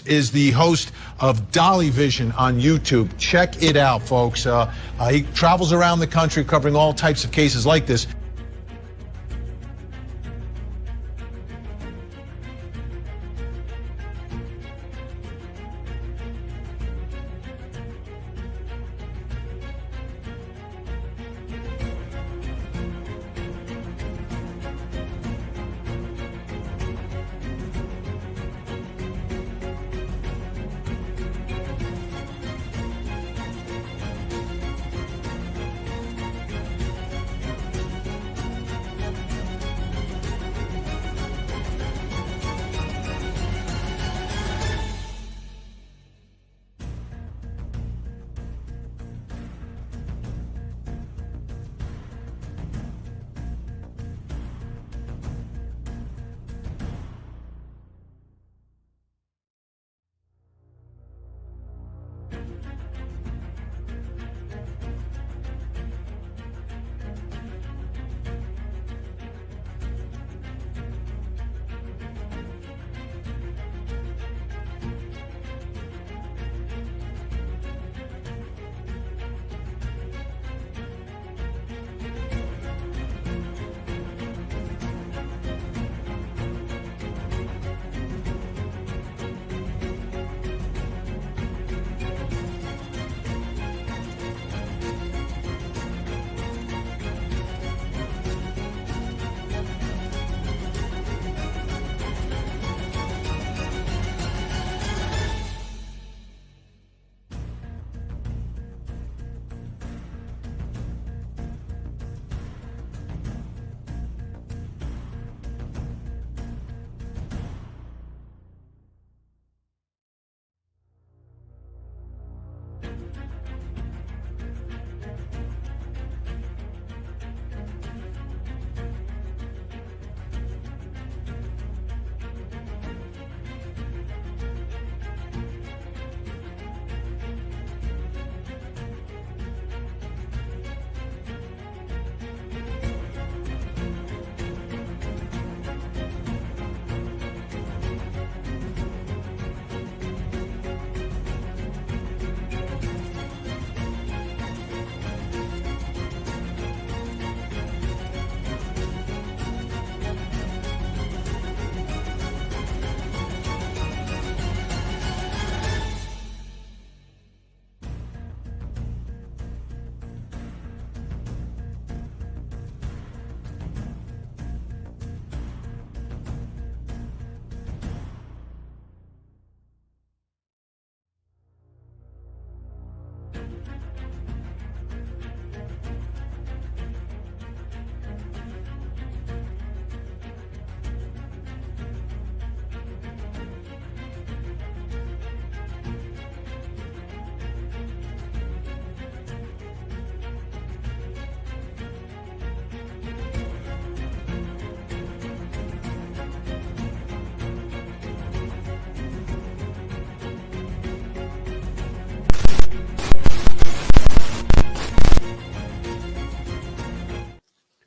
is the host of Dolly Vision on YouTube. Check it out, folks. He travels around the country covering all types of cases like this.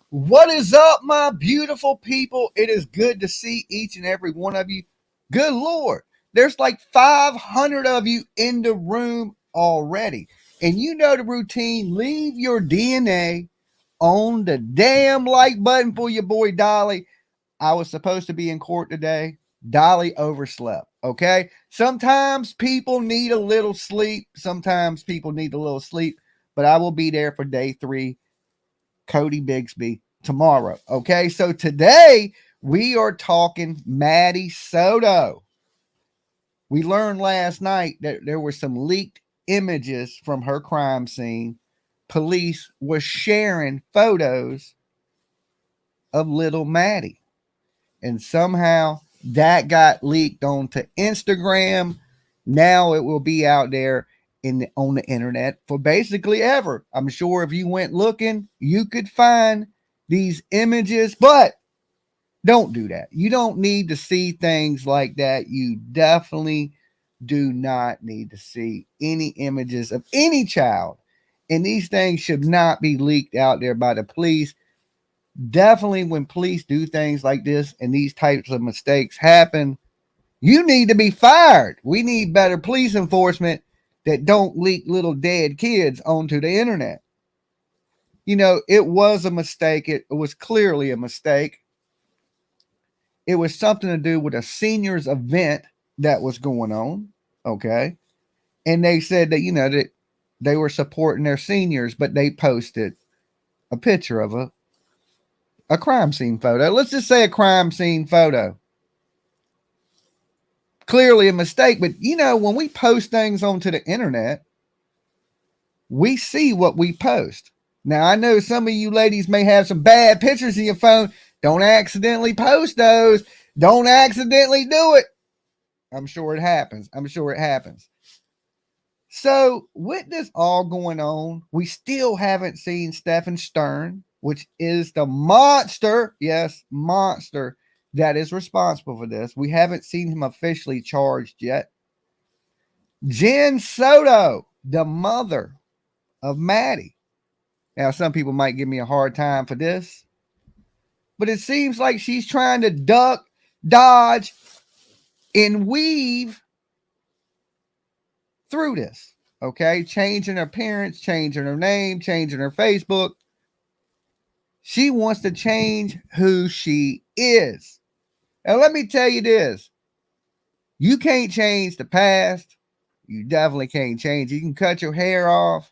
What is up, my beautiful people? It is good to see each and every one of you. Good Lord, there's like 500 of you in the room already. And you know the routine. Leave your DNA on the damn like button for your boy Dolly. I was supposed to be in court today. Dolly overslept. Okay. Sometimes people need a little sleep. Sometimes people need a little sleep. But I will be there for day 3. Cody Bigsby tomorrow. Okay. So today we are talking Maddie Soto. We learned last night that there were some leaked images from her crime scene. Police was sharing photos of little Maddie. And somehow that got leaked onto Instagram. Now it will be out there on the internet for basically ever. I'm sure if you went looking, you could find these images, but don't do that. You don't need to see things like that. You definitely do not need to see any images of any child. And these things should not be leaked out there by the police. Definitely when police do things like this and these types of mistakes happen, You need to be fired. We need better police enforcement that don't leak little dead kids onto the internet. You know, it was a mistake. It was clearly a mistake. It was something to do with a seniors event that was going on. Okay. And they said that, you know, that they were supporting their seniors, but they posted a picture of a crime scene photo. Let's just say a crime scene photo. Clearly a mistake, but you know, when we post things onto the internet, we see what we post. Now, I know some of you ladies may have some bad pictures in your phone. Don't accidentally post those. Don't accidentally do it. I'm sure it happens. I'm sure it happens. So, with this all going on, we still haven't seen Stephan Sterns, which is the monster, yes, monster that is responsible for this. We haven't seen him officially charged yet. Jen Soto, the mother of Maddie. Now, some people might give me a hard time for this, but it seems like she's trying to duck, dodge, and weave through this. Okay, changing her appearance, changing her name, changing her Facebook. She wants to change who she is. Now, let me tell you this. You can't change the past. You definitely can't change. You can cut your hair off.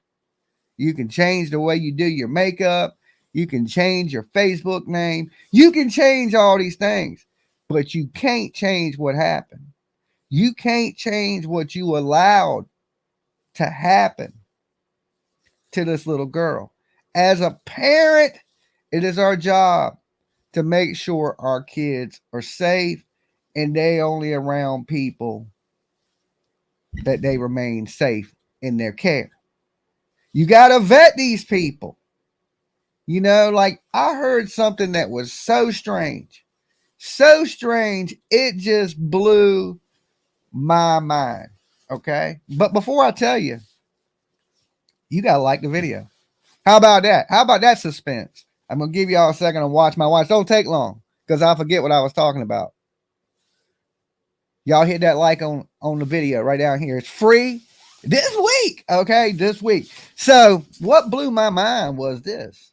You can change the way you do your makeup. You can change your Facebook name. You can change all these things, but you can't change what happened. You can't change what you allowed to happen to this little girl. As a parent, it is our job to make sure our kids are safe and they only around people that they remain safe in their care. You got to vet these people. You know, like I heard something that was so strange, it just blew my mind. Okay. But before I tell you, you got to like the video. How about that? How about that suspense? I'm going to give y'all a second to watch my watch. Don't take long because I'll forget what I was talking about. Y'all hit that like on the video right down here. It's free this week. Okay. This week. So what blew my mind was this.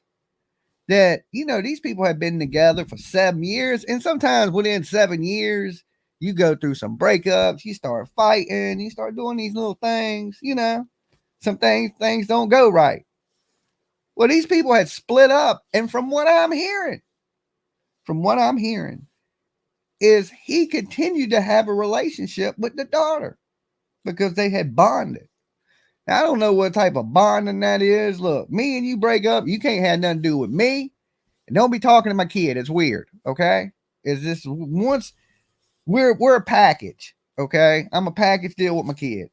That, you know, these people have been together for 7 years. And sometimes within 7 years, you go through some breakups. You start fighting. You start doing these little things. You know, some things don't go right. Well, these people had split up. And from what I'm hearing, is he continued to have a relationship with the daughter because they had bonded. Now, I don't know what type of bonding that is. Look, me and you break up. You can't have nothing to do with me. And don't be talking to my kid. It's weird. Okay. Is this once we're a package. Okay. I'm a package deal with my kid.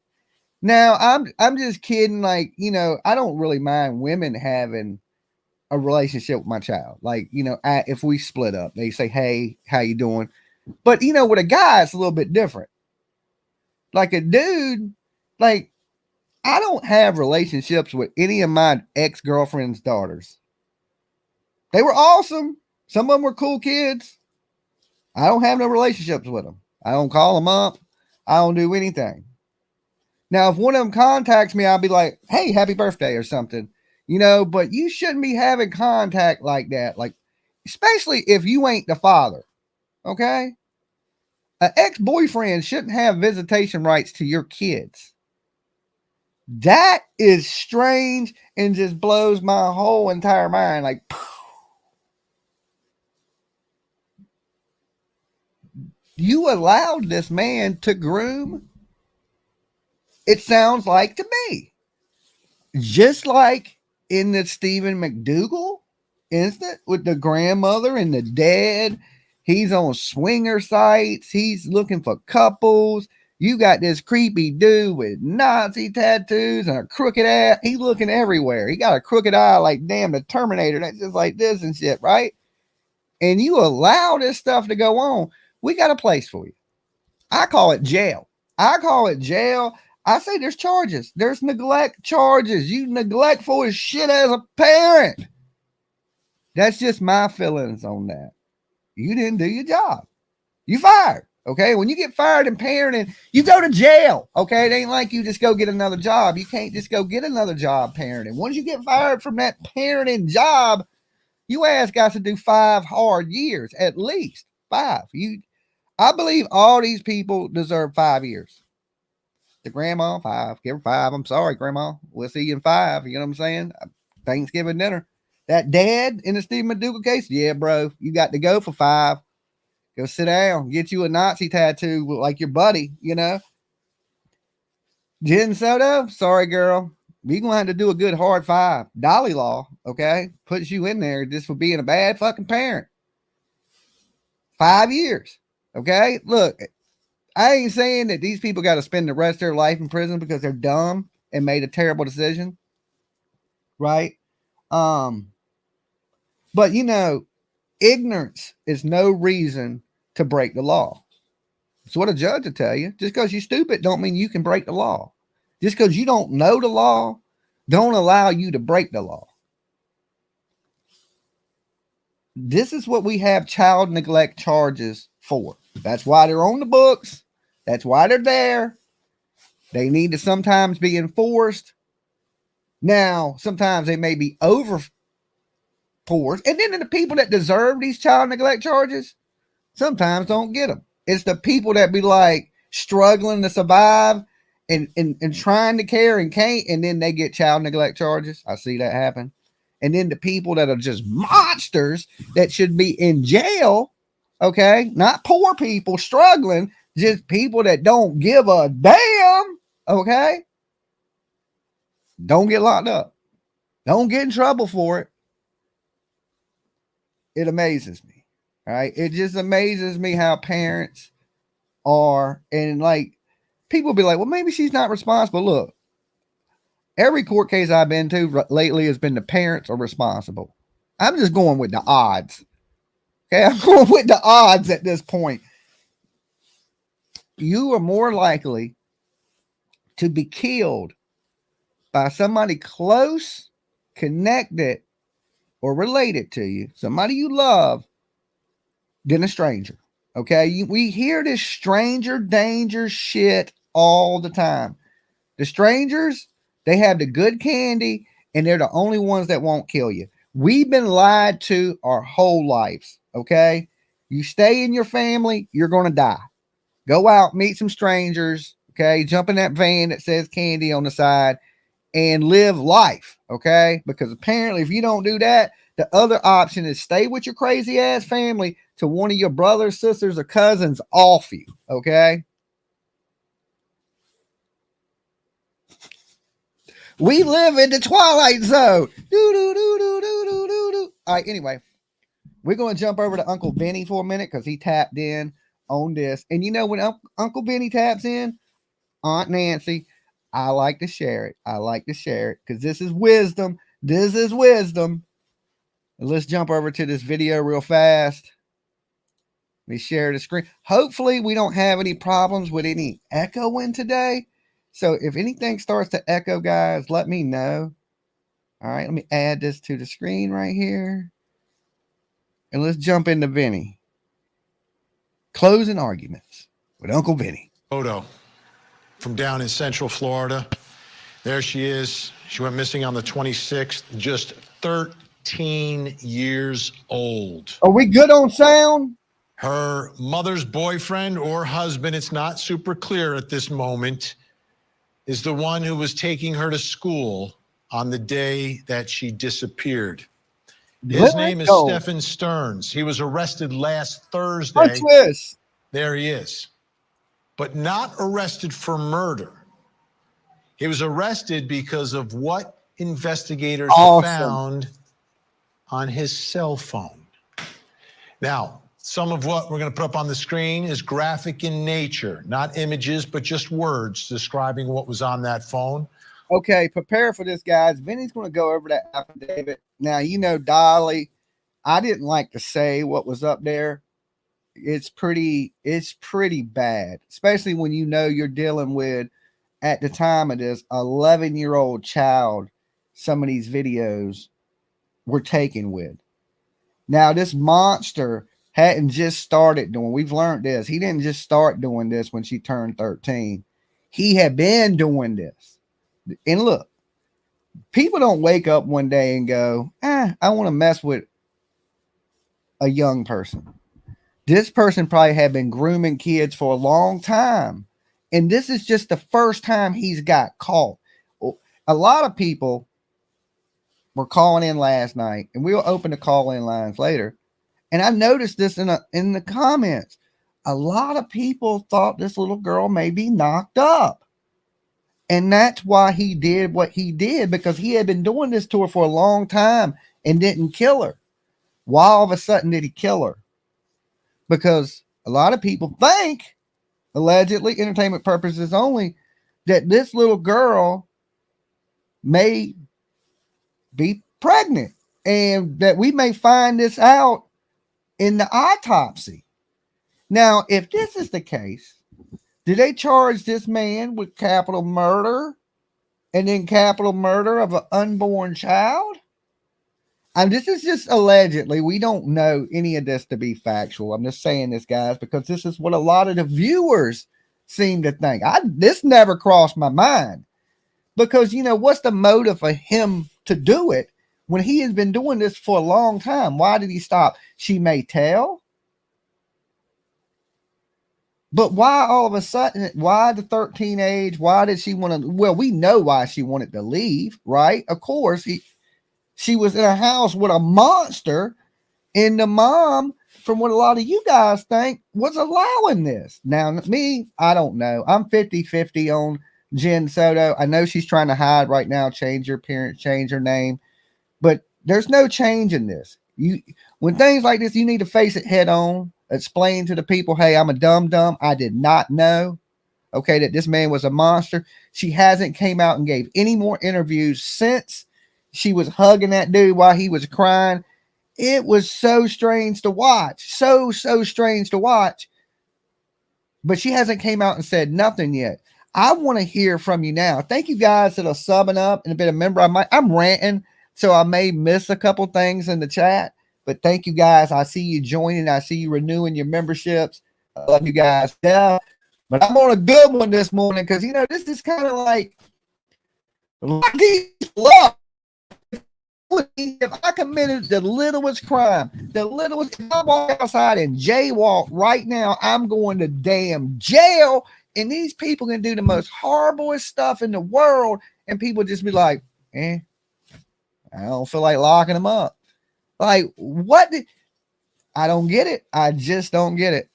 Now I'm just kidding. Like, you know, I don't really mind women having a relationship with my child. Like, you know, if we split up, they say, hey, how you doing? But, you know, with a guy, it's a little bit different. Like a dude, like, I don't have relationships with any of my ex-girlfriend's daughters. They were awesome. Some of them were cool kids. I don't have no relationships with them. I don't call them up. I don't do anything. Now, if one of them contacts me, I'll be like, hey, happy birthday or something. You know, but you shouldn't be having contact like that. Like, especially if you ain't the father. Okay? An ex-boyfriend shouldn't have visitation rights to your kids. That is strange and just blows my whole entire mind. Like, you allowed this man to groom? It sounds like to me. Just like in the Stephen McDougal incident with the grandmother and the dad. He's on swinger sites. He's looking for couples. You got this creepy dude with Nazi tattoos and a crooked ass. He's looking everywhere. He got a crooked eye like damn the Terminator. That's just like this and shit, right? And you allow this stuff to go on. We got a place for you. I call it jail. I say there's charges. There's neglect charges. You neglectful as shit as a parent. That's just my feelings on that. You didn't do your job. You fired. Okay, when you get fired in parenting, you go to jail. Okay, it ain't like you just go get another job. You can't just go get another job parenting. Once you get fired from that parenting job, you ass got to do 5 hard years, at least 5. I believe all these people deserve 5 years. The grandma, 5, give her 5. I'm sorry, grandma. We'll see you in 5. You know what I'm saying? Thanksgiving dinner. That dad in the Stephen Maduka case, yeah, bro, you got to go for 5. Go sit down, get you a Nazi tattoo like your buddy, you know. Jen Soto, sorry, girl. You're going to have to do a good hard 5. Dolly law, okay, puts you in there just for being a bad fucking parent. 5 years, okay? Look, I ain't saying that these people got to spend the rest of their life in prison because they're dumb and made a terrible decision, right? But, you know, ignorance is no reason to break the law. It's what a judge will tell you. Just because you're stupid don't mean you can break the law. Just because you don't know the law don't allow you to break the law. This is what we have child neglect charges for. That's why they're on the books. That's why they're there. They need to sometimes be enforced. Now, sometimes they may be overforced. And then the people that deserve these child neglect charges sometimes don't get them. It's the people that be like struggling to survive and trying to care and can't, and then they get child neglect charges. I see that happen. And then the people that are just monsters that should be in jail, okay, not poor people struggling, just people that don't give a damn, okay, don't get locked up. Don't get in trouble for it. It amazes me. All right. It just amazes me how parents are. And like people be like, well, maybe she's not responsible. Look, every court case I've been to lately has been the parents are responsible. I'm just going with the odds. Okay. I'm going with the odds at this point. You are more likely to be killed by somebody close, connected, or related to you, somebody you love, than a stranger. Okay, we hear this stranger danger shit all the time. The strangers, they have the good candy, and they're the only ones that won't kill you. We've been lied to our whole lives. Okay, you stay in your family, you're going to die. Go out, meet some strangers. Okay, jump in that van that says candy on the side and live life. Okay, because apparently if you don't do that, the other option is stay with your crazy ass family till one of your brothers, sisters, or cousins off you. Okay. We live in the twilight zone. All right. Anyway, we're going to jump over to Uncle Vinnie for a minute because he tapped in on this. And you know, when Uncle Vinnie taps in, Aunt Nancy, I like to share it. I like to share it because this is wisdom. This is wisdom. Let's jump over to this video real fast. Let me share the screen. Hopefully we don't have any problems with any echoing today. So if anything starts to echo, guys, let me know. All right, let me add this to the screen right here. And let's jump into Vinnie. Closing arguments with Uncle Vinnie. Photo from down in Central Florida. There she is. She went missing on the 26th, just 13 years old. Are we good on sound? Her mother's boyfriend or husband, it's not super clear at this moment, is the one who was taking her to school on the day that she disappeared. His name is Stephan Sterns. He was arrested last Thursday. There he is. But not arrested for murder. He was arrested because of what investigators found on his cell phone. Now, some of what we're going to put up on the screen is graphic in nature, not images, but just words describing what was on that phone. Okay, prepare for this, guys. Vinny's going to go over that affidavit. Now, you know, Dolly, I didn't like to say what was up there. It's pretty bad, especially when you know you're dealing with, at the time of this, 11-year-old child. Some of these videos were taken with. Now, this monster hadn't just started doing. We've learned this. He didn't just start doing this when she turned 13. He had been doing this. And look, people don't wake up one day and go, I want to mess with a young person. This person probably had been grooming kids for a long time. And this is just the first time he's got caught. A lot of people were calling in last night, and we'll open the call-in lines later. And I noticed this in the comments. A lot of people thought this little girl may be knocked up. And that's why he did what he did, because he had been doing this to her for a long time and didn't kill her. Why all of a sudden did he kill her? Because a lot of people think, allegedly, entertainment purposes only, that this little girl may be pregnant and that we may find this out in the autopsy. Now, if this is the case, do they charge this man with capital murder and then capital murder of an unborn child? And this is just allegedly. We don't know any of this to be factual. I'm just saying this, guys, because this is what a lot of the viewers seem to think. This never crossed my mind, because, you know, what's the motive for him to do it when he has been doing this for a long time? Why did he stop? She may tell. But why all of a sudden, why the 13 age? Why did she want to? Well, we know why she wanted to leave, right? Of course, she was in a house with a monster, and the mom, from what a lot of you guys think, was allowing this. Now, me, I don't know. I'm 50-50 on Jen Soto. I know she's trying to hide right now, change her appearance, change her name, but there's no change in this. When things like this, you need to face it head on. Explain to the people, hey, I'm a dum-dum. I did not know, okay, that this man was a monster. She hasn't came out and gave any more interviews since she was hugging that dude while he was crying. It was so strange to watch. So strange to watch. But she hasn't came out and said nothing yet. I want to hear from you now. Thank you guys that are subbing up and been a member. I'm ranting, so I may miss a couple things in the chat. But thank you guys. I see you joining. I see you renewing your memberships. I love you guys. Yeah. But I'm on a good one this morning because, you know, this is kind of like lucky luck. If I committed the littlest crime, if I walk outside and jaywalk right now, I'm going to damn jail. And these people can do the most horriblest stuff in the world. And people just be like, I don't feel like locking them up. Like, what? I don't get it. I just don't get it.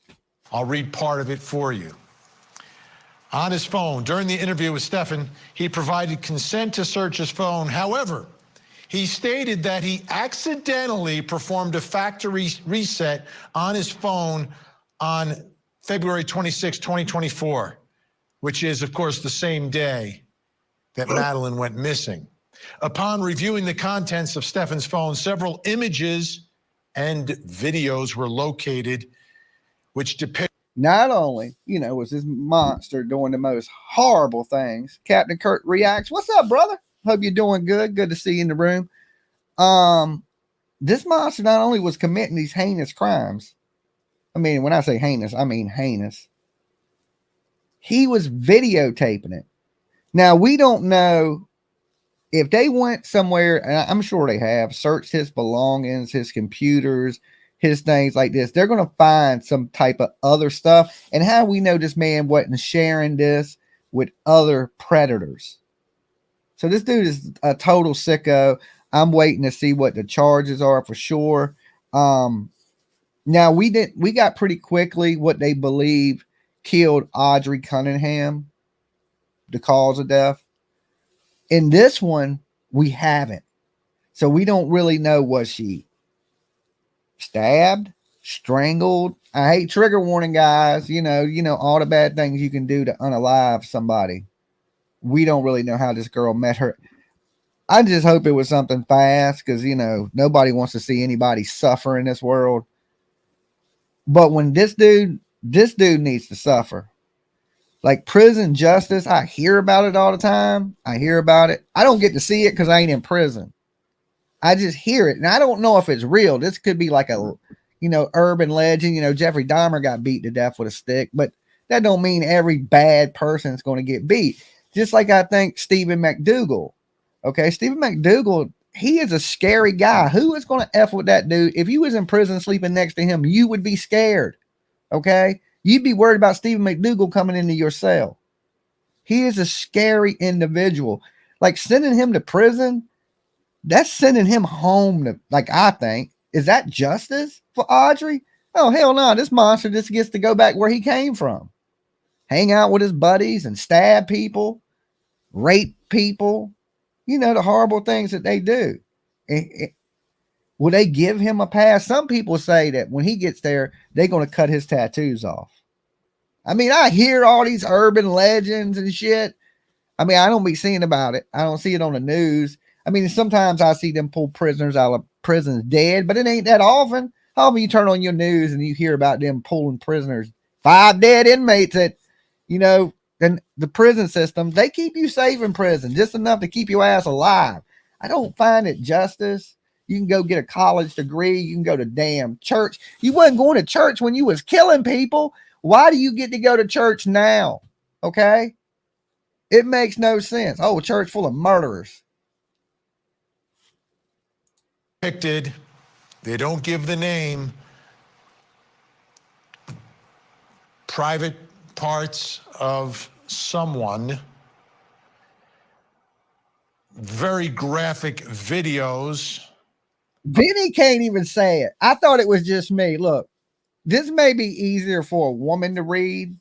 I'll read part of it for you. On his phone, during the interview with Stephan, he provided consent to search his phone. However, he stated that he accidentally performed a factory reset on his phone on February 26, 2024, which is, of course, the same day that Madeline went missing. Upon reviewing the contents of Stephan's phone, several images and videos were located, which depict. Not only, you know, was this monster doing the most horrible things. Captain Kurt reacts. What's up, brother? Hope you're doing good. Good to see you in the room. This monster not only was committing these heinous crimes. I mean, when I say heinous, I mean heinous. He was videotaping it. Now, we don't know if they went somewhere, and I'm sure they have, searched his belongings, his computers, his things like this. They're going to find some type of other stuff. And how we know this man wasn't sharing this with other predators? So this dude is a total sicko. I'm waiting to see what the charges are for sure. Now we got pretty quickly what they believe killed Audrey Cunningham, the cause of death. In this one, we haven't. So we don't really know, was she stabbed, strangled? I hate trigger warning, guys. You know, all the bad things you can do to unalive somebody. We don't really know how this girl met her. I just hope it was something fast because, you know, nobody wants to see anybody suffer in this world. But when this dude needs to suffer. Like prison justice, I hear about it all the time. I hear about it. I don't get to see it because I ain't in prison. I just hear it. And I don't know if it's real. This could be like a, urban legend. Jeffrey Dahmer got beat to death with a stick, but that don't mean every bad person is going to get beat. Just like I think Stephen McDougal. Okay, Stephen McDougal, he is a scary guy. Who is going to F with that dude? If you was in prison sleeping next to him, you would be scared. Okay, you'd be worried about Stephen McDougal coming into your cell. He is a scary individual. Like sending him to prison, that's sending him home to, like, I think, is that justice for Audrey? Oh, hell no. This monster just gets to go back where he came from. Hang out with his buddies and stab people, rape people, the horrible things that they do. Will they give him a pass? Some people say that when he gets there, they're going to cut his tattoos off. I mean, I hear all these urban legends and shit. I mean, I don't be seeing about it. I don't see it on the news. I mean, sometimes I see them pull prisoners out of prisons dead, but it ain't that often. How often you turn on your news and you hear about them pulling prisoners, 5 dead inmates that, then the prison system, they keep you safe in prison, just enough to keep your ass alive. I don't find it justice. You can go get a college degree. You can go to damn church. You wasn't going to church when you was killing people. Why do you get to go to church now? Okay. It makes no sense. Oh, a church full of murderers. Depicted, they don't give the name, private parts of someone, very graphic videos. Vinnie can't even say it. I thought it was just me. Look, this may be easier for a woman to read,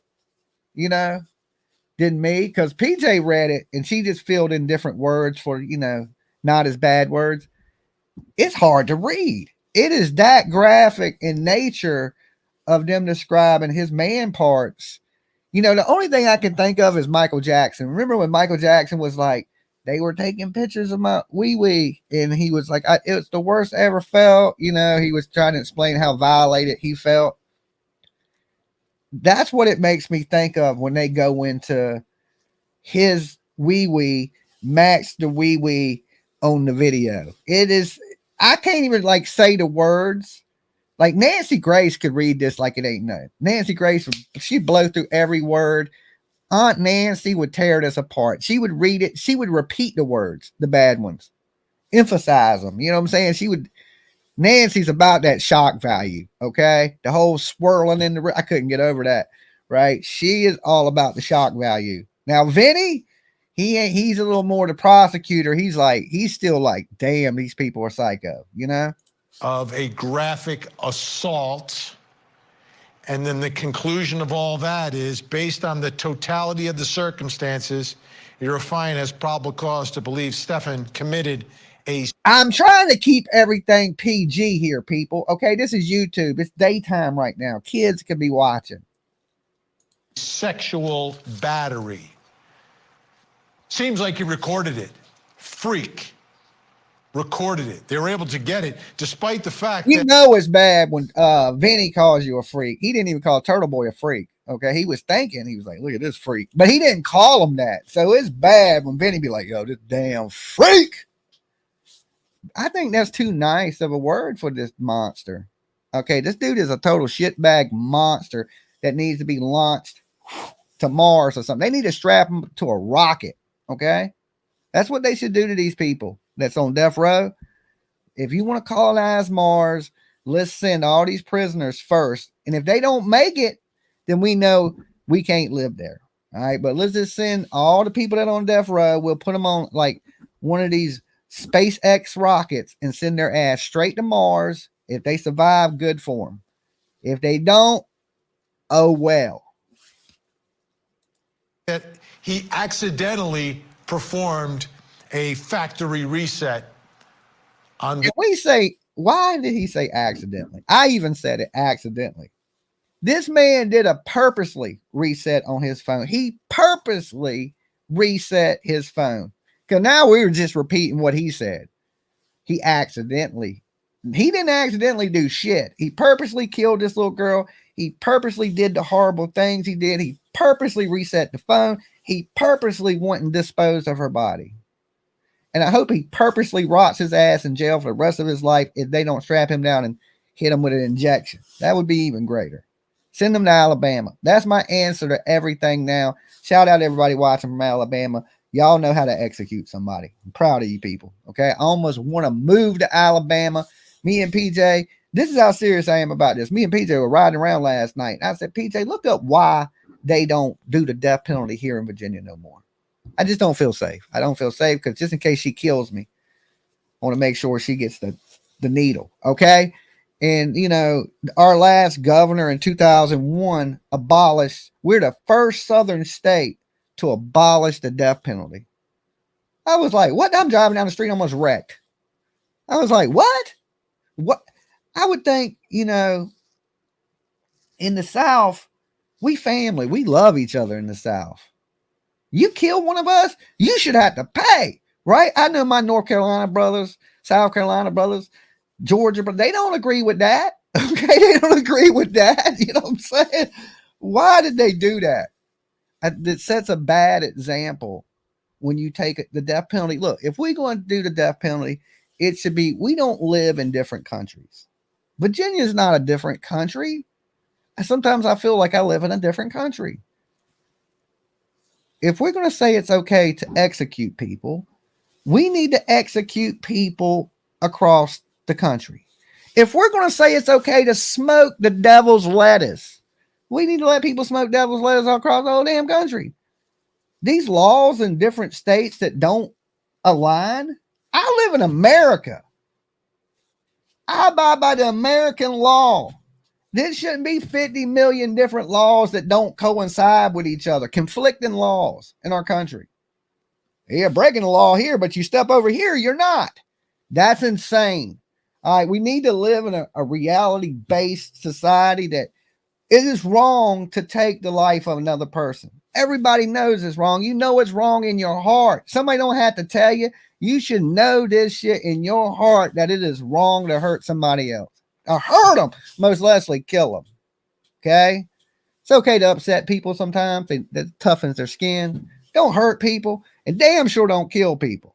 than me, because PJ read it and she just filled in different words for, not as bad words. It's hard to read. It is that graphic in nature of them describing his man parts. The only thing I can think of is Michael Jackson. Remember when Michael Jackson was like, they were taking pictures of my wee-wee, and he was like, it was the worst I ever felt. He was trying to explain how violated he felt. That's what it makes me think of when they go into his wee-wee, Max the wee-wee on the video. It is, I can't even say the words. Like Nancy Grace could read this like it ain't nothing. Nancy Grace, she'd blow through every word. Aunt Nancy would tear this apart. She would read it. She would repeat the words, the bad ones, emphasize them. You know what I'm saying? Nancy's about that shock value. Okay. The whole swirling in I couldn't get over that. Right. She is all about the shock value. Now, Vinnie, he's a little more the prosecutor. He's still like, damn, these people are psycho, Of a graphic assault. And then the conclusion of all that is, based on the totality of the circumstances, you're fine has probable cause to believe Stephan committed a... I'm trying to keep everything PG here, people. Okay, this is YouTube. It's daytime right now. Kids can be watching. Sexual battery. Seems like he recorded it. Freak. Recorded it. They were able to get it, despite the fact that... It's bad when Vinnie calls you a freak. He didn't even call Turtle Boy a freak. Okay, he was thinking, he was like, look at this freak. But he didn't call him that. So it's bad when Vinnie be like, yo, this damn freak. I think that's too nice of a word for this monster. Okay, this dude is a total shitbag monster that needs to be launched to Mars or something. They need to strap him to a rocket. Okay, that's what they should do to these people that's on death row. If you want to colonize Mars, let's send all these prisoners first. And if they don't make it, then we know we can't live there. All right, but let's just send all the people that are on death row. We'll put them on like one of these SpaceX rockets and send their ass straight to Mars. If they survive, good for them. If they don't, oh well. That he accidentally performed a factory reset on the... Can we say, why did he say accidentally? I even said it accidentally. This man did a purposely reset on his phone. He purposely reset his phone. Because now we were just repeating what he said. He didn't accidentally do shit. He purposely killed this little girl. He purposely did the horrible things he did. He purposely reset the phone. He purposely went and disposed of her body. And I hope he purposely rots his ass in jail for the rest of his life if they don't strap him down and hit them with an injection. That would be even greater. Send them to Alabama. That's my answer to everything now. Shout out to everybody watching from Alabama. Y'all know how to execute somebody. I'm proud of you people. Okay. I almost want to move to Alabama. Me and PJ, this is how serious I am about this. Me and PJ were riding around last night. And I said, PJ, look up why they don't do the death penalty here in Virginia no more. I just don't feel safe. I don't feel safe because just in case she kills me, I want to make sure she gets the needle. Okay. And, you know, our last governor in 2001 abolished, we're the first Southern state to abolish the death penalty. I was like, what? I'm driving down the street, almost wrecked. I was like, what? What? I would think, you know, in the South, we family, we love each other in the South. You kill one of us, you should have to pay, right? I know my North Carolina brothers, South Carolina brothers, Georgia, but they don't agree with that. Okay, they don't agree with that. You know what I'm saying? Why did they do that? It sets a bad example when you take the death penalty. Look, if we're going to do the death penalty, it should be, we don't live in different countries. Virginia is not a different country. Sometimes I feel like I live in a different country. If we're going to say it's okay to execute people, we need to execute people across the country. If we're going to say it's okay to smoke the devil's lettuce, we need to let people smoke devil's lettuce all across the whole damn country. These laws in different states that don't align. I live in America. I abide by the American law. There shouldn't be 50 million different laws that don't coincide with each other, conflicting laws in our country. You're breaking the law here, but you step over here, you're not. That's insane. All right, we need to live in a reality-based society that it is wrong to take the life of another person. Everybody knows it's wrong. You know it's wrong in your heart. Somebody don't have to tell you. You should know this shit in your heart that it is wrong to hurt somebody else. Or hurt them, most likely kill them. Okay? It's okay to upset people sometimes. That toughens their skin. Don't hurt people. And damn sure don't kill people.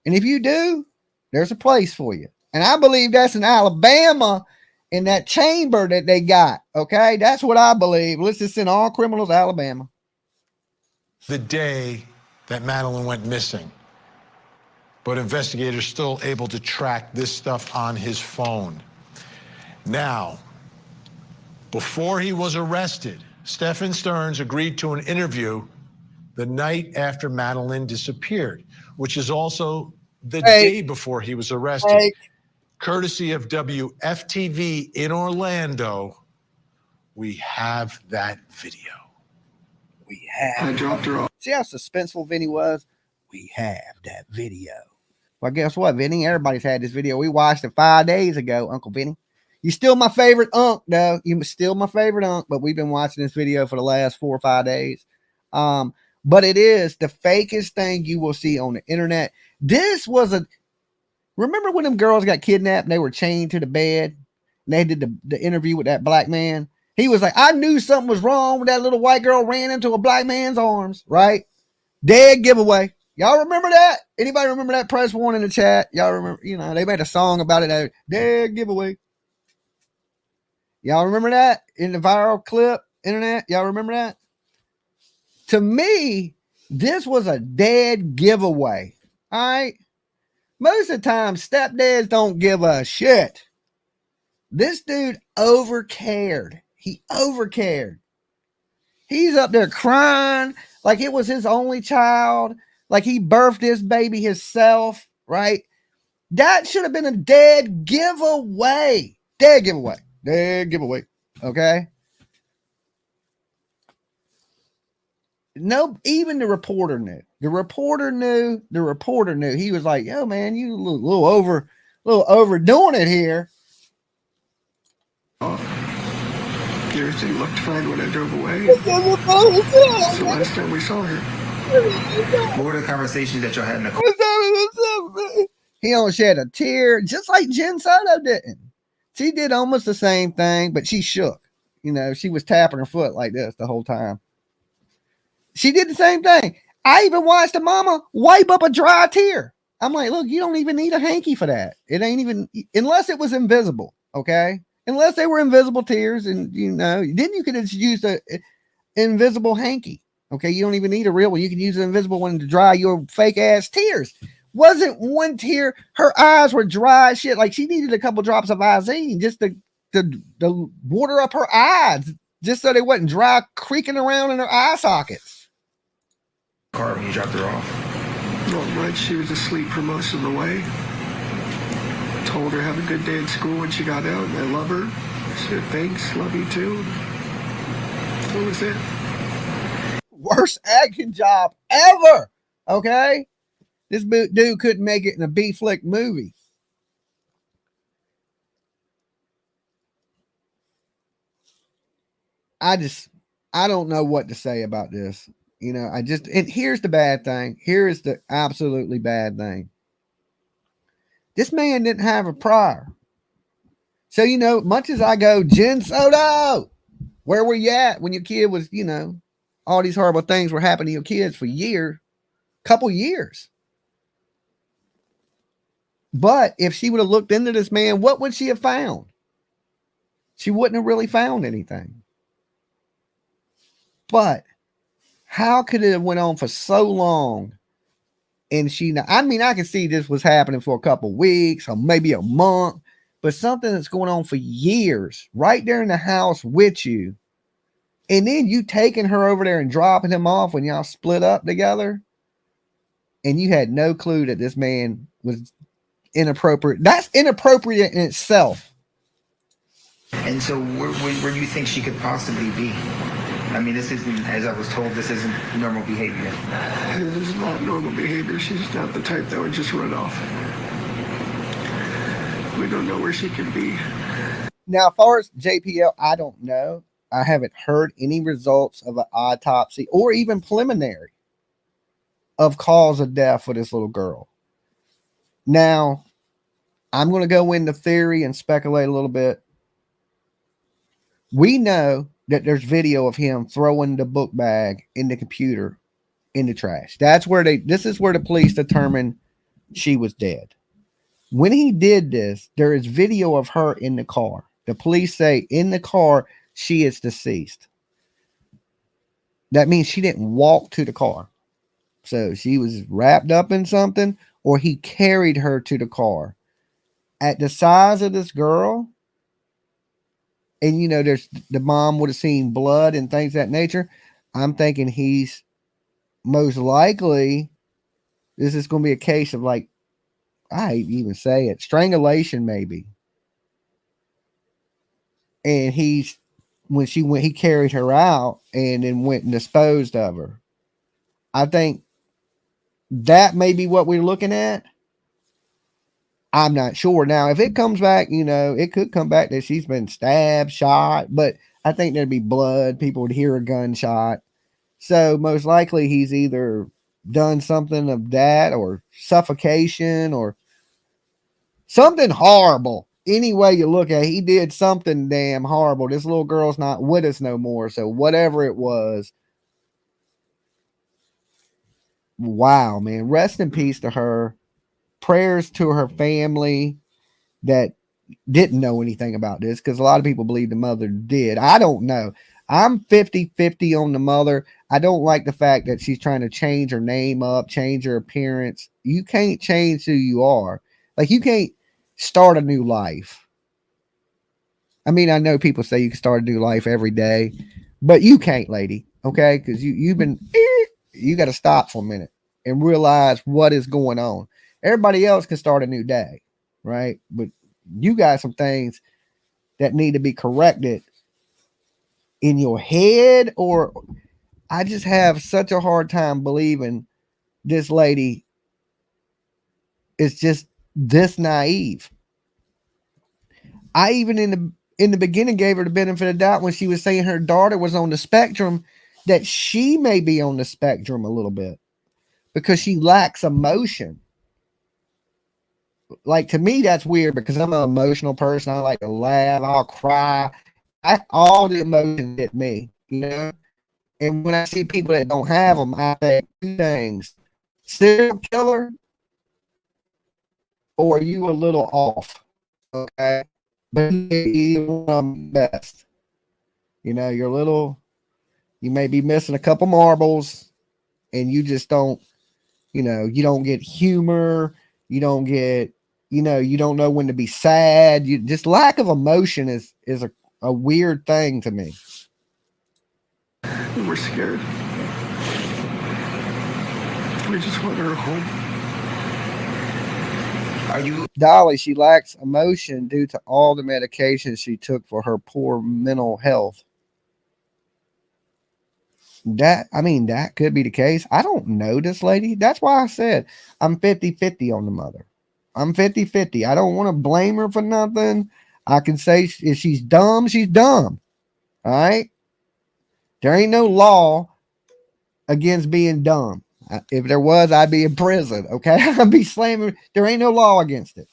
And if you do, there's a place for you. And I believe that's in Alabama in that chamber that they got. Okay? That's what I believe. Let's just send all criminals to Alabama. The day that Madeline went missing. But investigators still able to track this stuff on his phone. Now, before he was arrested, Stephan Sterns agreed to an interview the night after Madeline disappeared, which is also the day before he was arrested. Courtesy of WFTV in Orlando, we have that video. We have. I dropped her off. See how suspenseful Vinnie was? We have that video. Well, guess what, Vinnie? Everybody's had this video. We watched it 5 days ago, Uncle Vinnie. You're still my favorite unk, though. You're still my favorite unk, but we've been watching this video for the last 4 or 5 days. But it is the fakest thing you will see on the internet. This was remember when them girls got kidnapped and they were chained to the bed and they did the interview with that black man? He was like, I knew something was wrong when that little white girl ran into a black man's arms, right? Dead giveaway. Y'all remember that? Anybody remember that? Press 1 in the chat. Y'all remember, you know, they made a song about it. Dead giveaway. Y'all remember that in the viral clip, internet? Y'all remember that? To me, this was a dead giveaway. All right. Most of the time, stepdads don't give a shit. This dude overcared. He overcared. He's up there crying like it was his only child. Like he birthed this baby himself, right? That should have been a dead giveaway. Dead giveaway. Dead giveaway. Okay? No, even the reporter knew. The reporter knew. The reporter knew. He was like, yo, man, you a little overdoing it here. Everything looked fine when I drove away. It's the last time we saw her. What were the conversations that y'all had in the car? What's up? He don't shed a tear, just like Jen Soto didn't. She did almost the same thing, but she shook. You know, she was tapping her foot like this the whole time. She did the same thing. I even watched the mama wipe up a dry tear. I'm like, look, you don't even need a hanky for that. It ain't even, unless it was invisible. Okay. Unless they were invisible tears, and then you could just use the invisible hanky. Okay. You don't even need a real one. You can use an invisible one to dry your fake ass tears. Wasn't one tear. Her eyes were dry as shit. Like she needed a couple drops of Visine just to water up her eyes, just so they wasn't dry, creaking around in her eye sockets. Car when you dropped her off? Not much. She was asleep for most of the way. Told her have a good day at school when she got out. I love her. She said thanks, love you too. That was it. Worst acting job ever. Okay, this dude couldn't make it in a B flick movie. I don't know what to say about this. And here's the bad thing. Here is the absolutely bad thing. This man didn't have a prior. So, much as I go, Jen Soto, where were you at when your kid was, all these horrible things were happening to your kids for couple years. But if she would have looked into this man, what would she have found? She wouldn't have really found anything. But how could it have went on for so long? And I can see this was happening for a couple weeks or maybe a month, but something that's going on for years right there in the house with you. And then you taking her over there and dropping him off when y'all split up together. And you had no clue that this man was inappropriate. That's inappropriate in itself. And so where do you think she could possibly be? I mean, this isn't, as I was told, this isn't normal behavior. This is not normal behavior. She's not the type that would just run off. We don't know where she could be. Now, as far as JPL, I don't know. I haven't heard any results of an autopsy or even preliminary of cause of death for this little girl. Now, I'm going to go into theory and speculate a little bit. We know that there's video of him throwing the book bag in the computer in the trash. This is where the police determined she was dead. When he did this, there is video of her in the car. The police say in the car, she is deceased. That means she didn't walk to the car. So she was wrapped up in something, or he carried her to the car. At the size of this girl, and there's the mom would have seen blood and things of that nature. I'm thinking he's most likely, this is going to be a case of I even say it, strangulation maybe. And he carried her out and then went and disposed of her. I think that may be what we're looking at. I'm not sure. Now, if it comes back, it could come back that she's been stabbed, shot, but I think there'd be blood. People would hear a gunshot. So most likely he's either done something of that or suffocation or something horrible. Any way you look at it, he did something damn horrible. This little girl's not with us no more. So whatever it was, wow, man, rest in peace to her. Prayers to her family that didn't know anything about this, because a lot of people believe the mother did. I don't know. I'm 50-50 on the mother. I don't like the fact that she's trying to change her name up, change her appearance. You can't change who you are. You can't start a new life. I mean, I know people say you can start a new life every day, but you can't, lady. Okay? Because you got to stop for a minute and realize what is going on. Everybody else can start a new day, right? But you got some things that need to be corrected in your head, or I just have such a hard time believing this lady is just this naive. I even in the beginning gave her the benefit of the doubt when she was saying her daughter was on the spectrum, that she may be on the spectrum a little bit because she lacks emotion. To me, that's weird because I'm an emotional person. I like to laugh. I'll cry. All the emotions hit me, And when I see people that don't have them, I think two things: serial killer or are you a little off? Okay. But either one of them best. You know, you're a little, you may be missing a couple marbles and you just don't, you know, you don't get humor. You don't get, you know, you don't know when to be sad. You just lack of emotion is a weird thing to me. We're scared. We just want her home. Are you Dolly, she lacks emotion due to all the medications she took for her poor mental health. That, I mean, that could be the case. I don't know this lady. That's why I said I'm 50-50 on the mother. I'm 50-50. I don't want to blame her for nothing. I can say if she's dumb, she's dumb. All right. There ain't no law against being dumb. If there was, I'd be in prison. Okay. I'd be slamming. There ain't no law against it.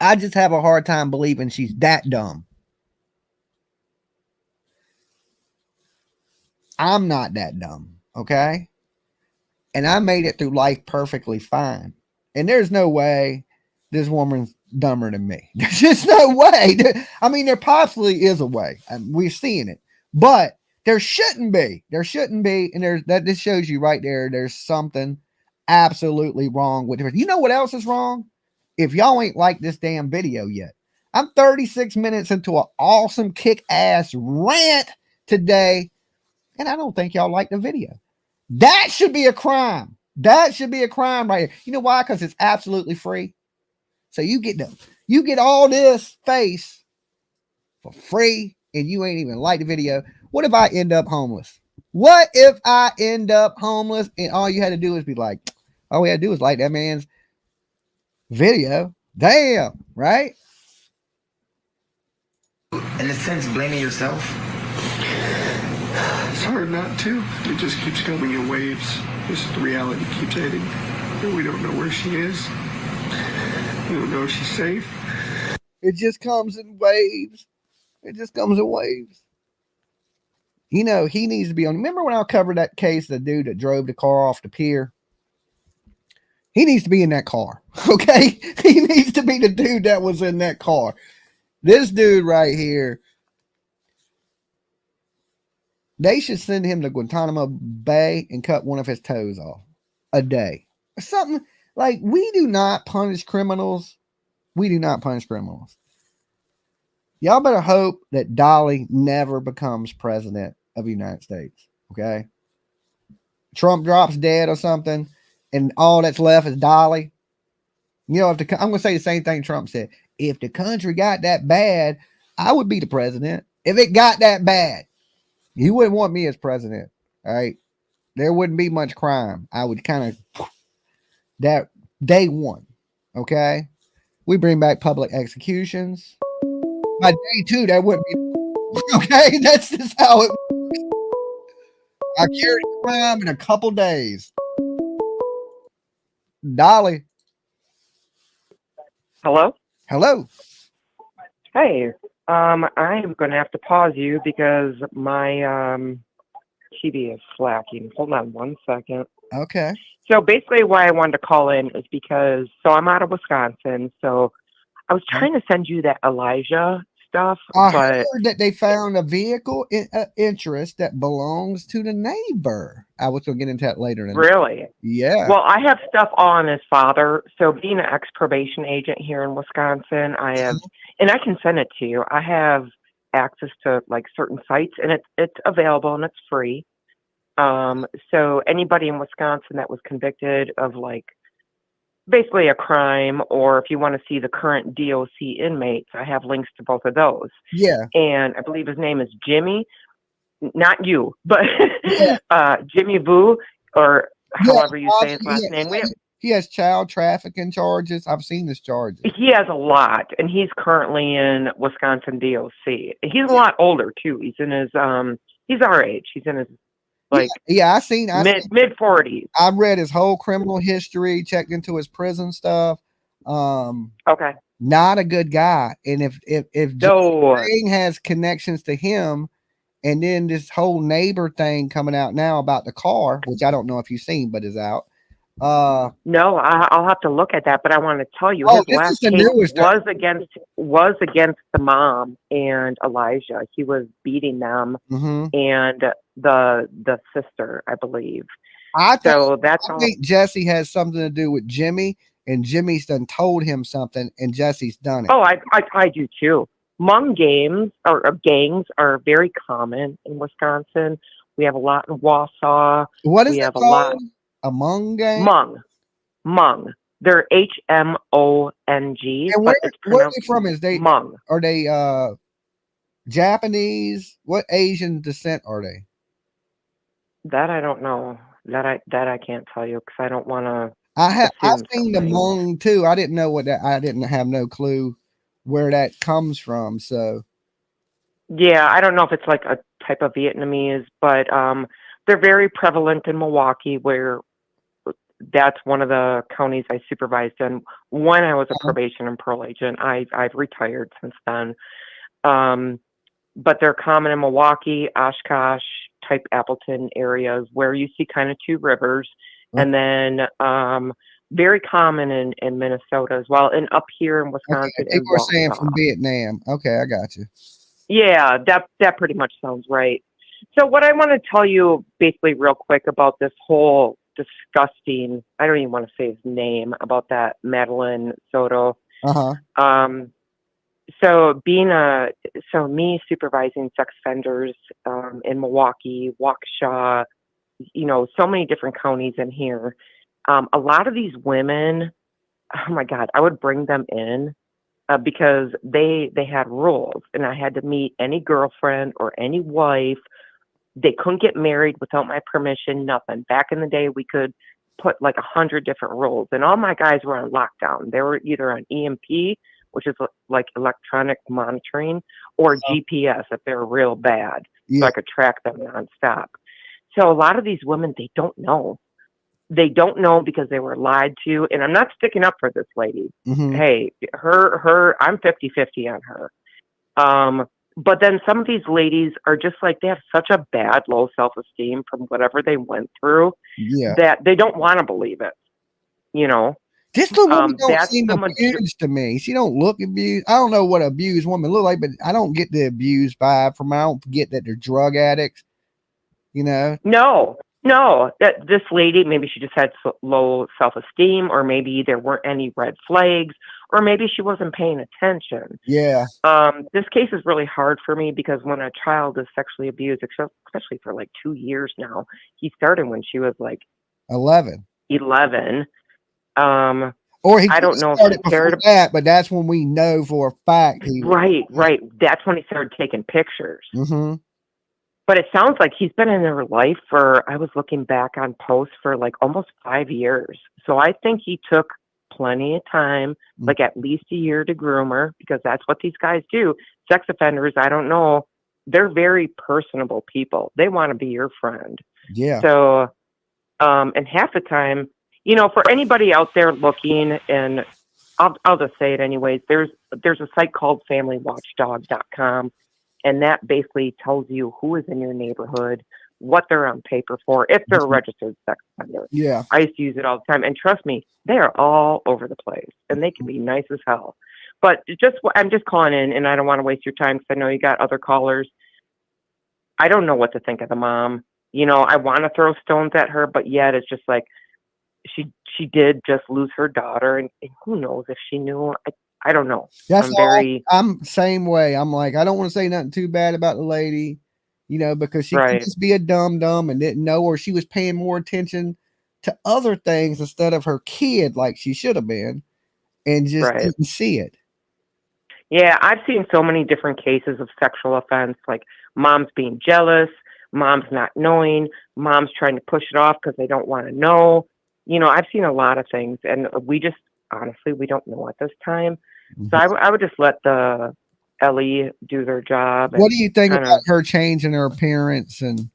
I just have a hard time believing she's that dumb. I'm not that dumb. Okay. And I made it through life perfectly fine. And there's no way this woman's dumber than me. There's just no way. I mean, there possibly is a way. We're seeing it. But there shouldn't be. There shouldn't be. And there's that. This shows you right there. There's something absolutely wrong with her. You know what else is wrong? If y'all ain't like this damn video yet, I'm 36 minutes into an awesome kick-ass rant today, and I don't think y'all like the video. That should be a crime. That should be a crime right here. You know why? Because it's absolutely free. So you get all this face for free, and you ain't even like the video. What if I end up homeless? What if I end up homeless and all you had to do is be like, all we had to do is like that man's video? Damn, right? in a sense blaming yourself? It's hard not to. It just keeps coming in waves. Just the reality keeps hitting. And we don't know where she is. We don't know if she's safe. It just comes in waves. It just comes in waves. You know, he needs to be on. Remember when I covered that case, the dude that drove the car off the pier? He needs to be in that car. Okay. He needs to be the dude that was in that car. This dude right here, they should send him to Guantanamo Bay and cut one of his toes off a day. Something like, we do not punish criminals. We do not punish criminals. Y'all better hope that Dolly never becomes president of the United States. Okay. Trump drops dead or something, and all that's left is Dolly. You know, I'm going to say the same thing Trump said. If the country got that bad, I would be the president. If it got that bad, you wouldn't want me as president. All right. There wouldn't be much crime. I would kind of that day one. Okay. We bring back public executions. By day two, that wouldn't be okay. That's just how it works. I cured crime in a couple days. Dolly. Hello? Hello. Hey, I'm going to have to pause you because my TV is slacking. Hold on one second. Okay. So basically why I wanted to call in is because, so I'm out of Wisconsin, so I was trying to send you that Elijah stuff, I but heard that they found a vehicle interest that belongs to the neighbor. I was going to get into that later. really? Yeah. Well, I have stuff on his father. So being an ex-probation agent here in Wisconsin, I have, and I can send it to you. I have access to like certain sites, and it's available and it's free. So anybody in Wisconsin that was convicted of like basically a crime, or if you want to see the current DOC inmates, I have links to both of those. Yeah. And I believe his name is Jimmy, not you, but Yeah. Jimmy Vu, or however you say his last name. He has child trafficking charges. I've seen his charges. He has a lot, and he's currently in Wisconsin DOC. He's a lot older too. He's in his he's our age. He's in his like I seen mid 40s. I read his whole criminal history, checked into his prison stuff. Okay. Not a good guy. And if Jane has connections to him, and then this whole neighbor thing coming out now about the car, which I don't know if you've seen, but is out. No, I'll have to look at that, but I want to tell you Oh, his this is last the case newest. was against the mom and Elijah. He was beating them and the sister, I believe. I That's all. think Jesse has something to do with Jimmy, and Jimmy's done told him something, and Jesse's done it. Oh, I do too. Hmong games or gangs are very common in Wisconsin. We have a lot in Wausau. What is we it have called? a lot. A Hmong gang? Hmong. They're HMONG. And but it's where are pronounced they from? Hmong. Are they Japanese? What Asian descent are they? That I don't know. That I can't tell you because I don't want to. I've seen the Hmong too. I didn't know I didn't have no clue where that comes from. So Yeah, I don't know if it's like a type of Vietnamese, but they're very prevalent in Milwaukee, where that's one of the counties I supervised in when I was a probation and parole agent. I've retired since then. But they're common in Milwaukee, Oshkosh, type Appleton areas where you see kind of two rivers. And then very common in Minnesota as well. And up here in Wisconsin. Okay, people are saying from Vietnam. Okay, I got you. Yeah, that pretty much sounds right. So what I want to tell you basically real quick about this whole disgusting, I don't even want to say his name, about that Madeline Soto. So me supervising sex offenders in Milwaukee, Waukesha, so many different counties in here. A lot of these women, oh my God, I would bring them in because they had rules, and I had to meet any girlfriend or any wife. They couldn't get married without my permission, nothing. Back in the day, we could put like 100 different rules, and all my guys were on lockdown. They were either on EMP, which is like electronic monitoring, or GPS if they're real bad, so I could track them nonstop. So a lot of these women, they don't know. They don't know because they were lied to. And I'm not sticking up for this lady. Hey, I'm 50-50 on her. But then some of these ladies are just like, they have such a bad, low self-esteem from whatever they went through that they don't want to believe it. This little woman don't seem abused to me. She don't look abused. I don't know what an abused woman look like, but I don't get the abused vibe from her. I don't forget that they're drug addicts. No, that this lady, maybe she just had low self-esteem, or maybe there weren't any red flags, or maybe she wasn't paying attention. Yeah. This case is really hard for me because when a child is sexually abused, especially for like 2 years now, he started when she was like 11. Or he I don't know started if he cared before that, but that's when we know for a fact he right. That's when he started taking pictures. But it sounds like he's been in her life for, I was looking back on posts for like almost 5 years. So I think he took plenty of time, like at least a year to groom her, because that's what these guys do. Sex offenders, I don't know. They're very personable people. They want to be your friend. Yeah. So, and half the time, for anybody out there looking, and I'll just say it anyways, there's a site called familywatchdog.com. And that basically tells you who is in your neighborhood, what they're on paper for, if they're a registered sex offender. Yeah. I used to use it all the time. And trust me, they are all over the place, and they can be nice as hell. But I'm just calling in, and I don't want to waste your time because I know you got other callers. I don't know what to think of the mom. I want to throw stones at her, but yet it's just like she did just lose her daughter, and who knows if she knew. I don't know. I'm same way. I'm like, I don't want to say nothing too bad about the lady, because she could just be a dumb and didn't know, or she was paying more attention to other things instead of her kid like she should have been, and just didn't see it. Yeah, I've seen so many different cases of sexual offense, like moms being jealous, moms not knowing, moms trying to push it off because they don't want to know. I've seen a lot of things, and honestly, we don't know at this time. So I would just let the Ellie do their job. What do you think about her changing her appearance and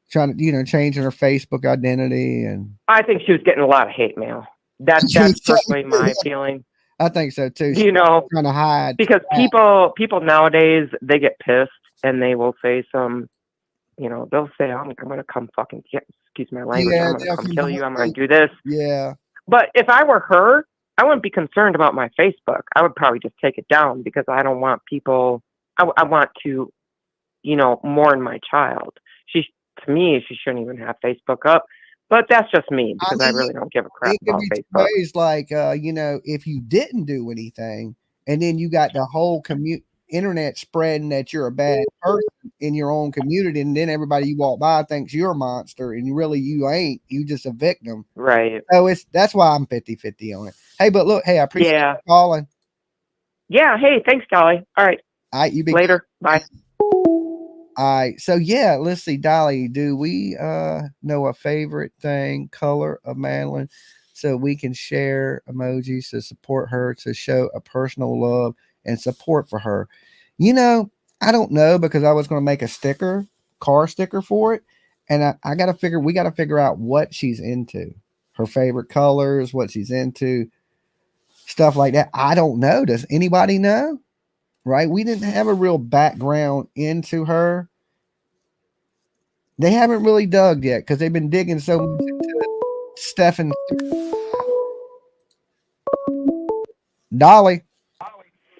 trying to, changing her Facebook identity? And I think she was getting a lot of hate mail. That's personally my feeling. I think so too. She's trying to hide because people nowadays, they get pissed and they will say some they'll say, I'm going to come fucking get, excuse my language, Yeah, I'm going to they'll come come kill you. I'm going home. to do this. Yeah. But if I were her, I wouldn't be concerned about my Facebook. I would probably just take it down because I don't want people, I want to, mourn my child. To me, she shouldn't even have Facebook up. But that's just me because I really don't give a crap It could about be two Facebook. ways, like, if you didn't do anything and then you got the whole internet spreading that you're a bad person in your own community, and then everybody you walk by thinks you're a monster, and you ain't. You just a victim. Right. So that's why I'm 50-50 on it. Hey, but look, I appreciate you calling. Yeah. Hey, thanks, Dolly. All right. All right, you be later. Bye. All right. So yeah, let's see, Dolly. Do we know a favorite color of Madeline, so we can share emojis to support her, to show a personal love and support for her? I don't know, because I was going to make a car sticker for it, and we got to figure out what she's into, her favorite colors, what she's into, stuff like that. I don't know. Does anybody know? Right? We didn't have a real background into her. They haven't really dug yet because they've been digging so much into Stephan. Dolly.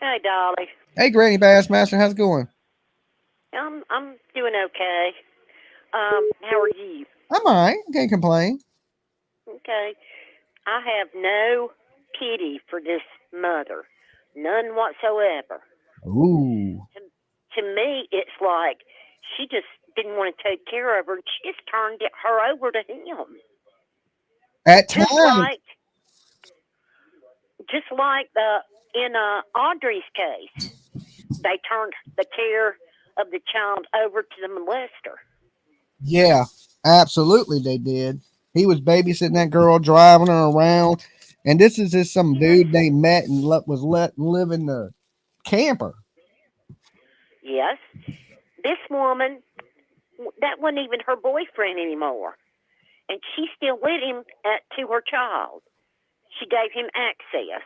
Hey, Dolly. Hey, Granny Bassmaster. How's it going? I'm doing okay. How are you? I'm all right. Can't complain. Okay. I have no pity for this mother. None whatsoever. Ooh. To me, it's like she just didn't want to take care of her. She just turned her over to him. At times. Just like in Audrey's case, they turned the care of the child over to the molester. Yeah, absolutely they did. He was babysitting that girl, driving her around, and this is just some dude they met and was let live in the camper. Yes. This woman, that wasn't even her boyfriend anymore. And she still with him to her child. She gave him access.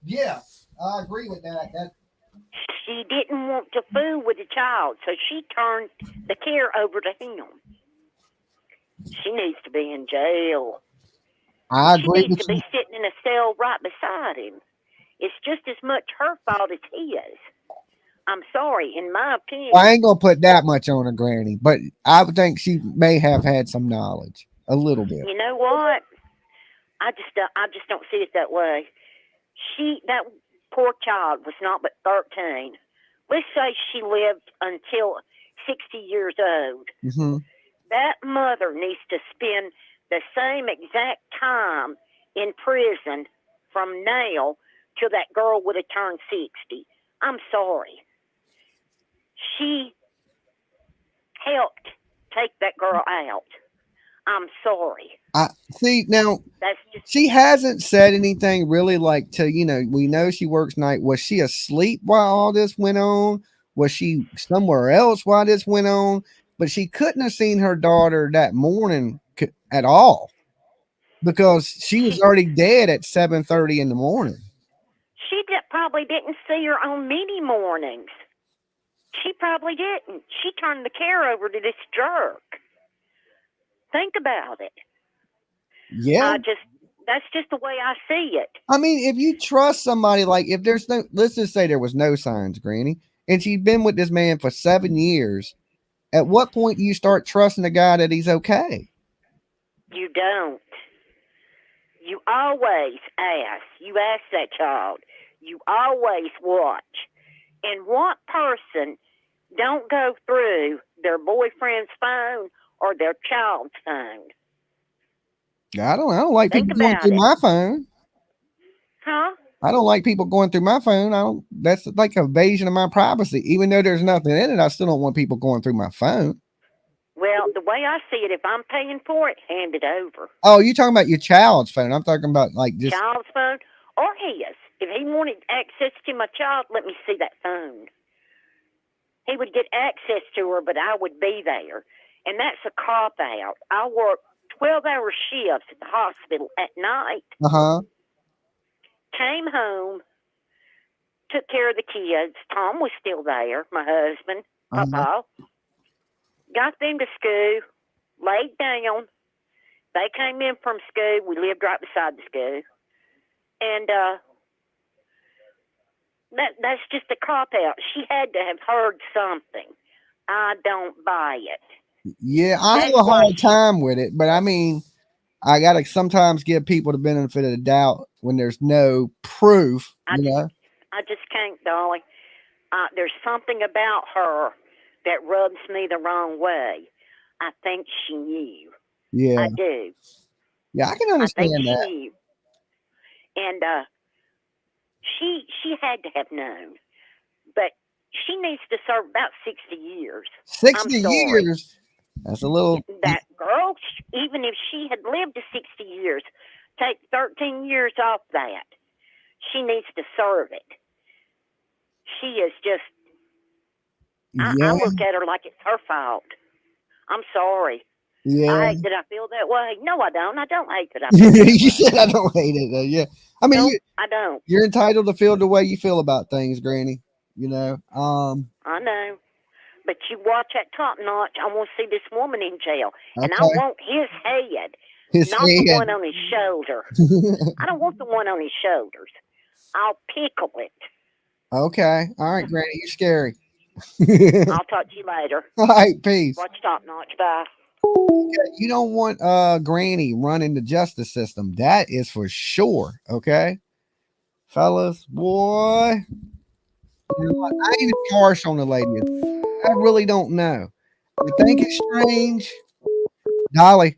Yeah, I agree with that. She didn't want to fool with the child, so she turned the care over to him. She needs to be in jail. I agree. She needs to be sitting in a cell right beside him. It's just as much her fault as his. I'm sorry, in my opinion. I ain't gonna put that much on her, Granny, but I would think she may have had some knowledge, a little bit. You know what? I just don't see it that way. That poor child was not but 13. Let's say she lived until 60 years old. Mm-hmm. That mother needs to spend the same exact time in prison from now till that girl would have turned 60. I'm sorry. She helped take that girl out. I'm sorry. See, now she hasn't said anything really like we know she works night. Was she asleep while all this went on? Was she somewhere else while this went on? But she couldn't have seen her daughter that morning at all, because she was already dead at 7:30 in the morning. She probably didn't see her on many mornings. She probably didn't. She turned the care over to this jerk. Think about it. Yeah. That's just the way I see it. I mean, if you trust somebody, like if there's let's just say there was no signs, Granny, and she's been with this man for 7 years, at what point do you start trusting the guy that he's okay? You don't. You always ask. You ask that child. You always watch. And what person don't go through their boyfriend's phone or their child's phone? I don't like people going through my phone. Huh? I don't like people going through my phone. That's like invasion of my privacy. Even though there's nothing in it, I still don't want people going through my phone. Well, the way I see it, if I'm paying for it, hand it over. Oh, you're talking about your child's phone. I'm talking about like just child's phone or his. If he wanted access to my child, let me see that phone. He would get access to her, but I would be there. And that's a cop-out. I work 12-hour shifts at the hospital at night. Uh-huh. Came home, took care of the kids. Tom was still there, my husband, Papa. got them to school, laid down. They came in from school. We lived right beside the school. And that's just a cop-out. She had to have heard something. I don't buy it. Yeah, I have That's a why hard time with it, but I mean, I gotta sometimes give people the benefit of the doubt when there's no proof, I just can't, Dolly. There's something about her that rubs me the wrong way. I think she knew. Yeah, I do. yeah, I can I understand think she that. knew. And she had to have known. But she needs to serve about 60 years. 60 I'm sorry. years. That's a little. That girl, even if she had lived to 60 years, take 13 years off that. She needs to serve it. She is just, I Yeah, look at her like it's her fault. I'm sorry. yeah. I hate that I feel that way. No, I don't. I don't hate that I feel that You way. said I don't hate it though. Yeah, I mean, No, I don't. you're entitled to feel the way you feel about things, Granny. You know. I know. But you watch that Top Notch. I want to see this woman in jail. And I Okay. want his head, His not the head. one on his shoulder. I don't want the one on his shoulders. I'll pickle it. Okay. All right, Granny, you're scary. I'll talk to you later. All right, peace. Watch Top Notch. Bye. You don't want Granny running the justice system. That is for sure. Okay. Fellas, boy. You know what? I ain't harsh on the lady. I really don't know. You think it's strange? Dolly.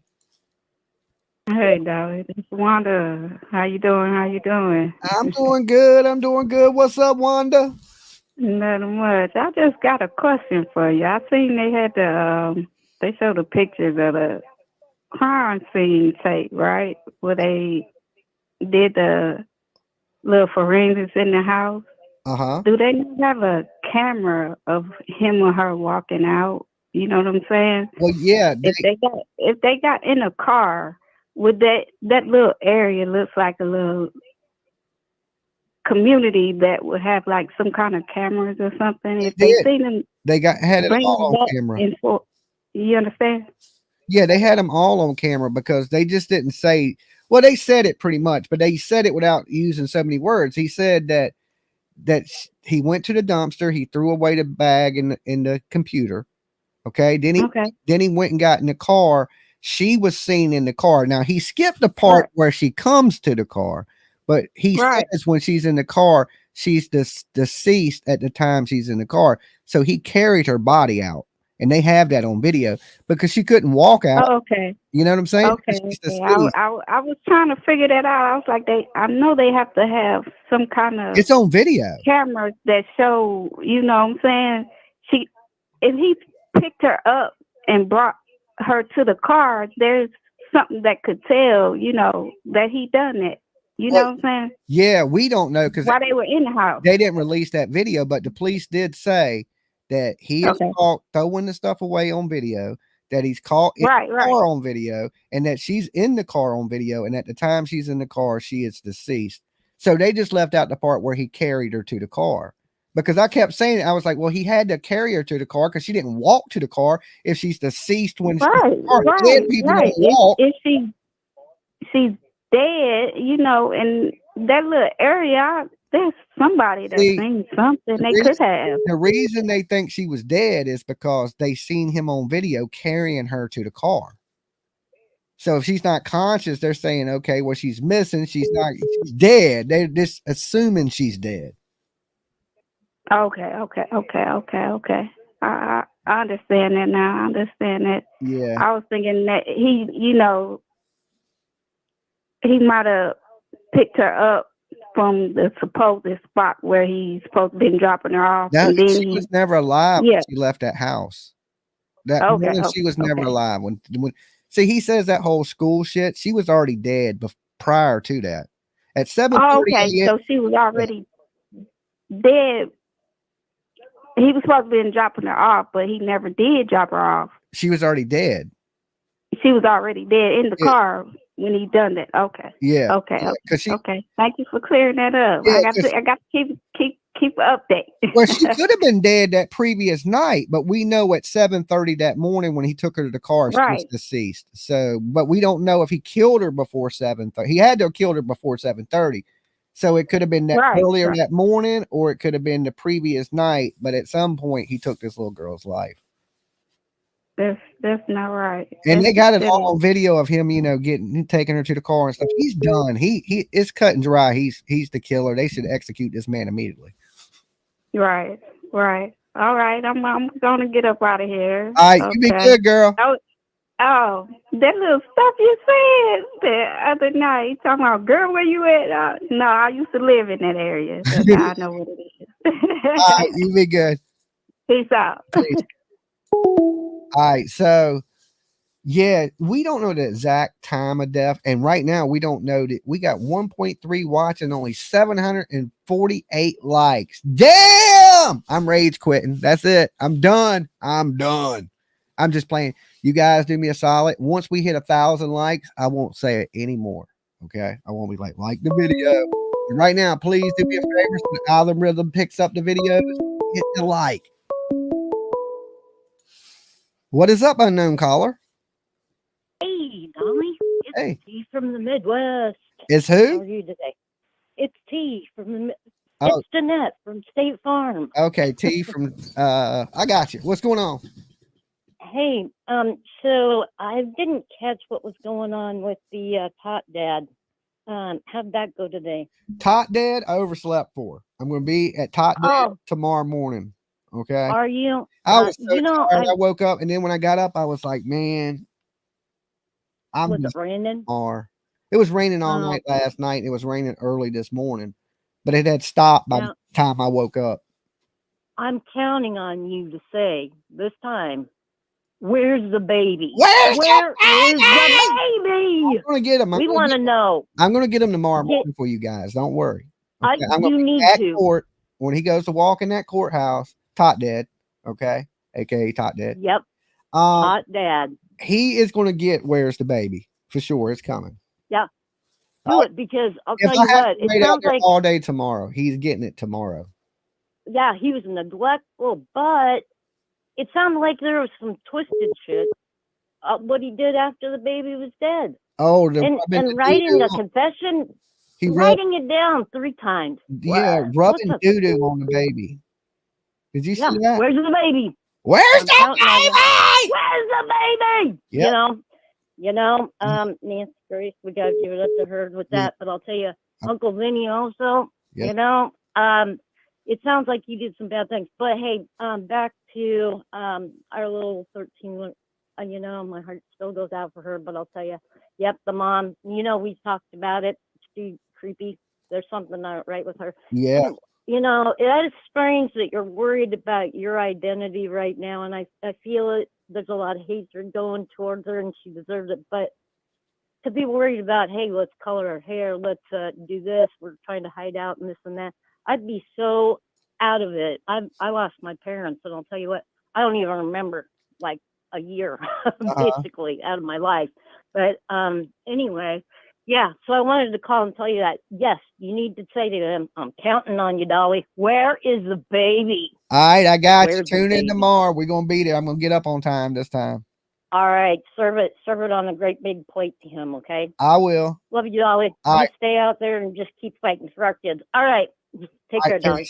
Hey, Dolly. It's Wanda. How you doing? How you doing? I'm doing good. I'm doing good. What's up, Wanda? Nothing much. I just got a question for you. I seen they had they showed the pictures of the crime scene tape, right? Where they did the little forensics in the house. Uh-huh. Do they have a camera of him or her walking out? You know what I'm saying? Well, yeah. If they got in a car, would that little area looks like a little community that would have like some kind of cameras or something? If they did. seen them They had it bring all them on back camera. you understand? Yeah, they had them all on camera because they just didn't say. Well, they said it pretty much, but they said it without using so many words. He said that he went to the dumpster, he threw away the bag in the computer. Okay. Then he went and got in the car. She was seen in the car. Now he skipped the part where she comes to the car, but he says when she's in the car, she's deceased at the time she's in the car. So he carried her body out, and they have that on video because she couldn't walk out. Oh, okay. You know what I'm saying? Okay. I was trying to figure that out. I was like, I know they have to have some kind of it's on video cameras that show, you know what I'm saying? If he picked her up and brought her to the car, there's something that could tell, you know, that he done it. You know what I'm saying? Yeah, we don't know because while they were in the house. They didn't release that video, but the police did say that he is caught throwing the stuff away on video, that he's caught in the car on video, and that she's in the car on video, and at the time she's in the car, she is deceased. So they just left out the part where he carried her to the car. Because I kept saying it, I was like, well, he had to carry her to the car because she didn't walk to the car if she's deceased when she's in the car. Dead people don't walk. If she's dead, you know, in that little area, there's somebody that's seen something they could have. The reason they think she was dead is because they seen him on video carrying her to the car. So if she's not conscious, they're saying, okay, well, she's missing. She's dead. They're just assuming she's dead. Okay. I understand that now. I understand that. Yeah. I was thinking that he, you know, he might have picked her up from the supposed spot where he's supposed to be dropping her off. Now, and then she was never alive when she left that house. She was never alive. When see, he says that whole school shit, she was already dead prior to that. At 7:30 so she was already dead. He was supposed to be dropping her off, but he never did drop her off. She was already dead. She was already dead in the car when he done that. Okay. Yeah. Okay. Okay. Thank you for clearing that up. I got to keep an update. Well, she could have been dead that previous night, but we know at 7:30 that morning when he took her to the car, she was Right. deceased. So, but we don't know if he killed her before 7:30. He had to have killed her before 7:30. So it could have been that Right, earlier right. that morning, or it could have been the previous night. But at some point, he took this little girl's life. That's not right. And they got it That all on video of him, taking her to the car and stuff. He's done. He it's cut and dry. He's the killer. They should execute this man immediately. Right. All right. I'm gonna get up out of here. All right, you be good, girl. Oh, that little stuff you said the other night, talking about, girl, where you at? No, I used to live in that area. So now I know what it is. All right, you be good. Peace out. Peace. All right, so yeah, we don't know the exact time of death, and right now we don't know that we got 1.3 watch and only 748 likes. Damn! I'm rage quitting. That's it. I'm done. I'm just playing. You guys do me a solid. Once we hit 1,000 likes, I won't say it anymore. Okay, I won't be like the video. And right now, please do me a favor so the algorithm picks up the videos. Hit the like. What is up, unknown caller? Hey, Dolly. It's Hey. T from the Midwest. It's How who? are you today? It's T from the. Oh. It's Danette from State Farm. Okay, T from I got you. What's going on? Hey, so I didn't catch what was going on with the tot dad. How'd that go today? Tot Dad, I overslept for. I'm going to be at Tot Dad tomorrow morning. Okay. Are you? I was so you know, tired. I woke up, and then when I got up, I was like, man, was it raining? It was raining all night last night. It was raining early this morning, but it had stopped by the time I woke up. I'm counting on you to say this time, where's the baby? Where is the baby? I'm going to get him. We want to know. I'm going to get him tomorrow morning for you guys. Don't worry. Okay? I'm You gonna need at to. Court, when he goes to walk in that courthouse, Tot Dad, okay, aka Tot Dad. Yep. Tot Dad. He is going to get where's the baby for sure. It's coming. Yeah. Do it, because I'll tell you what, it sounds like all day tomorrow. He's getting it tomorrow. Yeah, he was neglectful, but it sounded like there was some twisted shit. What he did after the baby was dead. Oh, and writing a confession, writing it down 3 times. Yeah, rubbing doo-doo on the baby. Did you see that? Where's the baby? Where's the baby? Where's the baby? Yep. Nancy Grace, we gotta give it up to her with that. But I'll tell you, Uncle Vinnie also, it sounds like you did some bad things. But hey, back to our little 13, my heart still goes out for her, but I'll tell you, yep, the mom, we've talked about it. She's creepy. There's something not right with her. Yeah. And, it is strange that you're worried about your identity right now, and I feel it. There's a lot of hatred going towards her, and she deserves it. But to be worried about, hey, let's color her hair, let's do this, we're trying to hide out and this and that, I'd be so out of it. I lost my parents, and I'll tell you what, I don't even remember like a year basically out of my life. But anyway, yeah, so I wanted to call and tell you that, yes, you need to say to them, I'm counting on you, Dolly. Where is the baby? All right, I got you. Where's Tune in tomorrow. We're going to be there. I'm going to get up on time this time. All right, serve it on a great big plate to him, okay? I will. Love you, Dolly. All right. Stay out there and just keep fighting for our kids. All right, take care, Dolly.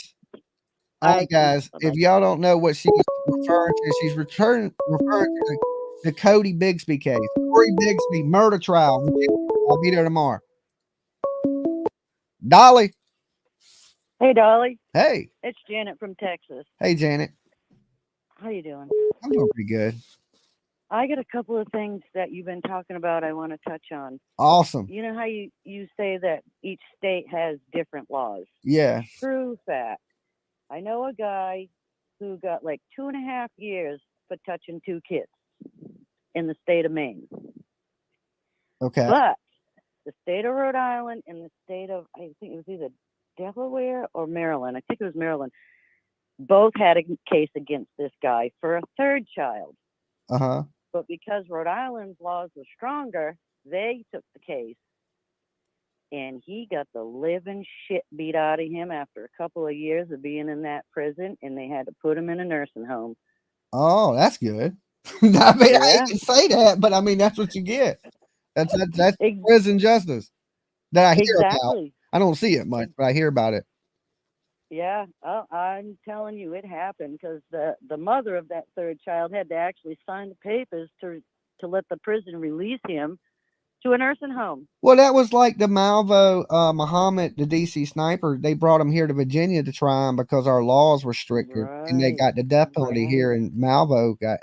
All right, guys. Bye-bye. If y'all don't know what she's referring to, she's referring to the Cody Bigsby case. Cody Bigsby murder trial. I'll be there tomorrow. Dolly. Hey, Dolly. Hey. It's Janet from Texas. Hey, Janet. How you doing? I'm doing pretty good. I got a couple of things that you've been talking about I want to touch on. Awesome. You know how you say that each state has different laws? Yeah. True fact. I know a guy who got like 2.5 years for touching 2 kids in the state of Maine. Okay. But the state of Rhode Island and the state of, I think it was either Delaware or Maryland, I think it was Maryland, both had a case against this guy for a 3rd child. Uh-huh. But because Rhode Island's laws were stronger, they took the case and he got the living shit beat out of him after a couple of years of being in that prison, and they had to put him in a nursing home. Oh, that's good. I mean, I Yeah. hate to say that, but I mean that's what you get. That's Ex- prison justice that I hear about. exactly. I don't see it much, but I hear about it. Yeah, I'm telling you, it happened because the mother of that third child had to actually sign the papers to let the prison release him to a nursing home. Well, that was like the Malvo Muhammad, the DC sniper. They brought him here to Virginia to try him because our laws were stricter, and they Right. got the death penalty here. And Malvo got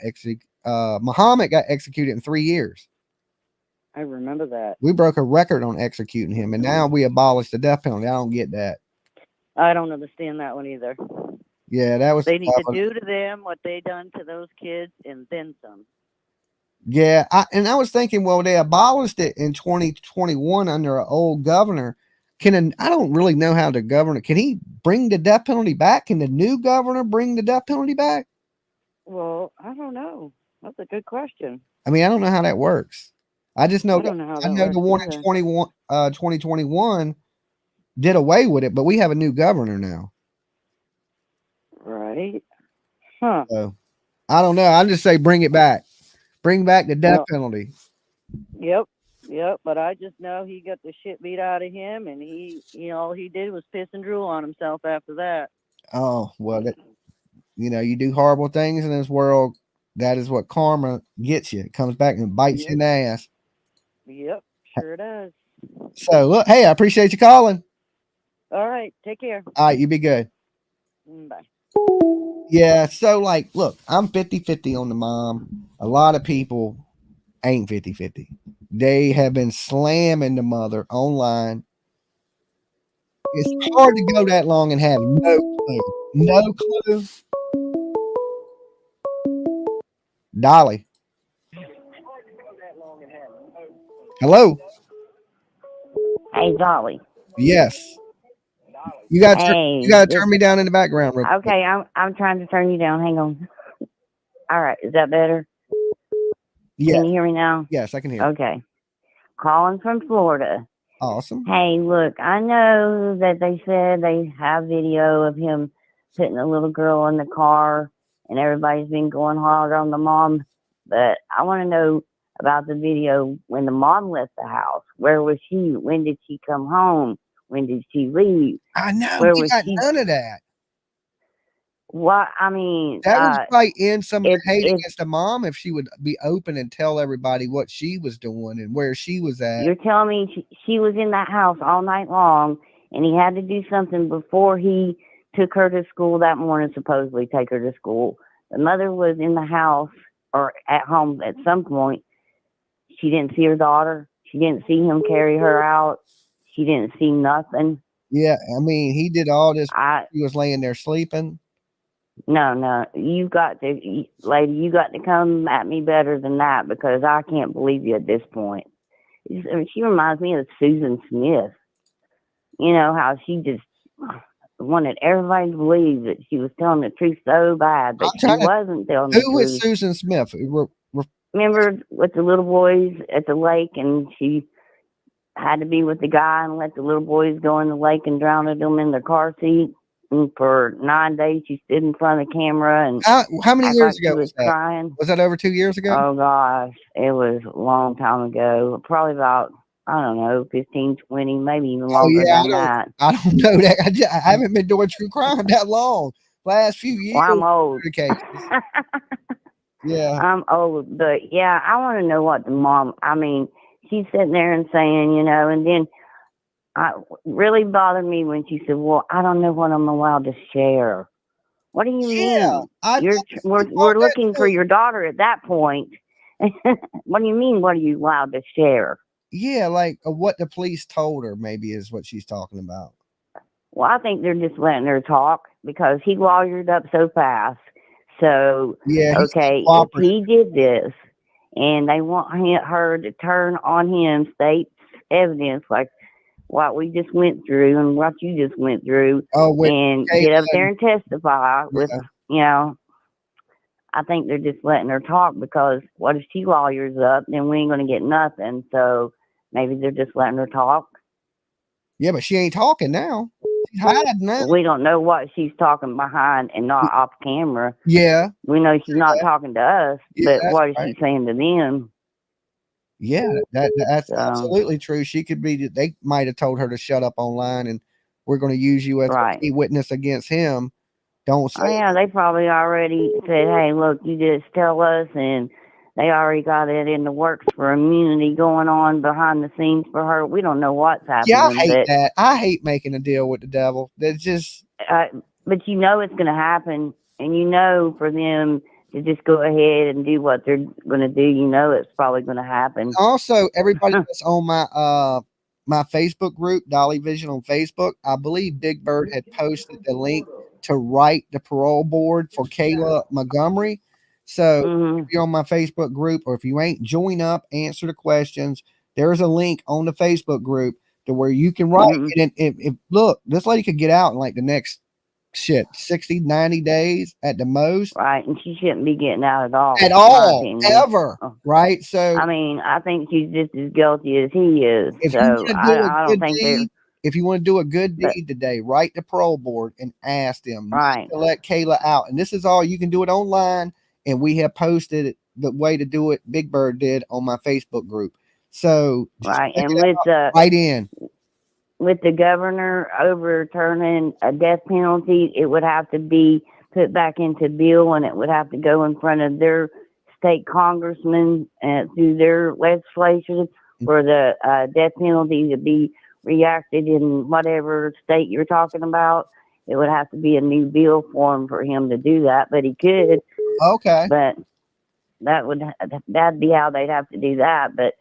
Muhammad got executed in 3 years. I remember that. We broke a record on executing him, and now we abolished the death penalty. I don't get that. I don't understand that one either. Yeah, that was. They need to do to them what they done to those kids and then some. Yeah, I was thinking, well, they abolished it in 2021 under an old governor. I don't really know how the governor can he bring the death penalty back? Can the new governor bring the death penalty back? Well, I don't know. That's a good question. I mean, I don't know how that works. I just know I don't know how I that know the works one in either. 2021 did away with it, but we have a new governor now. Right. Huh. So I don't know. I just say bring it back. Bring back the death Well, penalty. Yep. But I just know he got the shit beat out of him, and all he did was piss and drool on himself after that. Oh, well, you do horrible things in this world. That is what karma gets you. It comes back and bites you in the ass. Yep. Sure does. So look, hey, I appreciate you calling. All right. Take care. All right, you be good. Bye. Yeah, so like, look, I'm 50-50 on the mom. A lot of people ain't 50-50. They have been slamming the mother online. It's hard to go that long and have no clue. No clue. Dolly. Hello. Hey, Dolly. Yes. You got Hey, to turn me down in the background real quick. okay, I'm trying to turn you down. Hang on. All right, is that better? Yeah. Can you hear me now? Yes, I can hear. Okay. Calling from Florida. Awesome. Hey, look, I know that they said they have video of him putting a little girl in the car and everybody's been going hard on the mom, but I want to know about the video when the mom left the house. Where was she? When did she come home? When did she leave? I know. Where We was got she? none of that. What I mean, That was probably in some of the hate if against the mom if she would be open and tell everybody what she was doing and where she was at. you're telling me she was in that house all night long, and he had to do something before he took her to school that morning, supposedly take her to school. The mother was in the house or at home at some point. She didn't see her daughter. She didn't see him carry her out. She didn't see nothing. Yeah, I mean, he did all this. He was laying there sleeping. No, you got to, lady, you got to come at me better than that because I can't believe you at this point. She reminds me of Susan Smith. You know how she just wanted everybody to believe that she was telling the truth so bad, but she wasn't telling the truth. Who is Susan Smith? Remember with the little boys at the lake, and she had to be with the guy and let the little boys go in the lake and drown them in their car seat. And for 9 days, she stood in front of the camera and how many years ago was that? Crying. Was that over 2 years ago? Oh gosh, it was a long time ago. Probably about, I don't know, 15, 20, maybe even longer than that. I don't know that. I haven't been doing true crime that long. Last few years. Well, I'm old. Yeah. I'm old, but yeah, I want to know what the mom. I mean, she's sitting there and saying, and then really bothered me when she said, "Well, I don't know what I'm allowed to share." What do you mean? We're looking for your daughter at that point. What do you mean? What are you allowed to share? Yeah, like what the police told her, maybe is what she's talking about. Well, I think they're just letting her talk because he lawyered up so fast. So, yeah, okay, if he did this and they want her to turn on him, state evidence like what we just went through and what you just went through, and get up there and testify with, I think they're just letting her talk because what if she lawyers up, then we ain't going to get nothing. So maybe they're just letting her talk. Yeah, but she ain't talking now. She's hiding now. We don't know what she's talking behind and not off camera. Yeah. We know she's not talking to us, Yeah, but what is right. she saying to them? Yeah, that's So, absolutely true. She could be. They might have told her to shut up online, and we're going to use you as right. a witness against him. Don't say. Oh, yeah, they probably already said, hey, look, you just tell us, and they already got it in the works for immunity going on behind the scenes for her. We don't know what's happening. Yeah, I hate that. I hate making a deal with the devil. That's just. But you know it's going to happen, and you know for them to just go ahead and do what they're going to do, you know it's probably going to happen. Also, everybody that's on my Facebook group, Dolly Vision on Facebook, I believe Big Bird had posted the link to write the parole board for Kayla Montgomery. So if you're on my Facebook group, or if you ain't, join up, answer the questions. There's a link on the Facebook group to where you can write. And if look, this lady could get out in like the next 60, 90 days at the most. Right, and she shouldn't be getting out at all. Ever. Right. So I mean, I think she's just as guilty as he is. So I don't think they're. If you want to do a good deed today, write the parole board and ask them right to let Kayla out. And this is all, you can do it online. And we have posted the way to do it. Big Bird did on my Facebook group. So right, and with with the governor overturning a death penalty, it would have to be put back into bill, and it would have to go in front of their state congressmen through their legislation for the death penalty to be reacted in whatever state you're talking about. It would have to be a new bill form for him to do that, but he could. Okay. But that'd be how they'd have to do that. But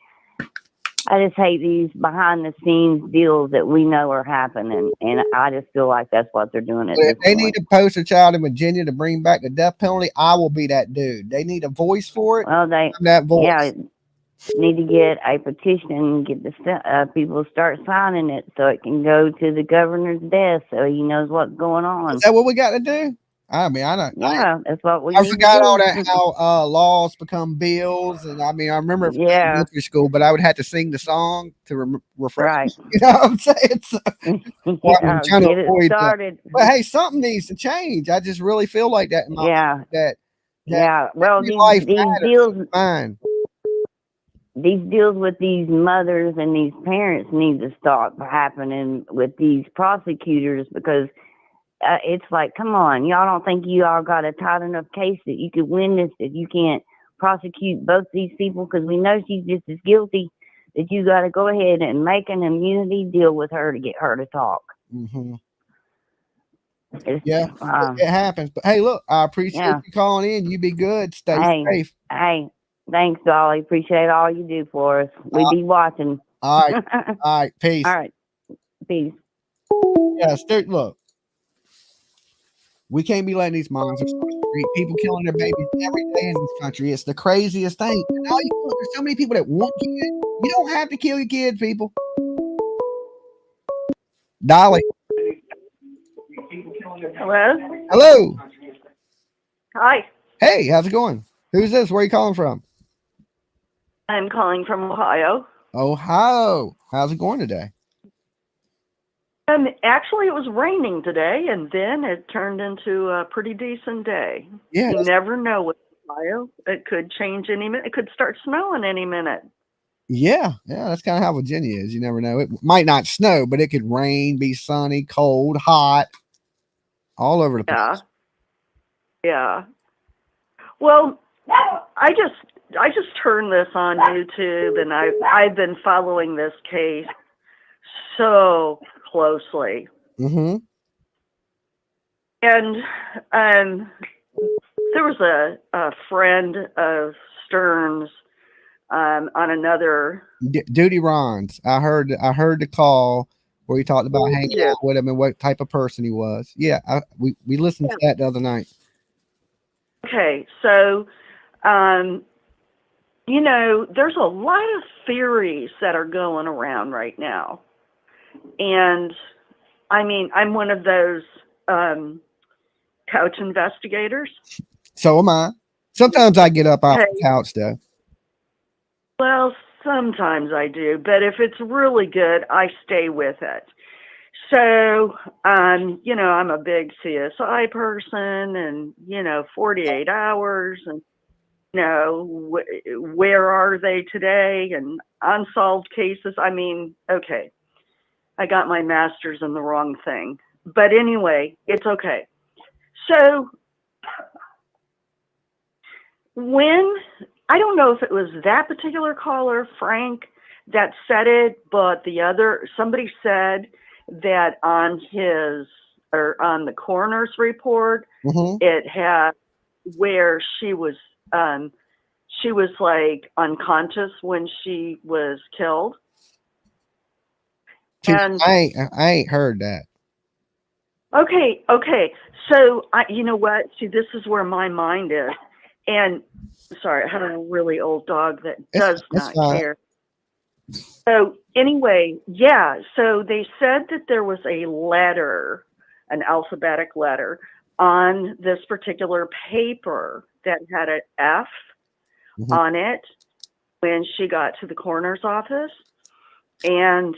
I just hate these behind the scenes deals that we know are happening, and I just feel like that's what they're doing at this if they point. need to post a child in Virginia to bring back the death penalty, I will be that dude. They need a voice for it. Well, I'm that voice. Yeah, need to get a petition and get the people to start signing it so it can go to the governor's desk so he knows what's going on. Is that what we got to do? I mean, I don't. Yeah, that's what we. I forgot all that, how laws become bills, and I mean, I remember from elementary school, but I would have to sing the song to refresh. Right. You know what I'm saying? So, I'm trying to avoid started. That. But hey, something needs to change. I just really feel like that in my life, that well, these deals. Fine. These deals with these mothers and these parents need to stop happening with these prosecutors, because it's like, come on, y'all don't think you all got a tight enough case that you could win this, that you can't prosecute both these people, because we know she's just as guilty, that you got to go ahead and make an immunity deal with her to get her to talk. Yeah, it happens. But hey, look, I appreciate you calling in. You be good. Stay safe. Hey, thanks, Dolly. Appreciate all you do for us. We be watching. All right. All right. Peace. All right. Peace. Yeah, look. We can't be letting these moms people killing their babies every day in this country. It's the craziest thing. And all there's so many people that want kids. You don't have to kill your kids, people. Dolly. Hello. Hello. Hi. Hey, how's it going? Who's this? Where are you calling from? I'm calling from Ohio. Ohio. How's it going today? Actually, it was raining today, and then it turned into a pretty decent day. Yeah, you never know with Ohio. It could change any minute. It could start snowing any minute. Yeah, that's kind of how Virginia is. You never know. It might not snow, but it could rain, be sunny, cold, hot, all over the place. Yeah. Well, I just turned this on YouTube, and I've been following this case so closely. Mm-hmm. And there was a friend of Sterns on another Duty Ron's. I heard the call where he talked about hanging out with him and what type of person he was. Yeah, we listened to that the other night. Okay, so there's a lot of theories that are going around right now. And I mean, I'm one of those couch investigators. So am I. Sometimes I get up off the couch though. Well, sometimes I do, but if it's really good, I stay with it. So, you know, I'm a big CSI person, and, you know, 48 hours, and, you know, where are they today, and unsolved cases. I mean, okay, I got my master's in the wrong thing. But anyway, it's okay. So when, I don't know if it was that particular caller, Frank, that said it, but somebody said that on his, or on the coroner's report, it had where she was like unconscious when she was killed. And I ain't heard that. Okay. So you know what? See, this is where my mind is. And sorry, I have a really old dog that does not care. So anyway, yeah. So they said that there was a letter, an alphabetic letter, on this particular paper that had an F on it when she got to the coroner's office. And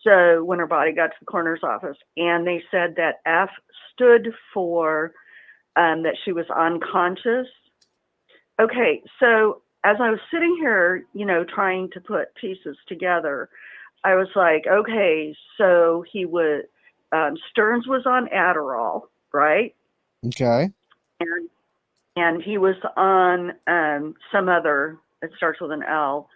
so when her body got to the coroner's office, and they said that F stood for that she was unconscious. Okay, so as I was sitting here, you know, trying to put pieces together, I was like, okay, so he was, Stearns was on Adderall, right? Okay. And he was on some other, it starts with an L.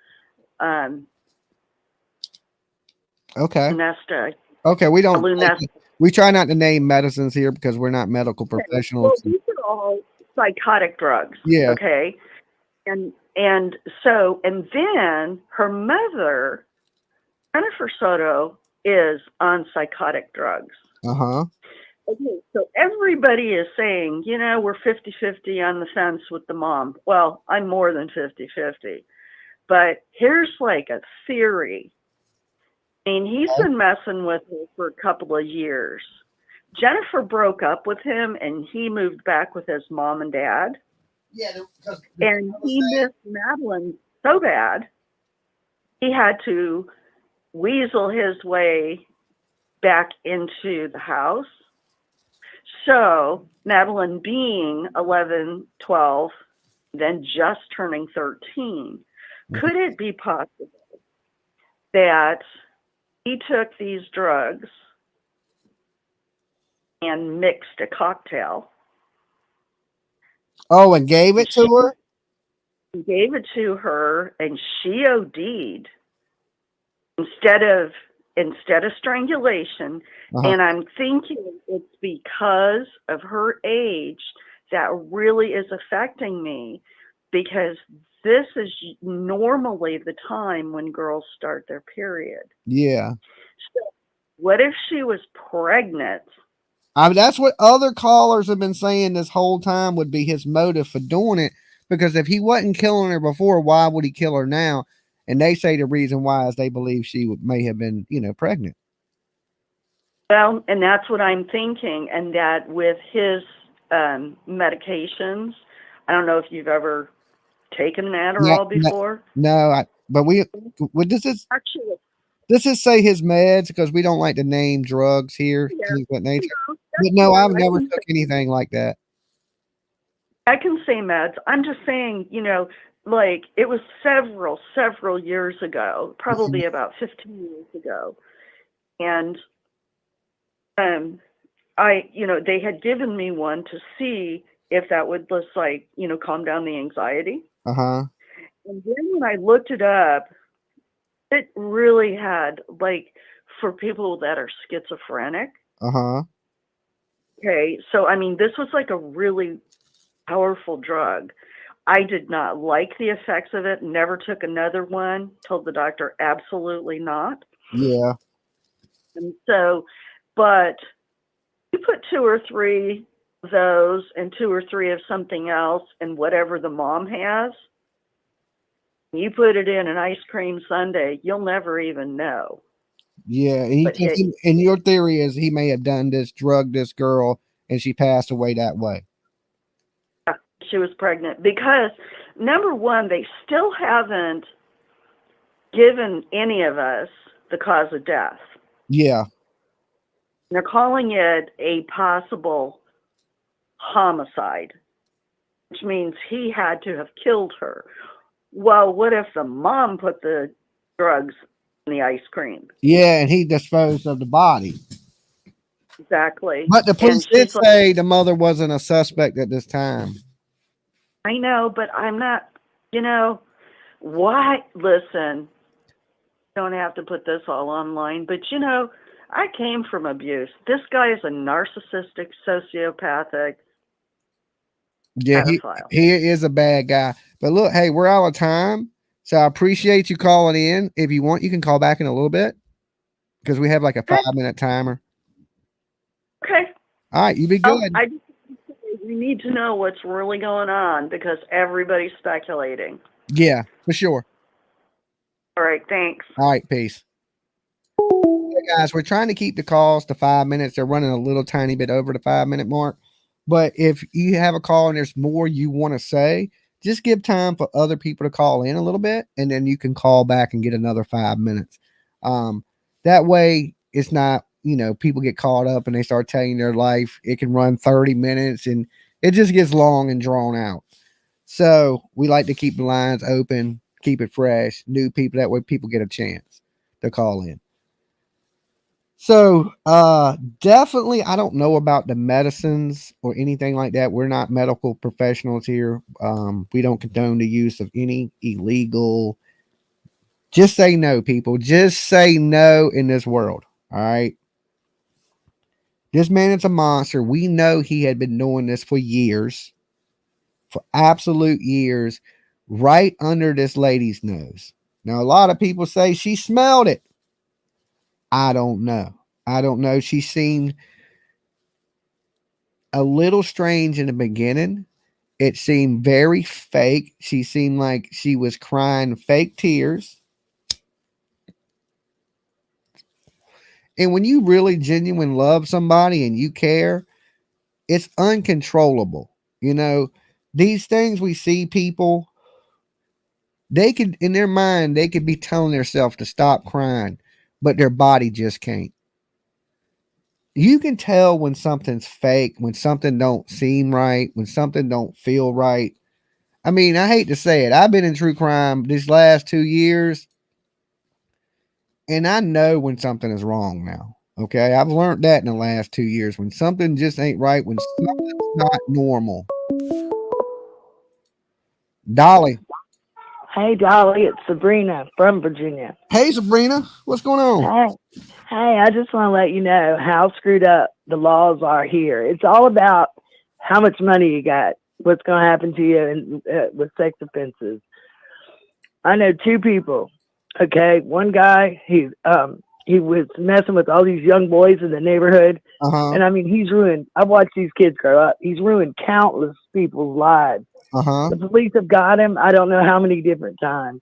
Okay. Lunesta. Okay, we don't. Lunesta. We try not to name medicines here because we're not medical professionals. Well, these are all psychotic drugs. Yeah. Okay. And then her mother, Jennifer Soto, is on psychotic drugs. Uh-huh. Okay, so everybody is saying, you know, we're 50-50 on the fence with the mom. Well, I'm more than 50-50. But here's like a theory. I mean, he's been messing with her for a couple of years. Jennifer broke up with him, and he moved back with his mom and dad. Yeah, and he missed Madeline so bad, he had to weasel his way back into the house. So Madeline being 11, 12, then just turning 13, could it be possible that he took these drugs and mixed a cocktail? Oh, and gave it to her? He gave it to her, and she OD'd instead of strangulation. And I'm thinking it's because of her age that really is affecting me, because this is normally the time when girls start their period. Yeah. So what if she was pregnant? I mean, that's what other callers have been saying this whole time would be his motive for doing it. Because if he wasn't killing her before, why would he kill her now? And they say the reason why is they believe she may have been, you know, pregnant. Well, and that's what I'm thinking. And that with his medications, I don't know if you've ever taken an Adderall before. No, but this is say his meds, because we don't like to name drugs here. Yeah, things of that nature. But no, I've never took anything like that. I can say meds. I'm just saying, you know, like it was several years ago, probably about 15 years ago. And they had given me one to see if that would just like, you know, calm down the anxiety. Uh-huh. And then when I looked it up, it really had, like, for people that are schizophrenic. Uh-huh. Okay, so I mean, this was like a really powerful drug. I did not like the effects of it, never took another one, told the doctor absolutely not. Yeah. And so, but you put 2 or 3 of those and 2 or 3 of something else and whatever the mom has, you put it in an ice cream sundae, you'll never even know. Yeah, and your theory is he may have done this, drugged this girl, and she passed away that way. She was pregnant because, number one, they still haven't given any of us the cause of death. Yeah. They're calling it a possible homicide, which means he had to have killed her. Well, what if the mom put the drugs in the ice cream? Yeah, and he disposed of the body. Exactly. But the police did she's like, say the mother wasn't a suspect at this time. I know, but I'm not, why? Listen, don't have to put this all online, but I came from abuse. This guy is a narcissistic, sociopathic Yeah, pedophile. he is a bad guy. But look, hey, we're out of time. So I appreciate you calling in. If you want, you can call back in a little bit because we have like a 5-minute timer. Okay. All right, you be good. We need to know what's really going on because everybody's speculating. Yeah, for sure. All right, thanks. All right, peace. Hey guys, we're trying to keep the calls to 5 minutes. They're running a little tiny bit over the 5-minute mark. But if you have a call and there's more you want to say, just give time for other people to call in a little bit, and then you can call back and get another 5 minutes. That way, it's not, people get caught up and they start telling their life. It can run 30 minutes, and it just gets long and drawn out. So we like to keep the lines open, keep it fresh, new people. That way people get a chance to call in. So definitely, I don't know about the medicines or anything like that. We're not medical professionals here. We don't condone the use of any illegal. Just say no, people. Just say no in this world. All right. This man is a monster. We know he had been doing this for years, for absolute years, right under this lady's nose. Now, a lot of people say she smelled it. I don't know. She seemed a little strange in the beginning. It seemed very fake. She seemed like she was crying fake tears. And when you really genuine love somebody and you care, it's uncontrollable. These things we see people, they could, in their mind, they could be telling themselves to stop crying, but their body just can't. You can tell when something's fake, when something don't seem right, when something don't feel right. I mean, I hate to say it. I've been in true crime these last 2 years, and I know when something is wrong now. Okay, I've learned that in the last 2 years. When something just ain't right, when something's not normal. Dolly. Hey, Dolly, it's Sabrina from Virginia. Hey, Sabrina, what's going on? Hey, I just want to let you know how screwed up the laws are here. It's all about how much money you got, what's going to happen to you with sex offenses. I know 2 people. Okay, one guy, he was messing with all these young boys in the neighborhood, and I mean, he's ruined. I've watched these kids grow up. He's ruined countless people's lives. The police have got him. I don't know how many different times.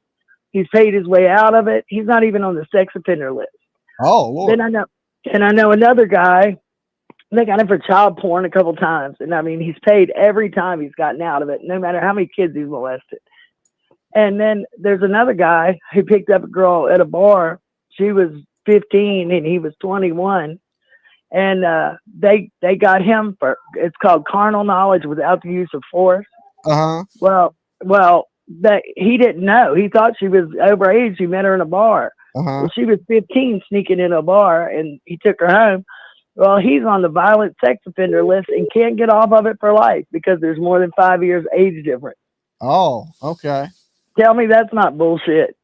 He's paid his way out of it. He's not even on the sex offender list. Oh, Lord. Then I know another guy. They got him for child porn a couple times, and I mean, he's paid every time he's gotten out of it, no matter how many kids he's molested. And then there's another guy who picked up a girl at a bar. She was 15 and he was 21. And they got him for, it's called carnal knowledge without the use of force. Well, he didn't know. He thought she was overage. He met her in a bar. Well, she was 15 sneaking in a bar, and he took her home. Well, he's on the violent sex offender list and can't get off of it for life because there's more than 5 years age difference. Oh, okay. Tell me that's not bullshit.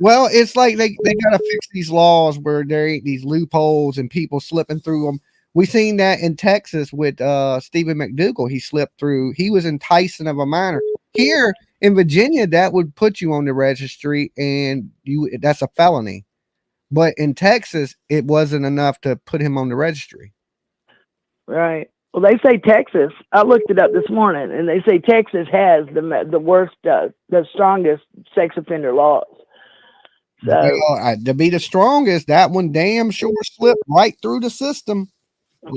Well, it's like they got to fix these laws where there ain't these loopholes and people slipping through them. We seen that in Texas with Stephen McDougal. He slipped through. He was enticing of a minor. Here in Virginia, that would put you on the registry, and that's a felony. But in Texas, it wasn't enough to put him on the registry. Right. Well, they say Texas. I looked it up this morning, and they say Texas has the worst, the strongest sex offender laws. So, well, to be the strongest, that one damn sure slipped right through the system.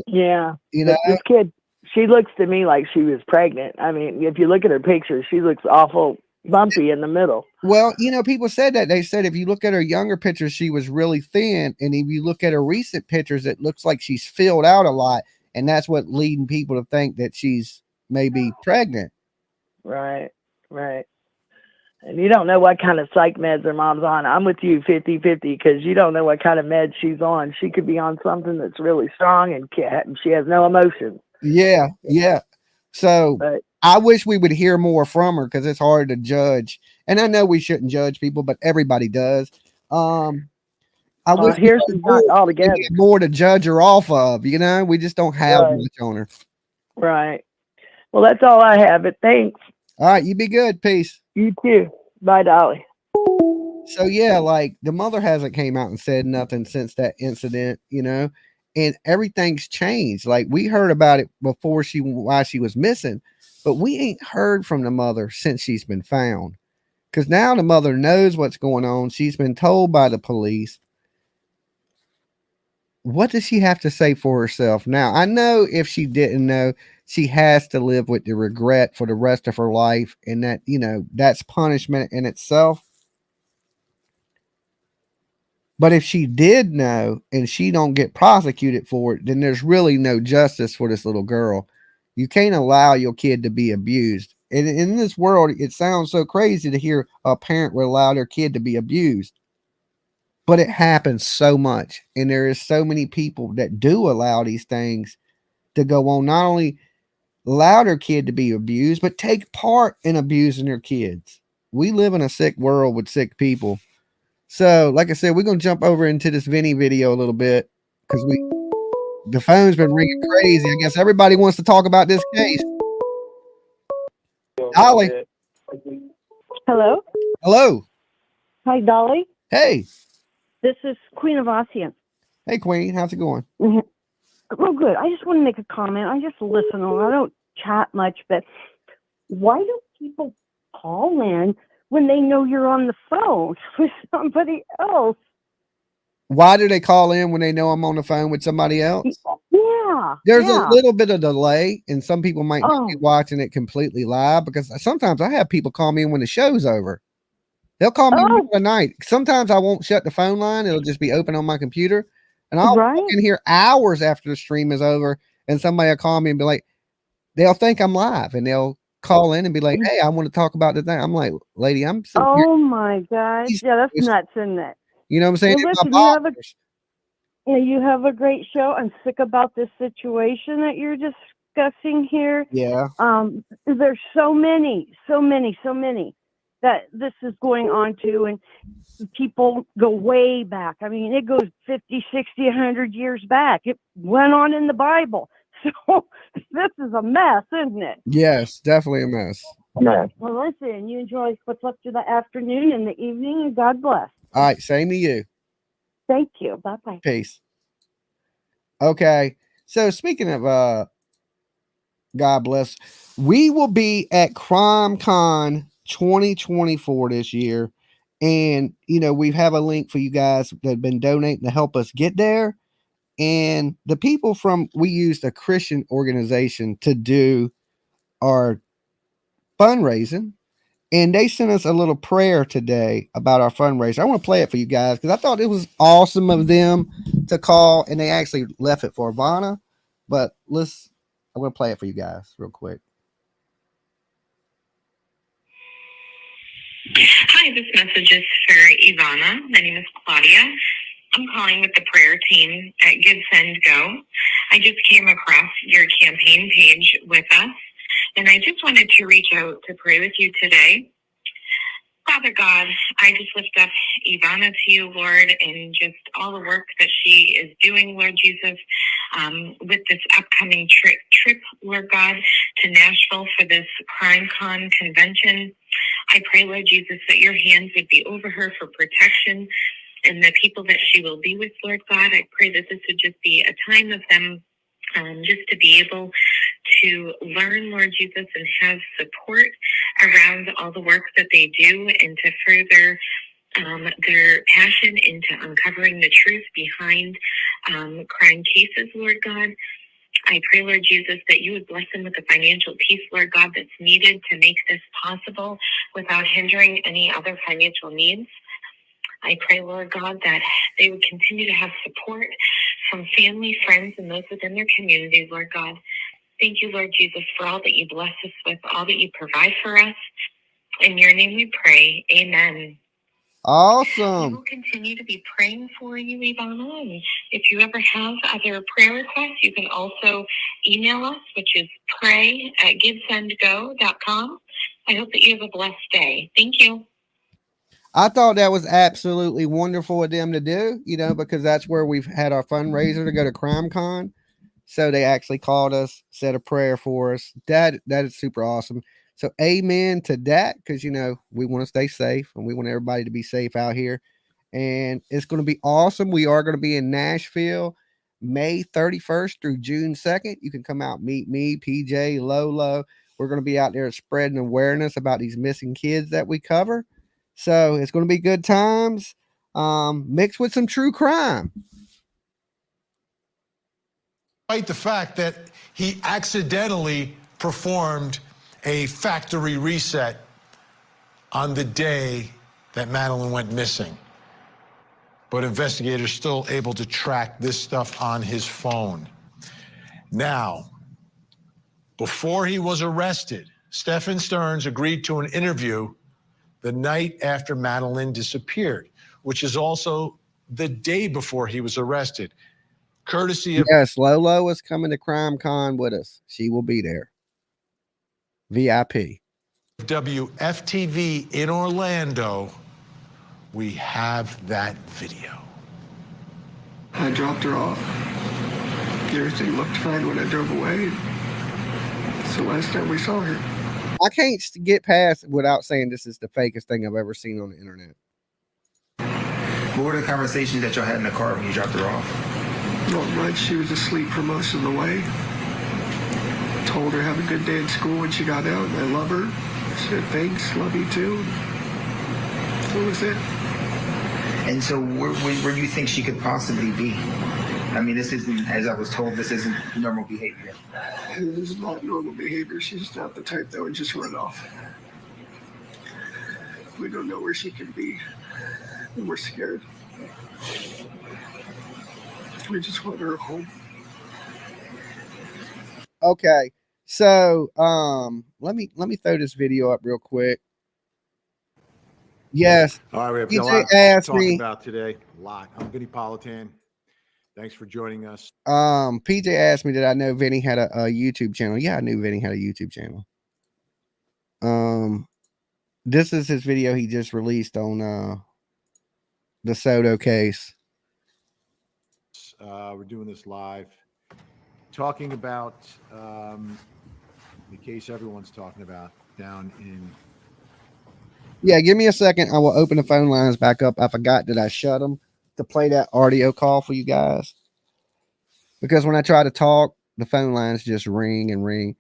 Yeah. This kid, she looks to me like she was pregnant. I mean, if you look at her picture, she looks awful bumpy in the middle. Well, people said that. They said if you look at her younger pictures, she was really thin. And if you look at her recent pictures, it looks like she's filled out a lot. And that's what leading people to think that she's maybe pregnant. Right. And you don't know what kind of psych meds her mom's on. I'm with you 50-50 because you don't know what kind of meds she's on. She could be on something that's really strong and she has no emotion. Yeah. So I wish we would hear more from her because it's hard to judge. And I know we shouldn't judge people, but everybody does. I wish here's not all together. more to judge her off of. We just don't have much on her. Right. Well, that's all I have. But thanks. All right, you be good. Peace. You too. Bye, Dolly. So yeah, like the mother hasn't came out and said nothing since that incident, and everything's changed. Like we heard about it before why she was missing, but we ain't heard from the mother since she's been found. Because now the mother knows what's going on. She's been told by the police. What does she have to say for herself now? I know if she didn't know, she has to live with the regret for the rest of her life, and that that's punishment in itself. But if she did know and she don't get prosecuted for it, then there's really no justice for this little girl. You can't allow your kid to be abused. And in this world, it sounds so crazy to hear a parent would allow their kid to be abused. But it happens so much. And there is so many people that do allow these things to go on. Not only allow their kid to be abused, but take part in abusing their kids. We live in a sick world with sick people. So, like I said, we're going to jump over into this Vinnie video a little bit because the phone's been ringing crazy. I guess everybody wants to talk about this case. Dolly. Hello. Hello. Hi, Dolly. Hey. This is Queen of Ossian. Hey, Queen. How's it going? Mm-hmm. Well, good. I just want to make a comment. I just listen. I don't chat much, but why do people call in when they know you're on the phone with somebody else? Why do they call in when they know I'm on the phone with somebody else? Yeah. There's a little bit of delay, and some people might not be Oh. watching it completely live because sometimes I have people call me in when the show's over. They'll call me in the middle of the night. Sometimes I won't shut the phone line. It'll just be open on my computer. And I'll walk in here hours after the stream is over, and somebody will call me and be like, they'll think I'm live, and they'll call in and be like, hey, I want to talk about the thing. I'm like, lady, I'm sitting here. Oh, my God. Yeah, that's nuts, isn't it? You know what I'm saying? Well, listen, you have a great show. I'm sick about this situation that you're discussing here. Yeah. There's so many that this is going on to, and people go way back. I mean, it goes 50, 60, 100 years back. It went on in the Bible. So this is a mess, isn't it? Yes, definitely a mess. Well, listen, you enjoy what's left of the afternoon and the evening, and God bless. All right, same to you. Thank you. Bye-bye. Peace. Okay, so speaking of God bless, we will be at CrimeCon 2024 this year, and we have a link for you guys that have been donating to help us get there. And the people we used a Christian organization to do our fundraising, and they sent us a little prayer today about our fundraiser. I want to play it for you guys because I thought it was awesome of them to call, and they actually left it for Ivana. But I'm going to play it for you guys real quick. Hi, this message is for Ivana. My name is Claudia. I'm calling with the prayer team at Give, Send, Go. I just came across your campaign page with us, and I just wanted to reach out to pray with you today. Father God, I just lift up Ivana to you, Lord, and just all the work that she is doing, Lord Jesus, with this upcoming trip, Lord God, to Nashville for this CrimeCon convention. I pray, Lord Jesus, that your hands would be over her for protection and the people that she will be with, Lord God. I pray that this would just be a time of them just to be able to learn, Lord Jesus, and have support around all the work that they do, and to further their passion into uncovering the truth behind crime cases, Lord God. I pray, Lord Jesus, that you would bless them with the financial peace, Lord God, that's needed to make this possible without hindering any other financial needs. I pray, Lord God, that they would continue to have support from family, friends, and those within their community, Lord God. Thank you, Lord Jesus, for all that you bless us with, all that you provide for us. In your name we pray. Amen. We Awesome. will continue to be praying for you, Ivana. And if you ever have other prayer requests, you can also email us, which is pray@givesendgo.com. I hope that you have a blessed day. Thank you. I thought that was absolutely wonderful of them to do, you know, because that's where we've had our fundraiser to go to CrimeCon. So they actually called us, said a prayer for us. That is super awesome. So amen to that, because, you know, we want to stay safe and we want everybody to be safe out here. And it's going to be awesome. We are going to be in Nashville May 31st through June 2nd. You can come out, meet me, PJ, Lolo. We're going to be out there spreading awareness about these missing kids that we cover. So it's going to be good times, mixed with some true crime. Despite the fact that he accidentally performed a factory reset on the day that Madeline went missing. But investigators still able to track this stuff on his phone. Now, before he was arrested, Stephan Sterns agreed to an interview the night after Madeline disappeared, which is also the day before he was arrested. Courtesy of... Yes, Lolo is coming to CrimeCon with us. She will be there. VIP. WFTV in Orlando, we have that video. I dropped her off. Everything looked fine when I drove away. It's the last time we saw her. I can't get past without saying this is the fakest thing I've ever seen on the internet. What were the conversations that y'all had in the car when you dropped her off? Not much. She was asleep for most of the way. Told her have a good day at school when she got out. I love her. She said thanks, love you too. That was it. And so where do you think she could possibly be? I mean, this isn't, as I was told, this isn't normal behavior. This is not normal behavior. She's not the type that would just run off. We don't know where she could be, and we're scared. We just want her home. Okay, so let me throw this video up real quick. Yes. All right, we have PJ a lot asked to talk me about today. A lot. I'm Vinnie Politan. Thanks for joining us. PJ asked me did I know Vinnie had a YouTube channel. Yeah, I knew Vinnie had a YouTube channel. This is his video he just released on the Soto case. We're doing this live, talking about the case everyone's talking about down in... Yeah, give me a second. I will open the phone lines back up. I forgot that I shut them to play that audio call for you guys. Because when I try to talk, the phone lines just ring and ring.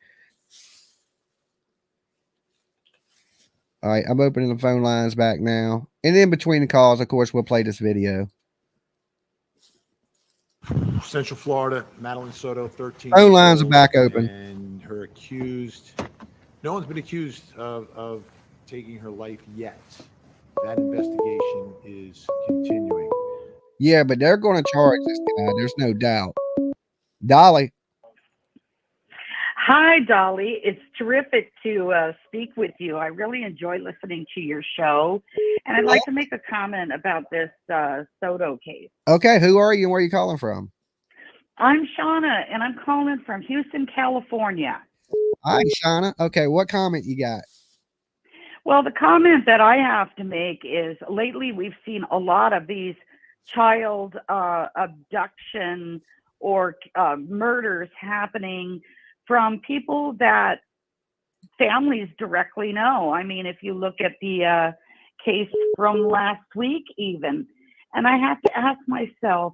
All right, I'm opening the phone lines back now. And in between the calls, of course, we'll play this video. Central Florida, Madeline Soto, 13. Phone lines are back open. And her accused, no one's been accused of taking her life yet. That investigation is continuing. Yeah, but they're going to charge this guy. There's no doubt. Dolly. Hi, Dolly. It's terrific to speak with you. I really enjoy listening to your show. And I'd like to make a comment about this Soto case. Okay, who are you and where are you calling from? I'm Shauna, and I'm calling from Houston, California. Hi, Shauna. Okay, what comment you got? Well, the comment that I have to make is lately we've seen a lot of these child abduction or murders happening from people that families directly know. I mean, if you look at the case from last week even, and I have to ask myself,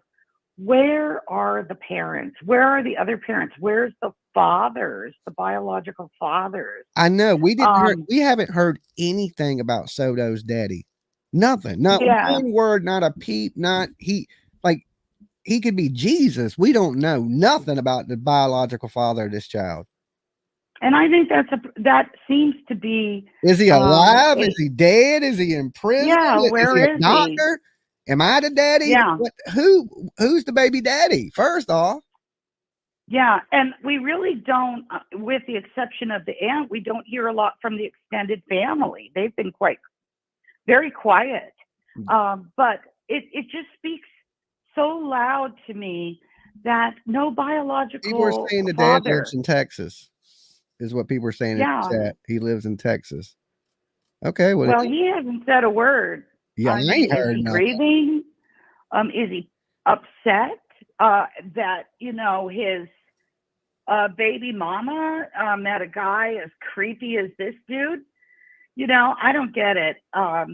where are the parents? Where are the other parents? Where's the fathers, the biological fathers? I know we didn't we haven't heard anything about Soto's daddy. Nothing. Not one word, not a peep, not he like he could be Jesus. We don't know nothing about the biological father of this child. And I think that seems to be. Is he alive? Is he dead? Is he in prison? Yeah, Is where he a is he? doctor? Am I the daddy? Yeah. Who's the baby daddy? First off. Yeah, and we really don't, with the exception of the aunt, we don't hear a lot from the extended family. They've been very quiet. But it just speaks so loud to me that no biological People are saying the dad lives in Texas, is what people are saying in the chat. He lives in Texas. Okay. Well, he hasn't said a word. Yeah, I ain't heard is he nothing. grieving? Is he upset that, his baby mama met a guy as creepy as this dude? I don't get it. I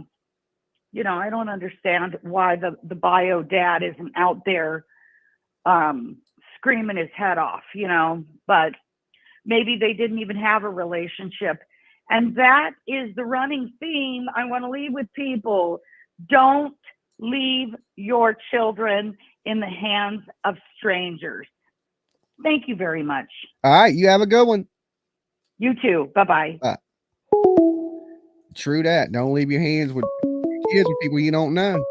don't understand why the bio dad isn't out there screaming his head off, but maybe they didn't even have a relationship. And that is the running theme I want to leave with people. Don't leave your children in the hands of strangers. Thank you very much. All right. You have a good one. You too. Bye-bye. True that. Don't leave your hands with kids with people you don't know.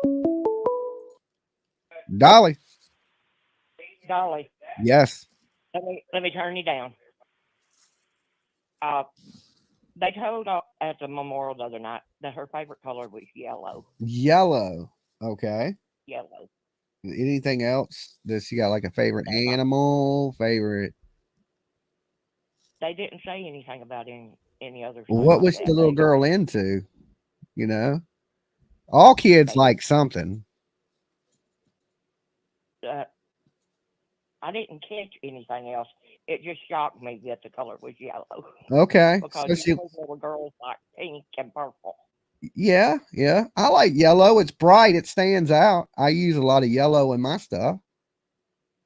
Dolly. Dolly. Yes. Let me turn you down. They told at the memorial the other night that her favorite color was yellow. Yellow. Okay. Yellow. Anything else? Does she got like a favorite animal? Favorite? They didn't say anything about any other. What was the little girl into? All kids like something. I didn't catch anything else. It just shocked me that the color was yellow. Okay. Because little girls like pink and purple. Yeah. I like yellow. It's bright. It stands out. I use a lot of yellow in my stuff.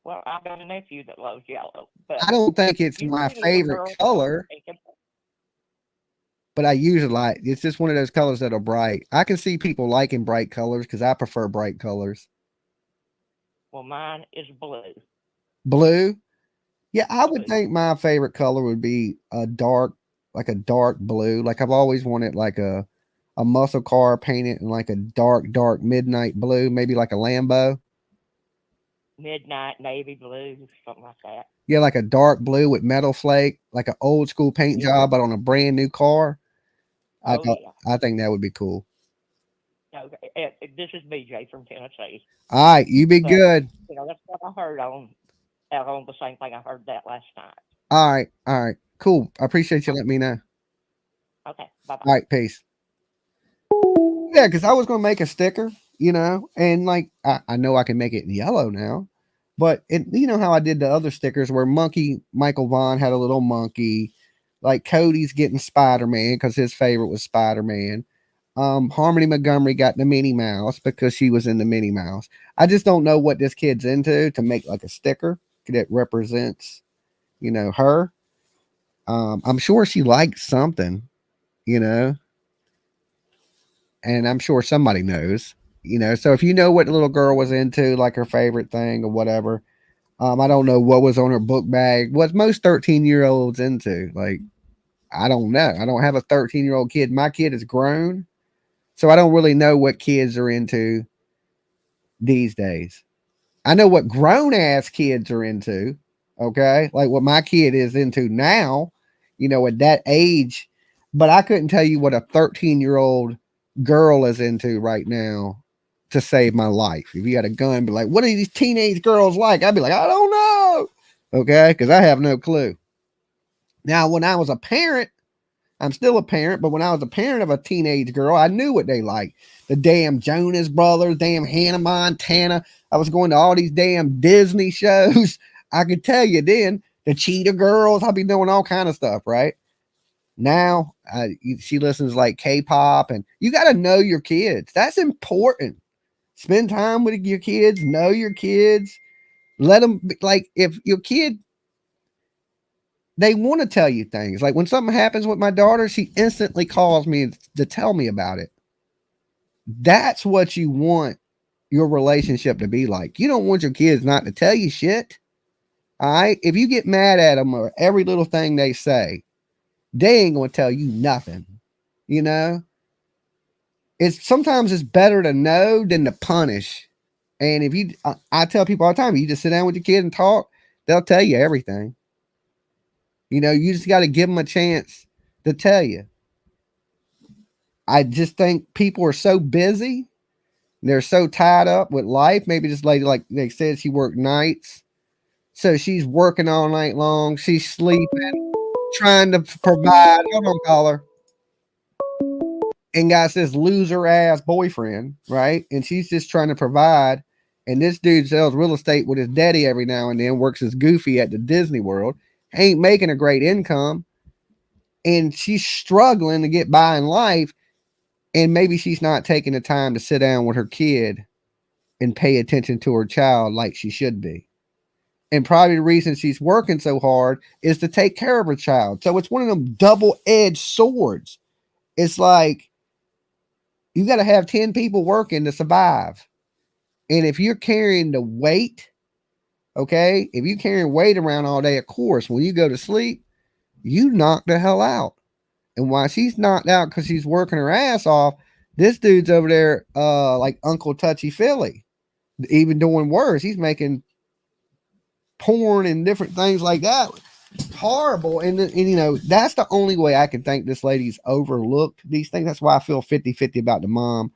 Well, I've got a nephew that loves yellow. But I don't think it's my favorite color. But I use it like it's just one of those colors that are bright. I can see people liking bright colors because I prefer bright colors. Well, mine is blue. Blue? Yeah, I would think my favorite color would be a dark blue. Like I've always wanted like a muscle car painted in like a dark midnight blue, maybe like a Lambo. Midnight navy blue, something like that. Yeah, like a dark blue with metal flake, like an old school paint job, but on a brand new car. I think that would be cool. Okay, this is BJ from Tennessee. All right, you be good. That's what I heard on the same thing I heard that last night. All right, cool. I appreciate you letting me know. Okay, bye-bye. All right, peace. Yeah, because I was going to make a sticker, and like I know I can make it in yellow now, but how I did the other stickers where Michael Vaughn had a little monkey, like Cody's getting Spider-Man because his favorite was Spider-Man. Harmony Montgomery got the Minnie Mouse because she was in the Minnie Mouse. I just don't know what this kid's into to make like a sticker that represents, her. I'm sure she likes something, and I'm sure somebody knows, so if you know what the little girl was into, like her favorite thing or whatever, I don't know what was on her book bag, what most 13-year-olds into. Like, I don't know. I don't have a 13-year-old kid. My kid is grown. So I don't really know what kids are into these days. I know what grown ass kids are into. Okay. Like what my kid is into now, at that age, but I couldn't tell you what a 13-year-old girl is into right now to save my life. If you had a gun, be like, what are these teenage girls like? I'd be like, I don't know. Okay. Cause I have no clue. Now, when I was a parent, I'm still a parent, but when I was a parent of a teenage girl, I knew what they liked. The damn Jonas Brothers, damn Hannah Montana. I was going to all these damn Disney shows. I could tell you then, the Cheetah Girls. I'll be doing all kind of stuff, right? Now, she listens like K-pop, and you got to know your kids. That's important. Spend time with your kids. Know your kids. Let them, like, if your kid, they want to tell you things. Like when something happens with my daughter, she instantly calls me to tell me about it. That's what you want your relationship to be like. You don't want your kids not to tell you shit. All right. If you get mad at them or every little thing they say, they ain't going to tell you nothing. You know, sometimes it's better to know than to punish. And if you, I tell people all the time, you just sit down with your kid and talk, they'll tell you everything. You know, you just got to give them a chance to tell you. I just think people are so busy. They're so tied up with life. Maybe this lady, like they said, she worked nights. So she's working all night long. She's sleeping, trying to provide. Hold on, caller. And got this loser ass boyfriend, right? And she's just trying to provide. And this dude sells real estate with his daddy every now and then, works as Goofy at the Disney World, ain't making a great income. And she's struggling to get by in life. And maybe she's not taking the time to sit down with her kid and pay attention to her child like she should be. And probably the reason she's working so hard is to take care of her child. So it's one of them double-edged swords. It's like you got to have 10 people working to survive. And if you're carrying the weight, okay, if you're carrying weight around all day, of course, when you go to sleep, you knock the hell out. And while she's knocked out because she's working her ass off, this dude's over there like Uncle Touchy Philly, even doing worse. He's making porn and different things like that. Horrible. And you know, that's the only way I can think this lady's overlooked these things. That's why I feel 50-50 about the mom.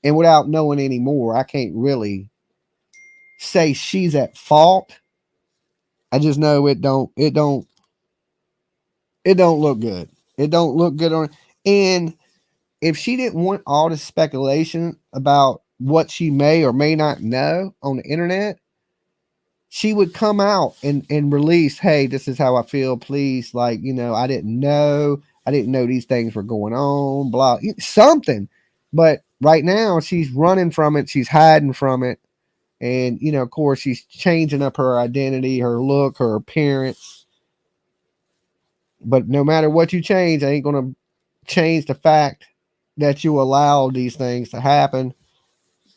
And without knowing any more, I can't really say she's at fault. I just know it don't look good. It don't look good on. And if she didn't want all the speculation about what she may or may not know on the internet, she would come out and release, hey, this is how I feel. Please, like, you know, I didn't know these things were going on, blah, something. But right now she's running from it. She's hiding from it. And, you know, of course, she's changing up her identity, her look, her appearance. But no matter what you change, I ain't going to change the fact that you allow these things to happen,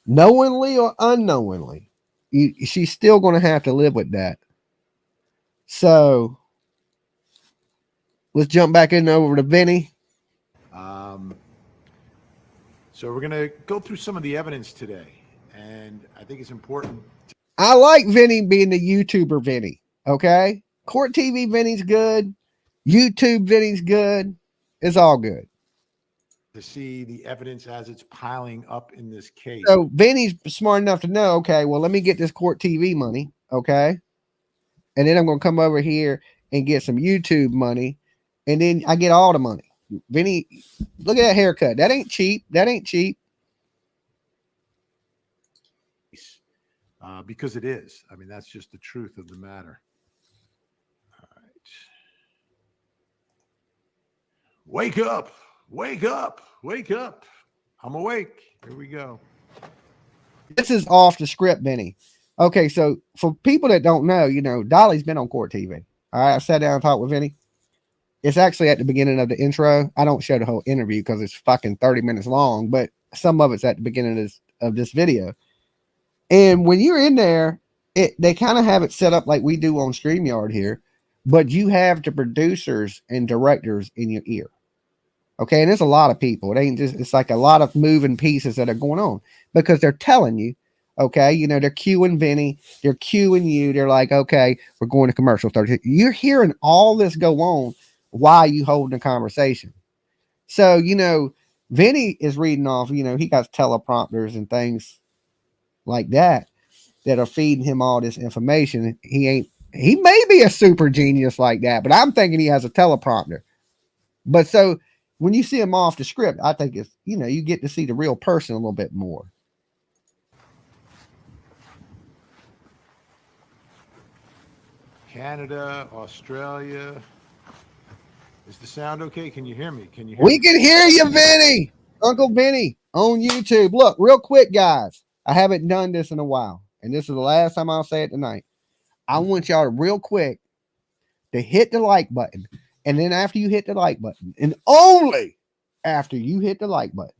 knowingly or unknowingly. She's still going to have to live with that. So let's jump back in over to Vinnie. So we're going to go through some of the evidence today. And I think it's important. I like Vinnie being the YouTuber Vinnie. Okay. Court TV Vinnie's good. YouTube Vinnie's good. It's all good. To see the evidence as it's piling up in this case. So Vinnie's smart enough to know, okay, well, let me get this Court TV money. Okay. And then I'm going to come over here and get some YouTube money. And then I get all the money. Vinnie, look at that haircut. That ain't cheap. That ain't cheap. Because it is. I mean, that's just the truth of the matter. All right. Wake up. Wake up. Wake up. I'm awake. Here we go. This is off the script, Vinnie. Okay, so for people that don't know, you know, Dolly's been on Court TV. All right, I sat down and talked with Vinnie. It's actually at the beginning of the intro. I don't show the whole interview because it's fucking 30 minutes long, but some of it's at the beginning of this video. And when you're in there, they kind of have it set up like we do on StreamYard here, but you have the producers and directors in your ear. Okay, and there's a lot of people. It ain't just, it's like a lot of moving pieces that are going on because they're telling you, okay, you know, they're cueing Vinnie, they're cueing you. They're like, okay, we're going to commercial 30. You're hearing all this go on while you holding a conversation. So, you know, Vinnie is reading off, you know, he got teleprompters and things like that are feeding him all this information. He may be a super genius like that, but I'm thinking he has a teleprompter. But so when you see him off the script, I think it's, you know, you get to see the real person a little bit more. Canada, Australia. Is the sound okay? Can you hear me? Can you hear me? Can hear you, Vinnie. Uncle Vinnie on YouTube. Look, real quick, guys. I haven't done this in a while, and this is the last time I'll say it tonight. I want y'all to real quick to hit the like button. And then after you hit the like button, and only after you hit the like button,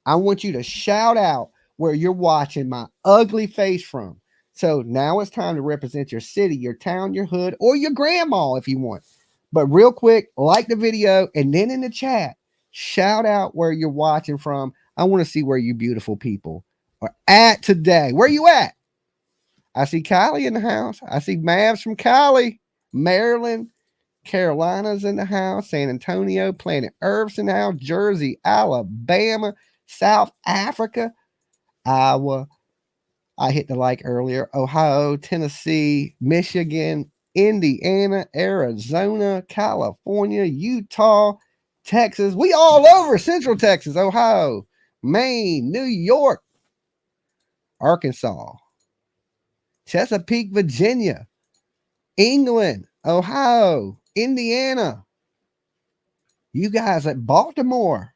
I want you to shout out where you're watching my ugly face from. So now it's time to represent your city, your town, your hood, or your grandma if you want. But real quick, like the video, and then in the chat, shout out where you're watching from. I want to see where you beautiful people are at today. Where you at? I see Kylie in the house. I see Mavs from Kylie, Maryland, Carolina's in the house, San Antonio, Planet Earth's in the house, Jersey, Alabama, South Africa, Iowa. I hit the like earlier. Ohio, Tennessee, Michigan, Indiana, Arizona, California, Utah, Texas. We all over Central Texas, Ohio, Maine, New York, Arkansas, Chesapeake, Virginia, England, Ohio, Indiana. You guys at Baltimore,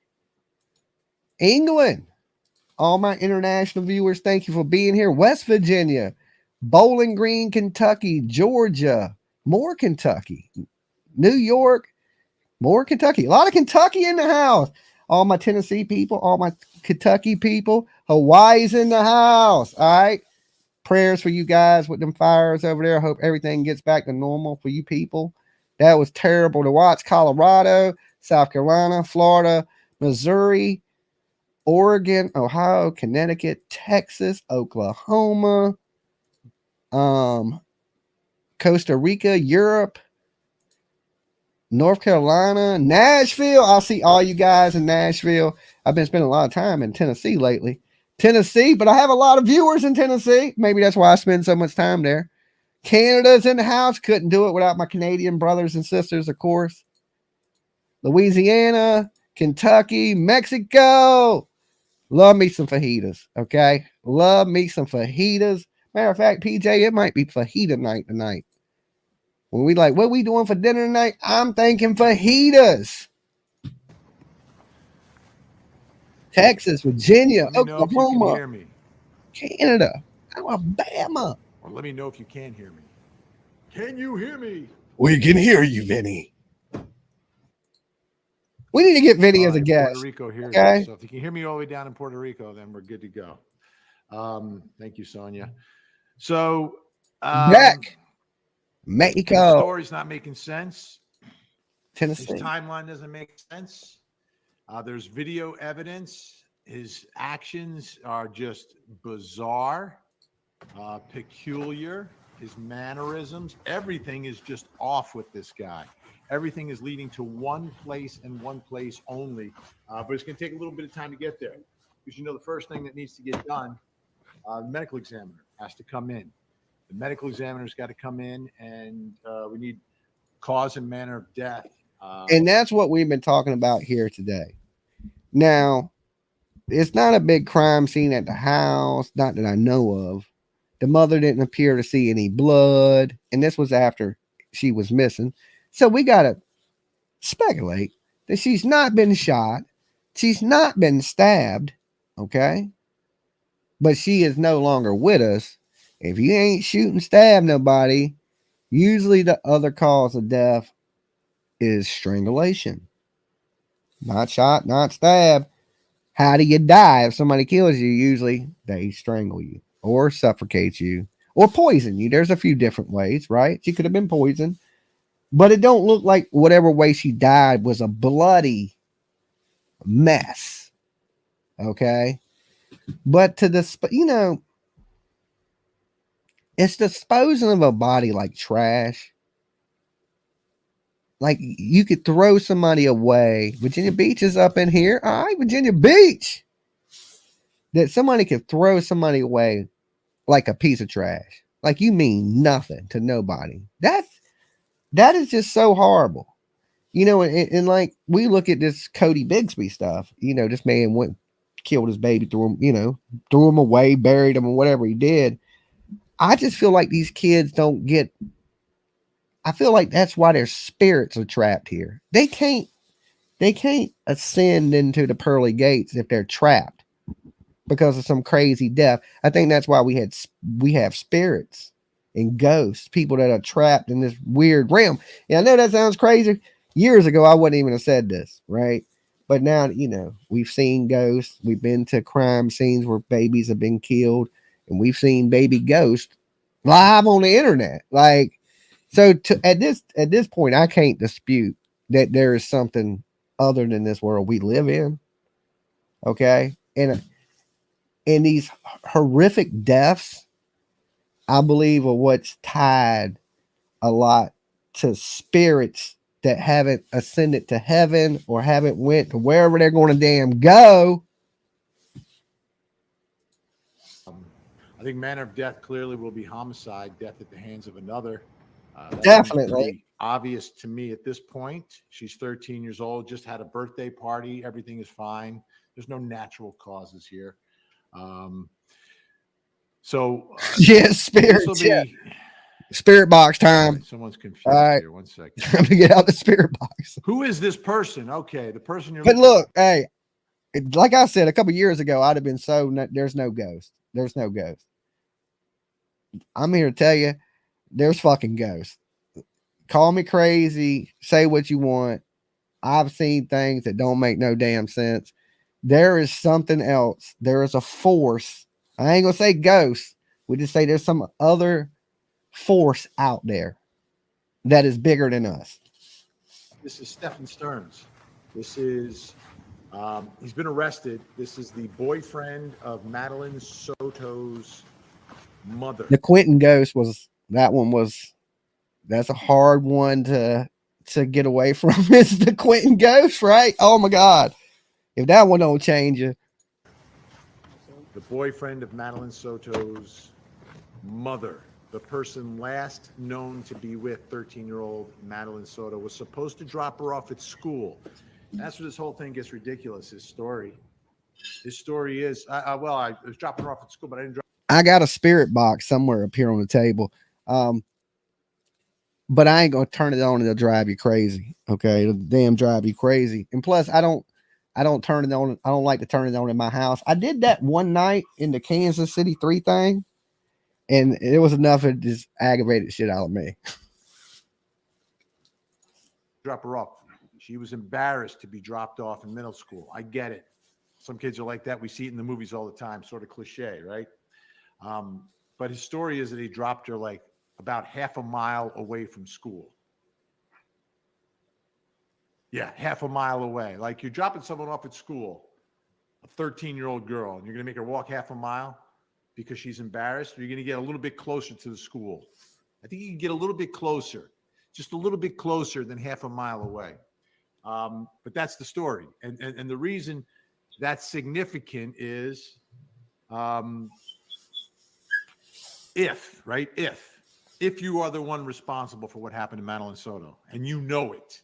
England. All my international viewers, thank you for being here. West Virginia, Bowling Green, Kentucky, Georgia, more Kentucky, New York, more Kentucky. A lot of Kentucky in the house. All my Tennessee people, all my Kentucky people. Hawaii's in the house. All right. Prayers for you guys with them fires over there. Hope everything gets back to normal for you people. That was terrible to watch. Colorado, South Carolina, Florida, Missouri, Oregon, Ohio, Connecticut, Texas, Oklahoma, Costa Rica, Europe, North Carolina, Nashville. I'll see all you guys in Nashville. I've been spending a lot of time in Tennessee lately. Tennessee, but I have a lot of viewers in Tennessee. Maybe that's why I spend so much time there. Canada's in the house. Couldn't do it without my Canadian brothers and sisters, of course. Louisiana, Kentucky, Mexico. Love me some fajitas, okay? Love me some fajitas. Matter of fact, PJ, it might be fajita night tonight. When we like, what we doing for dinner tonight? I'm thinking fajitas. Texas, Virginia, Let me know if you can Oklahoma, hear me. Canada, Alabama. Or let me know if you can hear me. Can you hear me? We can hear you, Vinnie. We need to get Vinnie as a guest. Puerto Rico hears okay? us. So if you can hear me all the way down in Puerto Rico, then we're good to go. Thank you, Sonia. So back. Mexico. The story's not making sense. Tennessee. His timeline doesn't make sense. There's video evidence. His actions are just bizarre, peculiar. His mannerisms, everything is just off with this guy. Everything is leading to one place and one place only. But it's going to take a little bit of time to get there. Because, the first thing that needs to get done, the medical examiner has to come in. The medical examiner's got to come in, and we need cause and manner of death. And that's what we've been talking about here today. Now, it's not a big crime scene at the house, not that I know of. The mother didn't appear to see any blood, and this was after she was missing. So we got to speculate that she's not been shot. She's not been stabbed, okay? But she is no longer with us. If you ain't shoot and stab nobody, usually the other cause of death is strangulation. Not shot, not stabbed. How do you die? If somebody kills you, usually they strangle you or suffocate you or poison you. There's a few different ways, right? She could have been poisoned, but it don't look like whatever way she died was a bloody mess. Okay. But to the, it's disposing of a body like trash. Like you could throw somebody away. Virginia Beach is up in here. All right, Virginia Beach. That somebody could throw somebody away like a piece of trash. Like you mean nothing to nobody. That is just so horrible. And like we look at this Cody Bigsby stuff. This man killed his baby, threw him away, buried him, or whatever he did. I just feel like these kids don't get. I feel like that's why their spirits are trapped here. They can't ascend into the pearly gates if they're trapped because of some crazy death. I think that's why we have spirits and ghosts, people that are trapped in this weird realm. Yeah, I know that sounds crazy. Years ago, I wouldn't even have said this, right? But now, you know, we've seen ghosts. We've been to crime scenes where babies have been killed, and we've seen baby ghosts live on the internet. Like, so at this point, I can't dispute that there is something other than this world we live in. Okay, and these horrific deaths, I believe, are what's tied a lot to spirits that haven't ascended to heaven or haven't went to wherever they're going to damn go. I think manner of death clearly will be homicide, death at the hands of another. That Definitely. pretty obvious to me at this point. She's 13 years old, just had a birthday party. Everything is fine. There's no natural causes here. Yeah, spirits. Yeah. Spirit box time. Right, someone's confused here. 1 second. Time to get out the spirit box. Who is this person? Okay, the person you're. But look, hey, like I said a couple years ago, I'd have been there's no ghost. There's no ghost. I'm here to tell you, there's fucking ghosts. Call me crazy. Say what you want. I've seen things that don't make no damn sense. There is something else. There is a force. I ain't gonna say ghost. We just say there's some other force out there that is bigger than us. This is Stephan Sterns. This is he's been arrested. This is the boyfriend of Madeline Soto's mother. The Quentin ghost that's a hard one to get away from. It's the Quentin ghost, right? Oh my God. If that one don't change you. The boyfriend of Madeline Soto's mother, the person last known to be with 13-year-old Madeline Soto, was supposed to drop her off at school. That's where this whole thing gets ridiculous. His story is, I was dropping her off at school, but I didn't drop. I got a spirit box somewhere up here on the table. But I ain't going to turn it on and it'll drive you crazy. Okay. It'll damn drive you crazy. And plus I don't turn it on. I don't like to turn it on in my house. I did that one night in the Kansas City 3 thing. And it was enough. It just aggravated shit out of me. Drop her off. She was embarrassed to be dropped off in middle school. I get it. Some kids are like that. We see it in the movies all the time, sort of cliche, right? But his story is that he dropped her like about half a mile away from school. Yeah, half a mile away. Like you're dropping someone off at school, a 13-year-old girl, and you're going to make her walk half a mile because she's embarrassed, or you're going to get a little bit closer to the school. I think you can get a little bit closer, just a little bit closer than half a mile away. But that's the story. And the reason that's significant is if you are the one responsible for what happened to Madeline Soto, and you know it,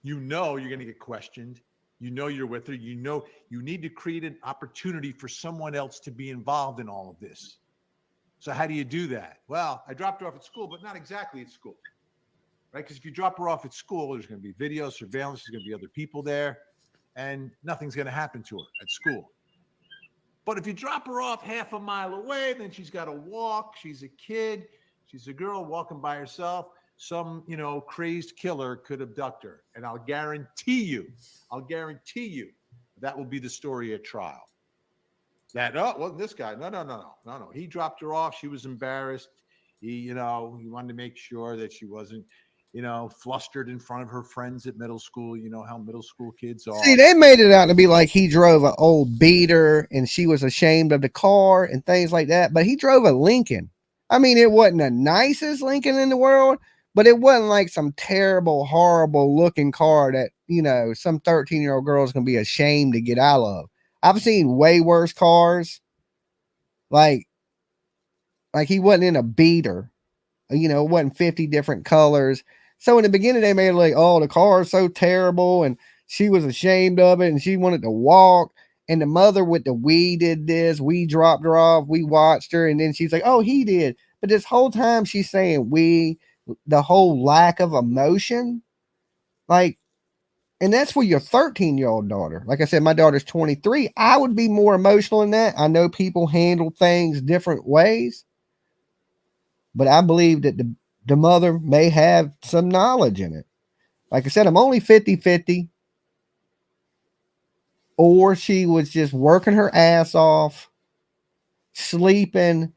you know you're going to get questioned. You know you're with her. You know you need to create an opportunity for someone else to be involved in all of this. So how do you do that? Well, I dropped her off at school, but not exactly at school, right? Because if you drop her off at school, there's going to be video surveillance. There's going to be other people there, and nothing's going to happen to her at school. But if you drop her off half a mile away, then she's got to walk. She's a kid. She's a girl walking by herself. Some, crazed killer could abduct her. And I'll guarantee you, that will be the story at trial. That, wasn't this guy. No. He dropped her off. She was embarrassed. He wanted to make sure that she wasn't, flustered in front of her friends at middle school. You know how middle school kids are. See, they made it out to be like he drove an old beater and she was ashamed of the car and things like that. But he drove a Lincoln. I mean, it wasn't the nicest Lincoln in the world, but it wasn't like some terrible, horrible looking car that, some 13-year-old girl is going to be ashamed to get out of. I've seen way worse cars. Like he wasn't in a beater, it wasn't 50 different colors. So in the beginning, they made it like, oh, the car is so terrible. And she was ashamed of it. And she wanted to walk. And the mother with the we did this. We dropped her off. We watched her. And then she's like, oh, he did. But this whole time she's saying the whole lack of emotion. And that's for your 13-year-old daughter. Like I said, my daughter's 23. I would be more emotional in that. I know people handle things different ways. But I believe that the mother may have some knowledge in it. Like I said, I'm only 50-50. or she was just working her ass off, sleeping,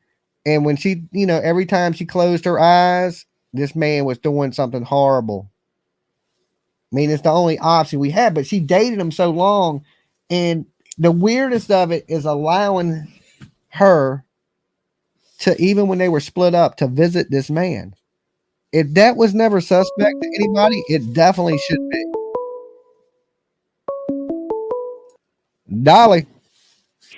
and when she, every time she closed her eyes, this man was doing something horrible. I mean, it's the only option we had, but she dated him so long, and the weirdest of it is allowing her to, even when they were split up, to visit this man. If that was never suspect to anybody, it definitely should be. Dolly.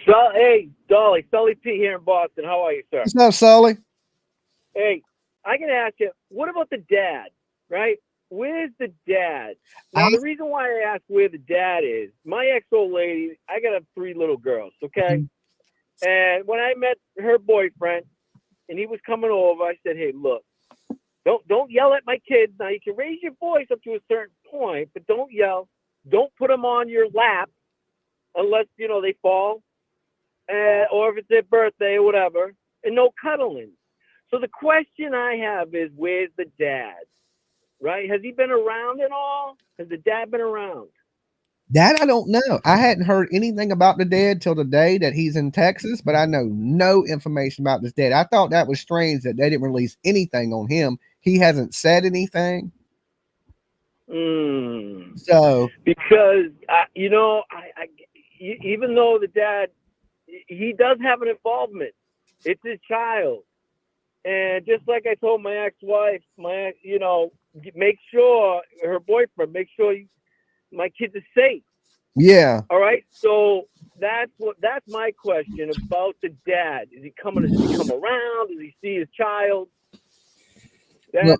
Hey, Dolly, Sully P here in Boston. How are you, sir? What's up, Sully? Hey, I can ask you, what about the dad, right? Where's the dad? Now, the reason why I ask where the dad is, my ex-old lady, I got 3 little girls, okay? And when I met her boyfriend and he was coming over, I said, hey, look, don't yell at my kids. Now, you can raise your voice up to a certain point, but don't yell. Don't put them on your lap unless, they fall. Or if it's their birthday or whatever, and no cuddling. So the question I have is, where's the dad? Right? Has he been around at all? Has the dad been around? That I don't know. I hadn't heard anything about the dad till the day that he's in Texas, but I know no information about this dad. I thought that was strange that they didn't release anything on him. He hasn't said anything. So because even though the dad, he does have an involvement. It's his child, and just like I told my ex-wife, make sure her boyfriend, make sure my kids are safe. Yeah. All right. So that's my question about the dad. Does he come around? Does he see his child? I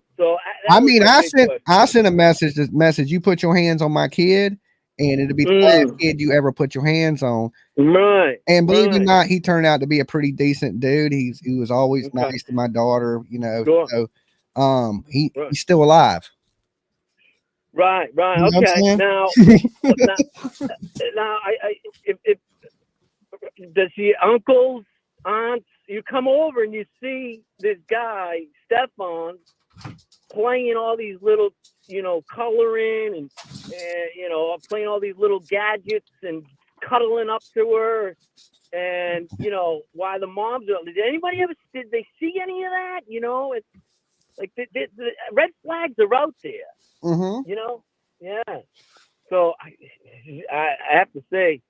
sent a message. This message: you put your hands on my kid, and it'll be the last kid you ever put your hands on. Right. And believe it or not, he turned out to be a pretty decent dude. He was always nice to my daughter. Sure. So he's still alive. Right. You know Okay. Now, if does he uncles, aunts? You come over and you see this guy Stephan playing all these little, coloring and playing all these little gadgets and cuddling up to her, and why the moms are. Did they see any of that? It's like the red flags are out there. Mm-hmm. Yeah. So I have to say,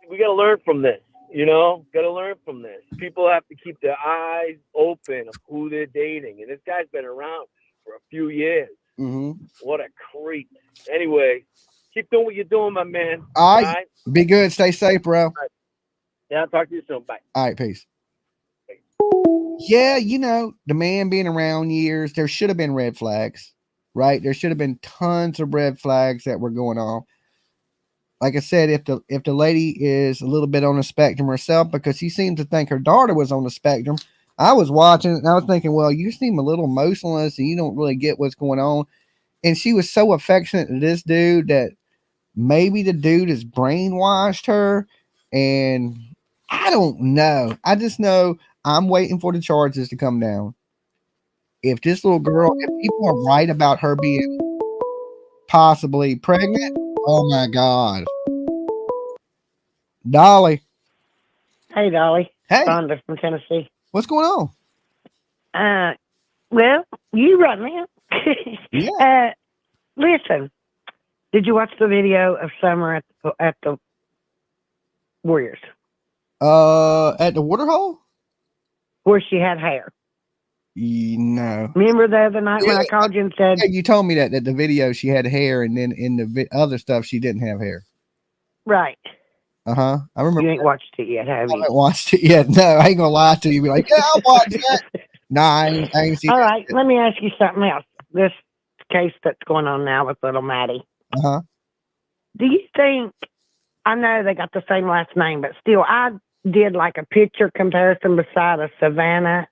we got to learn from this. Got to learn from this. People have to keep their eyes open of who they're dating, and this guy's been around for a few years. Mm-hmm. What a creep. Anyway, keep doing what you're doing, my man. All right. Be good. Stay safe, bro. All right. Yeah, I'll talk to you soon. Bye. All right. Peace. Yeah, the man being around years, there should have been red flags, right? There should have been tons of red flags that were going on. Like I said, if the lady is a little bit on the spectrum herself, because she seemed to think her daughter was on the spectrum. I was watching and I was thinking, well, you seem a little emotionless and you don't really get what's going on. And she was so affectionate to this dude that maybe the dude has brainwashed her. And I don't know. I just know I'm waiting for the charges to come down. If this little girl, if people are right about her being possibly pregnant, oh my God. Dolly. Hey, Dolly. Hey. Rhonda from Tennessee. What's going on? Well, you right now. Yeah. Listen, did you watch the video of Summer at the Warriors? At the water hole? Where she had hair. No. Remember the other night when I called you and said... Yeah, you told me that the video she had hair, and then in the other stuff she didn't have hair. Right. Uh-huh. I remember. You ain't watched it yet, have you? I haven't watched it yet. No, I ain't gonna lie to you. Be like, yeah, I'll watch that. No, I ain't seen All that right, yet. let me ask you something else. This case that's going on now with little Maddie. Uh-huh. Do you think, I know they got the same last name, but still, I did like a picture comparison beside of Savannah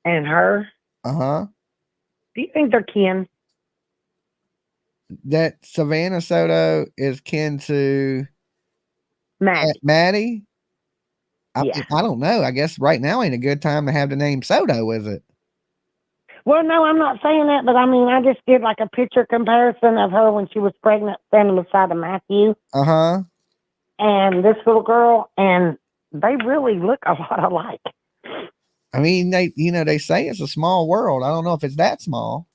and her. Uh-huh. Do you think they're kin? That Savannah Soto is kin to Maddie? Yeah. I don't know. I guess right now ain't a good time to have the name Soto, is it? Well, no, I'm not saying that, but I mean, I just did like a picture comparison of her when she was pregnant, standing beside of Matthew, Uh-huh. and this little girl, and they really look a lot alike. I mean, they say it's a small world. I don't know if it's that small.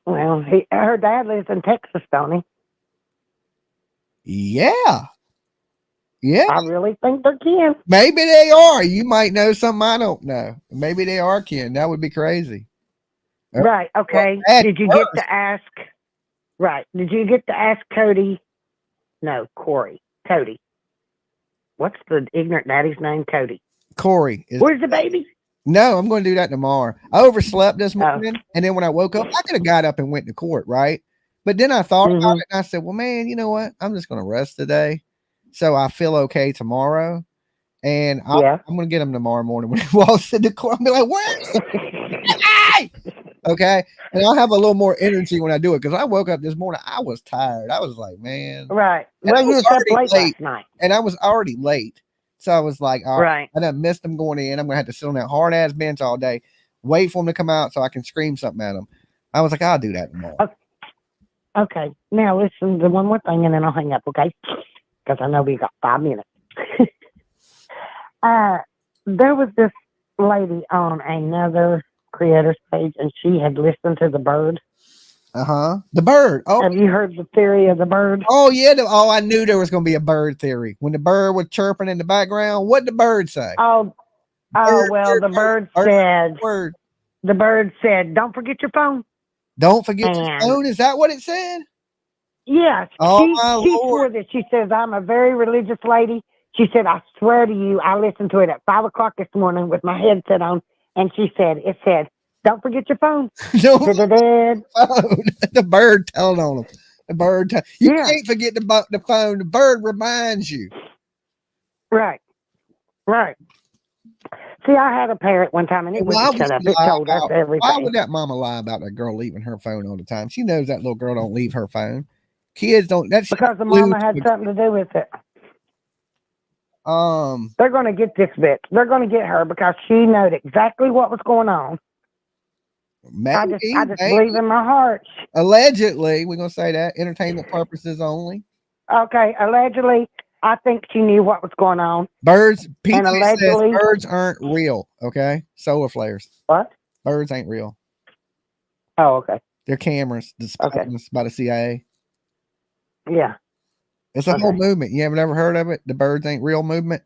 Well, her dad lives in Texas, don't he? Yeah. Yeah. I really think they're kin. Maybe they are. You might know something I don't know. Maybe they are kin. That would be crazy. Right. Okay. Well, Did you get to ask? Right. Did you get to ask Cody? No, Corey. Cody. What's the ignorant daddy's name? Cody. Corey. Where's the baby? No, I'm going to do that tomorrow. I overslept this morning, and then when I woke up, I could have got up and went to court, right? But then I thought about it, and I said, well, man, you know what? I'm just going to rest today, so I feel okay tomorrow. And I'm going to get him tomorrow morning when he walks in the court. I'll be like, where's hey! Okay. And I'll have a little more energy when I do it, because I woke up this morning, I was tired. I was like, man. Right. And Well, I you was was up already late last night. And I was already late. So I was like, all right. I done missed him going in. I'm going to have to sit on that hard ass bench all day, wait for him to come out so I can scream something at him. I was like, I'll do that tomorrow. Okay. Now listen to one more thing and then I'll hang up, okay? Because I know we got 5 minutes. There was this lady on another creator's page and she had listened to the bird. Uh-huh. The bird. Oh, have you heard the theory of the bird? Oh, yeah. I knew there was going to be a bird theory. When the bird was chirping in the background, what did the bird say? The bird said, don't forget your phone. Don't forget your phone? Is that what it said? Yes. Oh, she swore that. She says, I'm a very religious lady. She said, I swear to you, I listened to it at 5 o'clock this morning with my headset on. And she said, it said, don't forget your phone. The bird telling on them. The bird. You can't forget the phone. The bird reminds you. Right. Right. See, I had a parrot one time and it wouldn't shut up. It told us everything. Why would that mama lie about that girl leaving her phone all the time? She knows that little girl don't leave her phone. Kids don't. That's because the mama had something to do with it. They're going to get this bitch. They're going to get her because she knew exactly what was going on. Maybe, I just believe in my heart. Allegedly, we're going to say that. Entertainment purposes only. Okay, allegedly, I think she knew what was going on. Birds, people says birds aren't real, okay? Solar flares. What? Birds ain't real. Oh, okay. They're cameras by the CIA. Yeah. It's a whole movement. You haven't ever heard of it? The birds ain't real movement?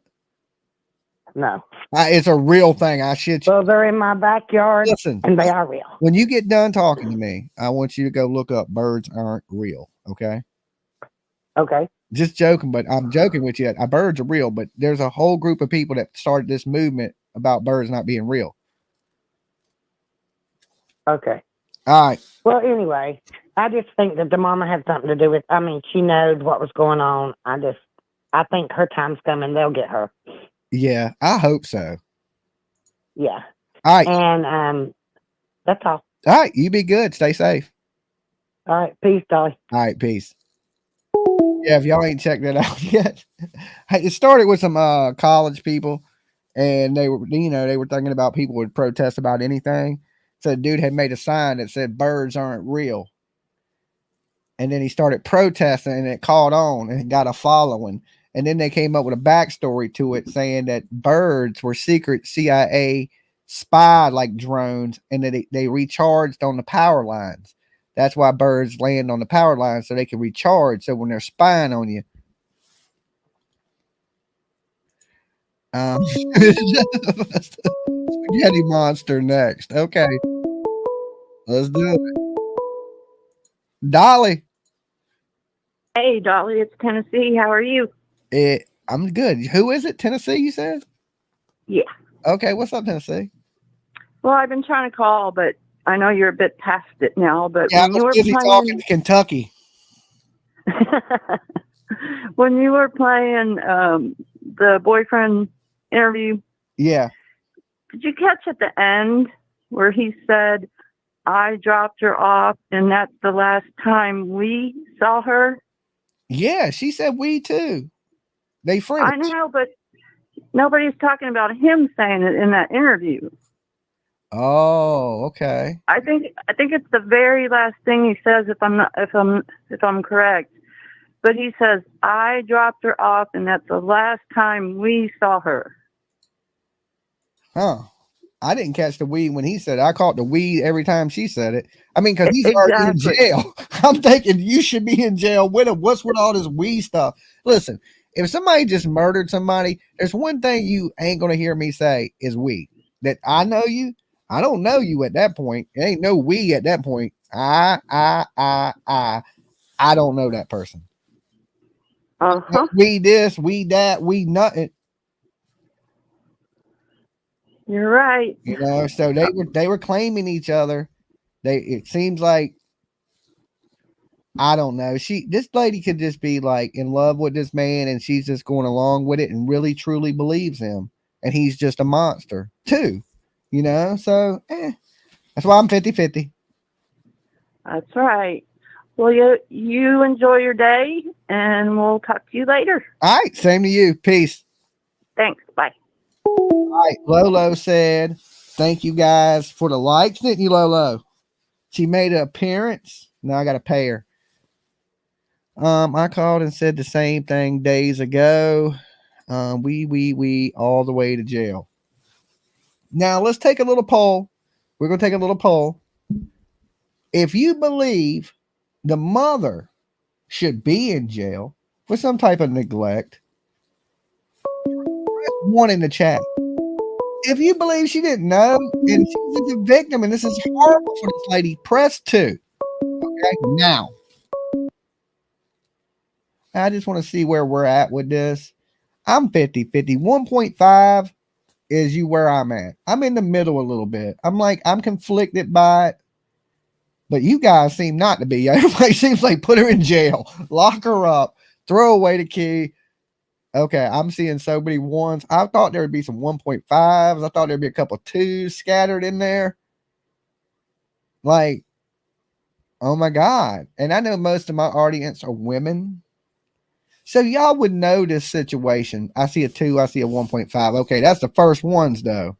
No. It's a real thing. I shit you. Well, they're in my backyard. Listen, and they are real. When you get done talking to me, I want you to go look up birds aren't real. Okay. Okay. Just joking, but I'm joking with you. Birds are real, but there's a whole group of people that started this movement about birds not being real. Okay. All right. Well, anyway, I just think that the mama had something to do with. I mean, she knows what was going on. I think her time's coming. They'll get her. Yeah, I hope so. Yeah. All right. And that's all. All right. You be good. Stay safe. All right. Peace, Dolly. All right. Peace. Yeah, if y'all ain't checked that out yet. It started with some college people, and they were thinking about people would protest about anything. So the dude had made a sign that said birds aren't real. And then he started protesting and it caught on and it got a following. And then they came up with a backstory to it saying that birds were secret CIA spy like drones and that they recharged on the power lines. That's why birds land on the power lines so they can recharge. So when they're spying on you. Spaghetti monster next. Okay. Let's do it. Dolly. Hey, Dolly, it's Tennessee. How are you? I'm good. Who is it? Tennessee, you said? Yeah. Okay, what's up, Tennessee? Well, I've been trying to call, but I know you're a bit past it now. But yeah, when you were talking to Kentucky. When you were playing the boyfriend interview, yeah, did you catch at the end where he said, I dropped her off, and that's the last time we saw her? Yeah, she said we too. They friends. I know, but nobody's talking about him saying it in that interview. Oh, okay. I think it's the very last thing he says, if I'm correct. But he says, I dropped her off, and that's the last time we saw her. Huh. I didn't catch the weed when he said it. I caught the weed every time she said it. I mean, because he's already in Exactly. jail. I'm thinking you should be in jail with him. What's with all this weed stuff? Listen, if somebody just murdered somebody, there's one thing you ain't going to hear me say is weed. That I know you. I don't know you at that point. It ain't no we at that point. I don't know that person. We this, we that, we nothing. You're right. You know, so they were claiming each other. It seems like, I don't know. This lady could just be like in love with this man, and she's just going along with it and really truly believes him, and he's just a monster too. You know, so that's why I'm 50-50. That's right. Well, you enjoy your day, and we'll talk to you later. All right, same to you. Peace. Thanks. Bye. All right, Lolo said, thank you guys for the likes, didn't you, Lolo? She made an appearance. Now I got to pay her. I called and said the same thing days ago. We all the way to jail. Now let's take a little poll. We're going to take a little poll. If you believe the mother should be in jail for some type of neglect, press 1 in the chat. If you believe she didn't know and she's a victim and this is horrible for this lady, press 2. Okay, now. I just want to see where we're at with this. I'm 50-50. 1.5 is you where I'm at. I'm in the middle a little bit. I'm conflicted by it. But you guys seem not to be. Everybody seems like put her in jail, lock her up, throw away the key. Okay, I'm seeing so many ones. I thought there would be some 1.5s. I thought there'd be a couple 2s scattered in there. Like, oh my God. And I know most of my audience are women. So y'all would know this situation. I see a 2, I see a 1.5. Okay, that's the first ones though.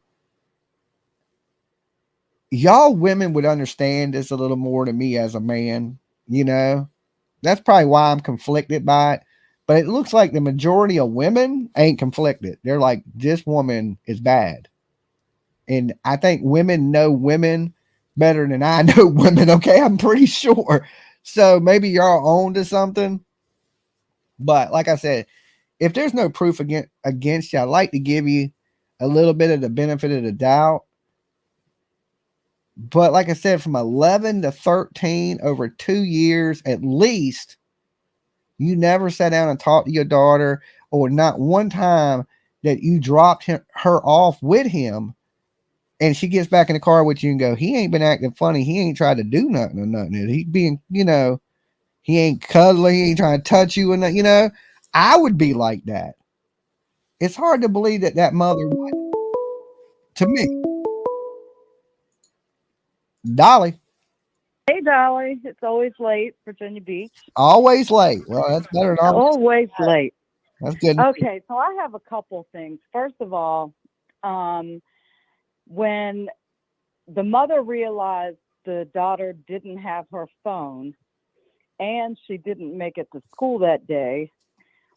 Y'all women would understand this a little more than me as a man, you know. That's probably why I'm conflicted by it. But it looks like the majority of women ain't conflicted. They're like, this woman is bad. And I think women know women better than I know women, okay? I'm pretty sure. So maybe y'all on to something. But like I said, if there's no proof against you, I'd like to give you a little bit of the benefit of the doubt. But like I said, from 11 to 13 over 2 years at least, you never sat down and talked to your daughter, or not one time that you dropped her off with him, and she gets back in the car with you and go, he ain't been acting funny. He ain't tried to do nothing or nothing. He being, you know, he ain't cuddling. He ain't trying to touch you. And, you know, I would be like that. It's hard to believe that mother would. To me. Dolly. Hey, Dolly. It's always late, Virginia Beach. Always late. Well, that's better than always late. That's good. Okay, so I have a couple things. First of all, when the mother realized the daughter didn't have her phone and she didn't make it to school that day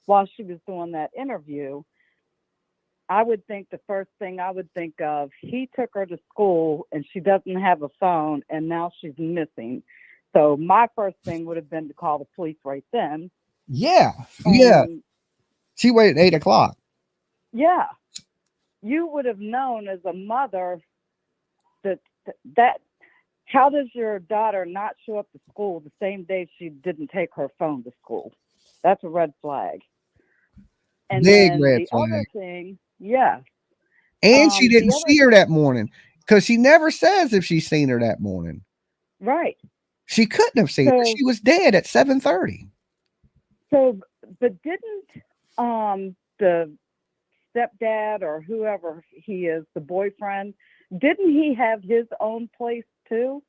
while she was doing that interview, I would think the first thing I would think of, he took her to school and she doesn't have a phone and now she's missing. So my first thing would have been to call the police right then. Yeah. Yeah. She waited 8 o'clock. Yeah. You would have known as a mother that how does your daughter not show up to school the same day she didn't take her phone to school? That's a red flag. And Big then red the flag. other thing, yeah. And she didn't see her that morning because she never says if she's seen her that morning. Right. She couldn't have seen her. She was dead at 7:30. So, but didn't the stepdad or whoever he is, the boyfriend, didn't he have his own place too?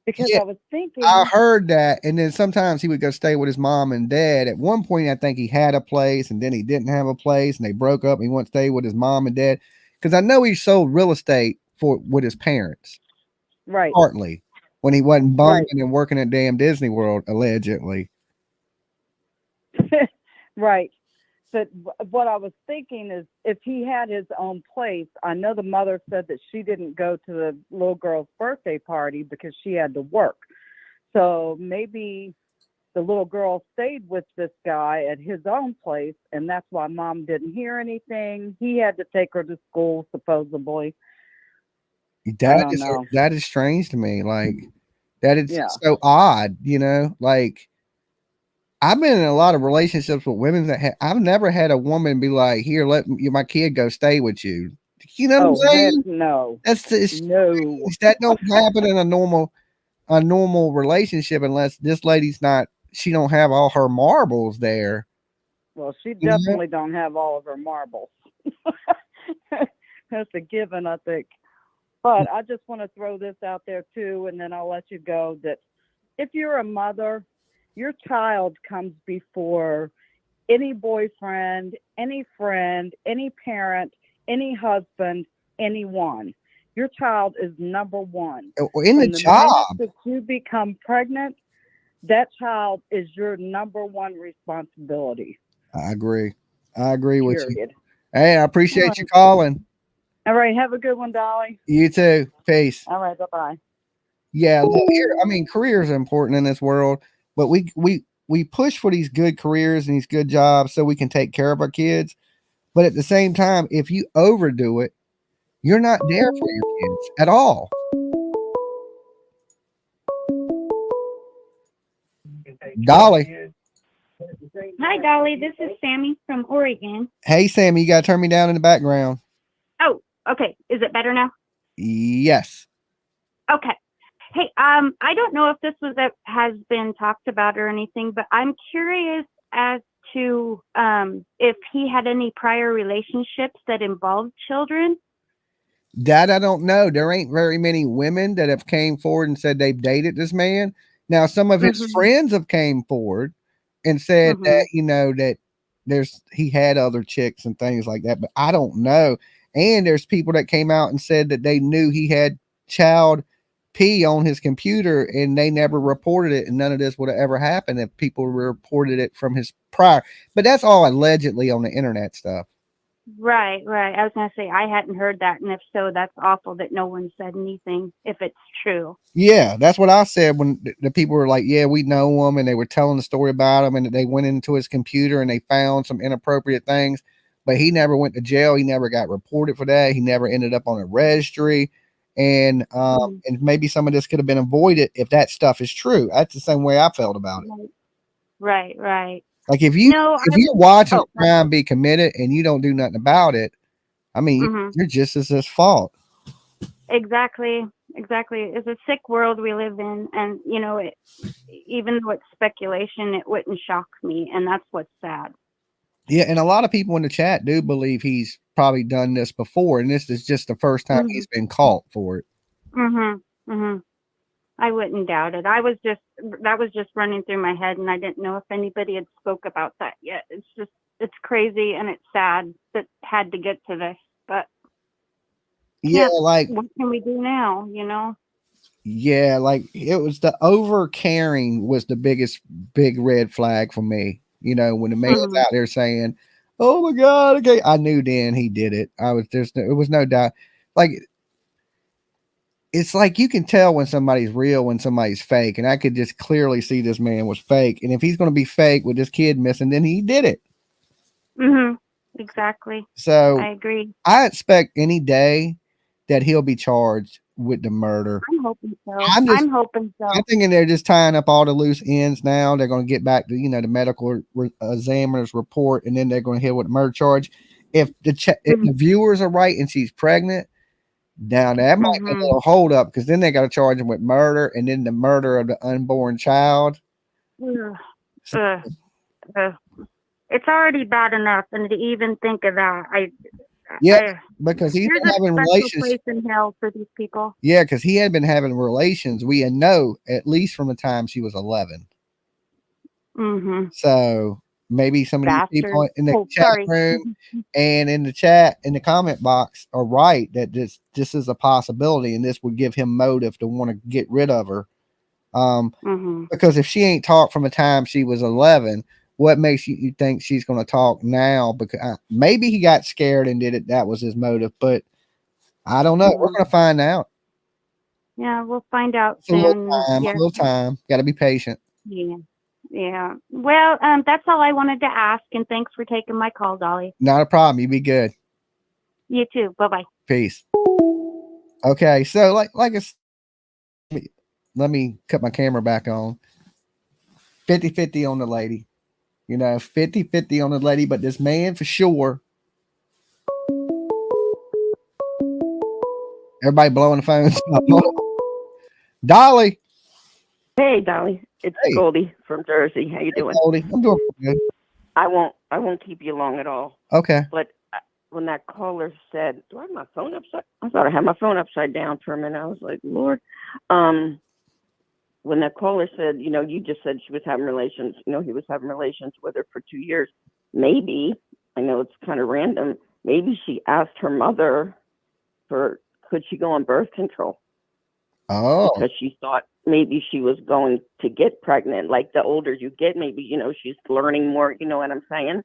Because Yeah, I was thinking, I heard that, and then sometimes he would go stay with his mom and dad. At one point, I think he had a place, and then he didn't have a place, and they broke up. And he went to stay with his mom and dad because I know he sold real estate with his parents. Right. Partly when he wasn't bumming Right. and working at damn Disney World, allegedly. Right. But what I was thinking is if he had his own place, I know the mother said that she didn't go to the little girl's birthday party because she had to work. So maybe the little girl stayed with this guy at his own place, and that's why mom didn't hear anything. He had to take her to school, supposedly. That is strange to me. Like, that is Yeah. so odd, you know? Like, I've been in a lot of relationships with women that I've never had a woman be like, "Here, let my kid go stay with you." You know what I'm saying? Heck no. That's no. that don't happen in a normal relationship unless this lady's not. She don't have all her marbles there. Well, she You know? definitely don't have all of her marbles. That's a given, I think. But I just want to throw this out there too, and then I'll let you go. That if you're a mother, your child comes before any boyfriend, any friend, any parent, any husband, anyone. Your child is number one. In the From the job. minute that you become pregnant, that child is your number one responsibility. I agree with you. Period. Hey, I appreciate All you right. calling. All right. Have a good one, Dolly. You too. Peace. All right. Bye-bye. Yeah, look, careers are important in this world, but we push for these good careers and these good jobs so we can take care of our kids. But at the same time, if you overdo it, you're not there for your kids at all. Dolly. Hi, Dolly. This is Sammy from Oregon. Hey, Sammy, you got to turn me down in the background. Oh, okay. Is it better now? Yes. Okay. Hey, I don't know if this has been talked about or anything, but I'm curious as to if he had any prior relationships that involved children. That I don't know. There ain't very many women that have came forward and said they've dated this man. Now, some of his friends have came forward and said that, you know, that he had other chicks and things like that, but I don't know. And there's people that came out and said that they knew he had child pee on his computer and they never reported it, and none of this would have ever happened if people reported it from his prior. But that's all allegedly on the internet stuff. Right. I was going to say I hadn't heard that, and if so, that's awful that no one said anything if it's true. Yeah, that's what I said when the people were like, yeah, we know him, and they were telling the story about him, and they went into his computer and they found some inappropriate things, but he never went to jail. He never got reported for that. He never ended up on a registry. And and maybe some of this could have been avoided if that stuff is true. That's the same way I felt about it. Right. Like if you're watching a crime be committed and you don't do nothing about it, I mean, you're just as his fault. Exactly. It's a sick world we live in, and you know, even though it's speculation, it wouldn't shock me, and that's what's sad. Yeah, and a lot of people in the chat do believe he's probably done this before, and this is just the first time he's been caught for it. I wouldn't doubt it. That was just running through my head, and I didn't know if anybody had spoke about that yet. It's crazy and it's sad that had to get to this, but yeah, like what can we do now? You know? Yeah, like it was the over caring was the big red flag for me. You know, when the man's out there saying, "Oh my God," okay, I knew then he did it. It was no doubt. Like it's like you can tell when somebody's real, when somebody's fake, and I could just clearly see this man was fake. And if he's going to be fake with this kid missing, then he did it. Exactly. So I agree. I expect any day that he'll be charged with the murder. I'm hoping so. I'm hoping so. I'm thinking they're just tying up all the loose ends now. They're going to get back to, the medical examiner's report, and then they're going to hit with a murder charge. If the viewers are right and she's pregnant, now that might be a little hold up, because then they got to charge him with murder and then the murder of the unborn child. It's already bad enough, and to even think of that, because he's been there's a having special relations. place in hell for these people. Yeah, because he had been having relations. We know at least from the time she was 11. So maybe some of these people Bastard. in the Oh, chat sorry. room and in the chat, in the comment box are right that this is a possibility, and this would give him motive to want to get rid of her. Because if she ain't talked from the time she was 11, what makes you think she's going to talk now? Because maybe he got scared and did it. That was his motive, but I don't know. We're going to find out. Yeah, we'll find out It's a little soon. time. Yeah. A little time. Got to be patient. Yeah. Yeah. Well, that's all I wanted to ask, and thanks for taking my call, Dolly. Not a problem. You be good. You too. Bye-bye. Peace. Okay, so like I said, let me cut my camera back on. 50-50 on the lady. 50-50 on the lady, but this man for sure. Everybody blowing the phones up. Dolly. Hey, Dolly. It's Hey. Goldie from Jersey. How you doing? Goldie. I'm doing good. I won't keep you long at all. Okay. But when that caller said, "Do I have my phone upside?" I thought I had my phone upside down for a minute. I was like, "Lord." When that caller said, you just said she was having relations. He was having relations with her for 2 years. Maybe, I know it's kind of random. Maybe she asked her mother could she go on birth control? Oh. Because she thought maybe she was going to get pregnant. Like the older you get, maybe, she's learning more, you know what I'm saying?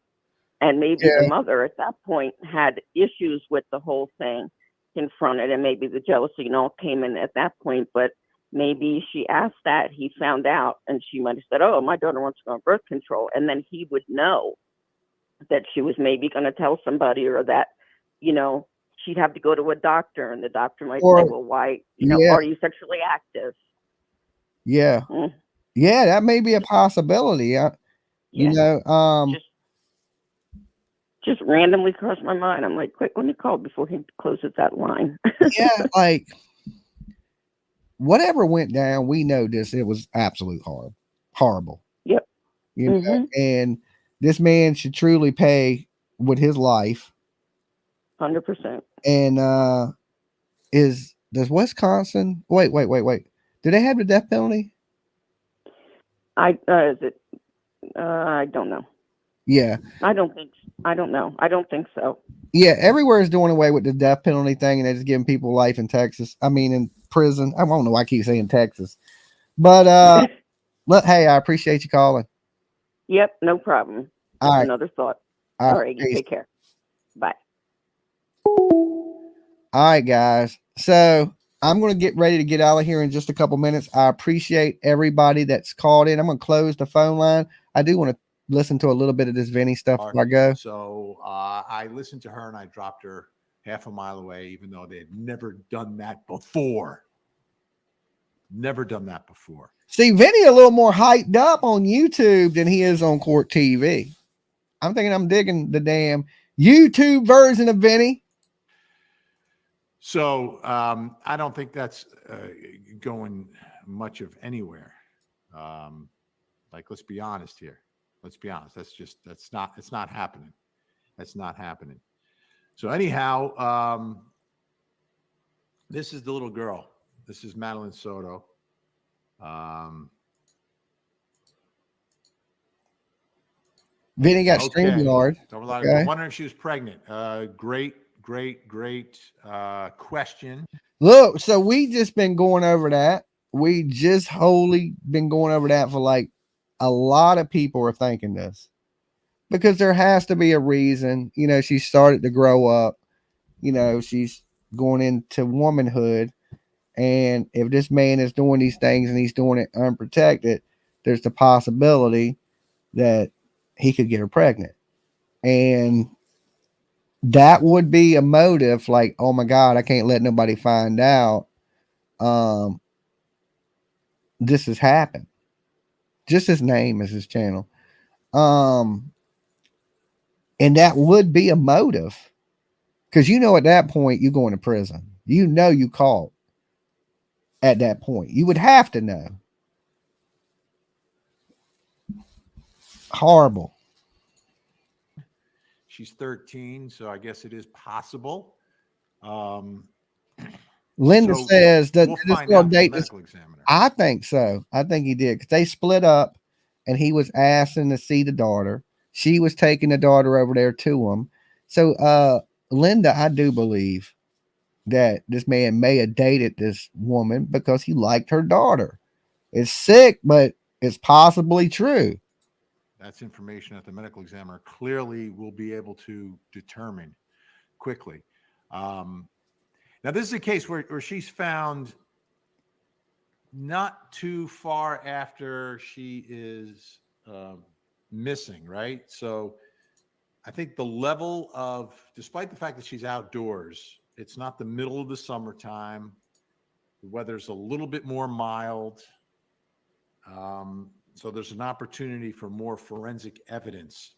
And maybe the mother at that point had issues with the whole thing confronted, and maybe the jealousy and all came in at that point. But maybe she asked that, he found out, and she might have said, "Oh, my daughter wants to go on birth control." And then he would know that she was maybe going to tell somebody, or that, she'd have to go to a doctor, and the doctor might say, "Well, why, are you sexually active?" Yeah. Yeah, that may be a possibility. Just randomly crossed my mind. I'm like, quick, let me call before he closes that line. Yeah, like whatever went down, we know it was absolute horrible. Yep. And this man should truly pay with his life. 100%. And does Wisconsin wait. Do they have the death penalty? I don't know. Yeah. I don't know. I don't think so. Yeah, everywhere is doing away with the death penalty thing, and they're just giving people life in Texas. I mean, in prison. I don't know why I keep saying Texas. But hey, I appreciate you calling. Yep, no problem. Just All right. another thought. All All right, you take care. Bye. All right, guys. So I'm going to get ready to get out of here in just a couple minutes. I appreciate everybody that's called in. I'm going to close the phone line. I do want to listen to a little bit of this Vinnie stuff before I go. So I listened to her and I dropped her half a mile away, even though they had never done that before. Never done that before. See, Vinnie a little more hyped up on YouTube than he is on Court TV. I'm thinking I'm digging the damn YouTube version of Vinnie. So I don't think that's going much of anywhere. Let's be honest here. Let's be honest. It's not happening. That's not happening. So anyhow, this is the little girl. This is Madeline Soto. Vinnie got StreamYard. Okay. Wondering if she was pregnant. Great question. Look, so we just been going over that. We just wholly been going over that for like a lot of people are thinking this because there has to be a reason. She started to grow up. She's going into womanhood. And if this man is doing these things and he's doing it unprotected, there's the possibility that he could get her pregnant. And that would be a motive, like, oh my God, I can't let nobody find out. This has happened. Just his name is his channel. And that would be a motive. Because at that point, you're going to prison. You caught at that point. You would have to know. Horrible. She's 13, so I guess it is possible. Linda says that we'll find out from the medical examiner. I think so. I think he did because they split up, and he was asking to see the daughter, She was taking the daughter over there to him. So, Linda, I do believe that this man may have dated this woman because he liked her daughter. It's sick, but it's possibly true. That's information that the medical examiner clearly will be able to determine quickly. Now, this is a case where she's found not too far after she is missing, right? So I think the level of, despite the fact that she's outdoors, it's not the middle of the summertime. The weather's a little bit more mild. So there's an opportunity for more forensic evidence.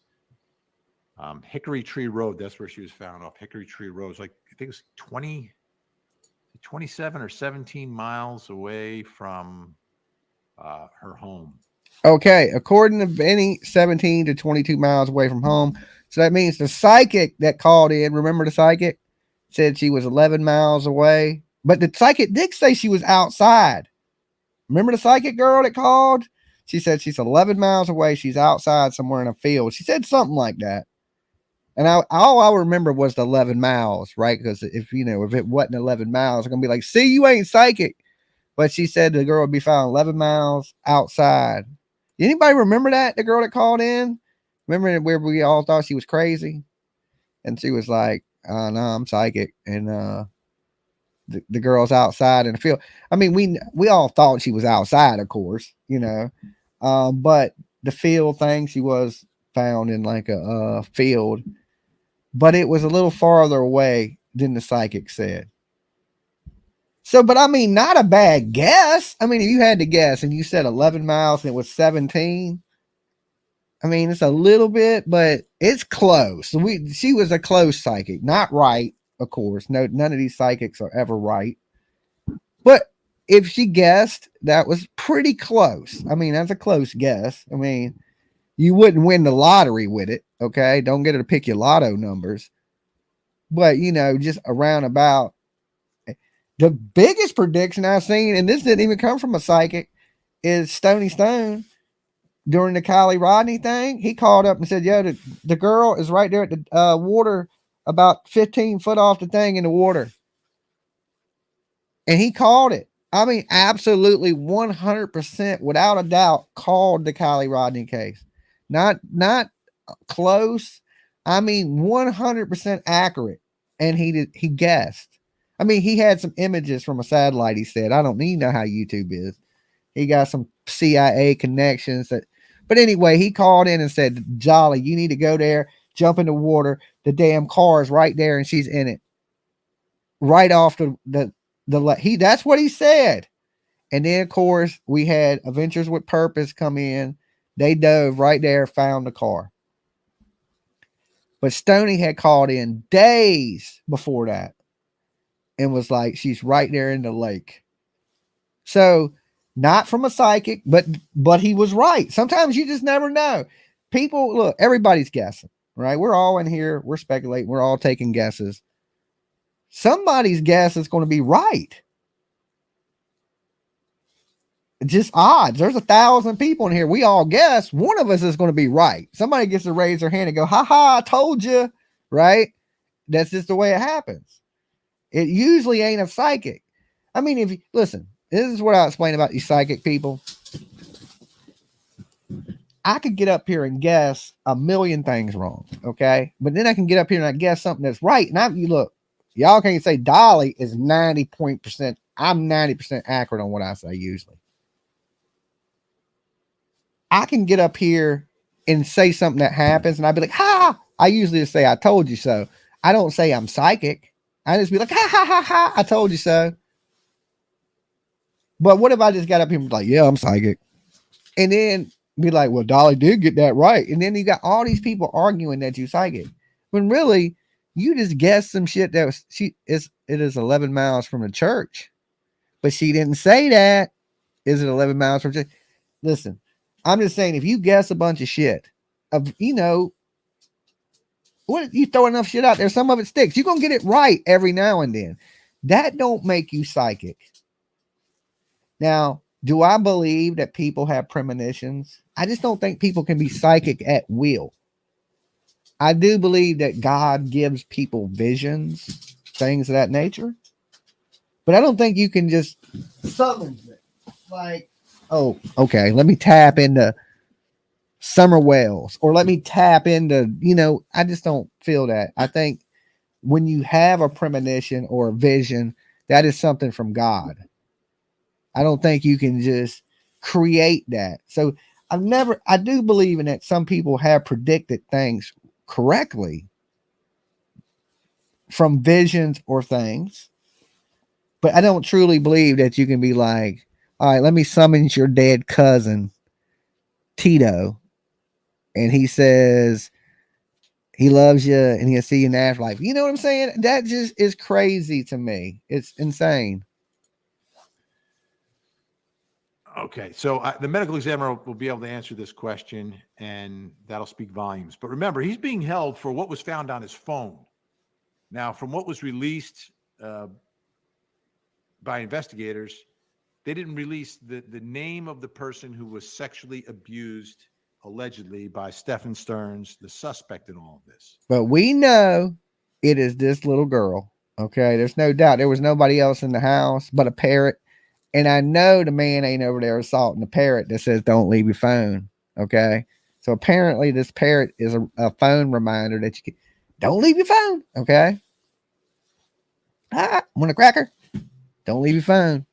Hickory Tree Road, that's where she was found, off Hickory Tree Road. It's like, I think it's 27 or 17 miles away from her home. Okay, according to Vinnie, 17 to 22 miles away from home. So that means the psychic that called in, remember the psychic, said she was 11 miles away. But the psychic did say she was outside. Remember the psychic girl that called? She said she's 11 miles away. She's outside somewhere in a field. She said something like that. And all I remember was the 11 miles, right? Because if it wasn't 11 miles, I'm going to be like, see, you ain't psychic. But she said the girl would be found 11 miles outside. Anybody remember that? The girl that called in? Remember where we all thought she was crazy? And she was like, no, I'm psychic. And the girl's outside in the field. I mean, we all thought she was outside, of course, but the field thing, she was found in like a field, but it was a little farther away than the psychic said. So, but I mean, not a bad guess. I mean, if you had to guess and you said 11 miles and it was 17, I mean, it's a little bit, but it's close. She was a close psychic, not right, of course. No, none of these psychics are ever right. But if she guessed, that was pretty close. I mean, that's a close guess. I mean, you wouldn't win the lottery with it. Okay. Don't get her to pick your lotto numbers. But, just around about. The biggest prediction I've seen, and this didn't even come from a psychic, is Stony Stone. During the Kylie Rodney thing, he called up and said, yo, the girl is right there at the water, about 15 foot off the thing in the water. And he called it. I mean, absolutely 100% without a doubt called the Kylie Rodney case. Not close. I mean, 100% accurate. And he guessed. I mean, he had some images from a satellite, he said. I don't need to know how YouTube is. He got some CIA connections. But anyway, he called in and said, Jolly, you need to go there, jump in the water. The damn car is right there, and she's in it. Right off that's what he said. And then, of course, we had Adventures with Purpose come in. They dove right there, found the car. But Stoney had called in days before that and was like, she's right there in the lake. So, not from a psychic, but he was right. Sometimes you just never know. People, look, everybody's guessing, right? We're all in here. We're speculating. We're all taking guesses. Somebody's guess is going to be right. Just odds. There's 1,000 people in here. We all guess. One of us is going to be right. Somebody gets to raise their hand and go, ha ha, I told you, right? That's just the way it happens. It usually ain't a psychic. I mean, if you listen, this is what I explain about these psychic people. I could get up here and guess a million things wrong, okay? But then I can get up here and I guess something that's right. And you look, y'all can't say Dolly is 90%. I'm 90% accurate on what I say usually. I can get up here and say something that happens, and I'd be like, ha! I usually just say, I told you so. I don't say I'm psychic. I just be like, ha ha ha ha, I told you so. But what if I just got up here and be like, yeah, I'm psychic? And then be like, well, Dolly did get that right. And then you got all these people arguing that you're psychic. When really, you just guessed some shit that was, it is 11 miles from the church. But she didn't say that. Is it 11 miles from church? Listen, I'm just saying, if you guess a bunch of shit, what you throw enough shit out there, some of it sticks. You're going to get it right every now and then. That don't make you psychic. Now, do I believe that people have premonitions? I just don't think people can be psychic at will. I do believe that God gives people visions, things of that nature. But I don't think you can just summon it. Like, oh, okay, let me tap into summer wells, or let me tap into, I just don't feel that. I think when you have a premonition or a vision, that is something from God. I don't think you can just create that. So I do believe in that some people have predicted things correctly from visions or things, but I don't truly believe that you can be like, all right, let me summon your dead cousin, Tito, and he says he loves you and he'll see you in the afterlife. You know what I'm saying? That just is crazy to me. It's insane. Okay, so the medical examiner will be able to answer this question, and that'll speak volumes. But remember, he's being held for what was found on his phone. Now, from what was released by investigators, they didn't release the name of the person who was sexually abused, allegedly, by Stephan Sterns, the suspect in all of this. But we know it is this little girl. Okay, there's no doubt. There was nobody else in the house but a parrot. And I know the man ain't over there assaulting the parrot that says, don't leave your phone. Okay. So apparently this parrot is a phone reminder that you can, don't leave your phone. Okay. Want a cracker? Don't leave your phone.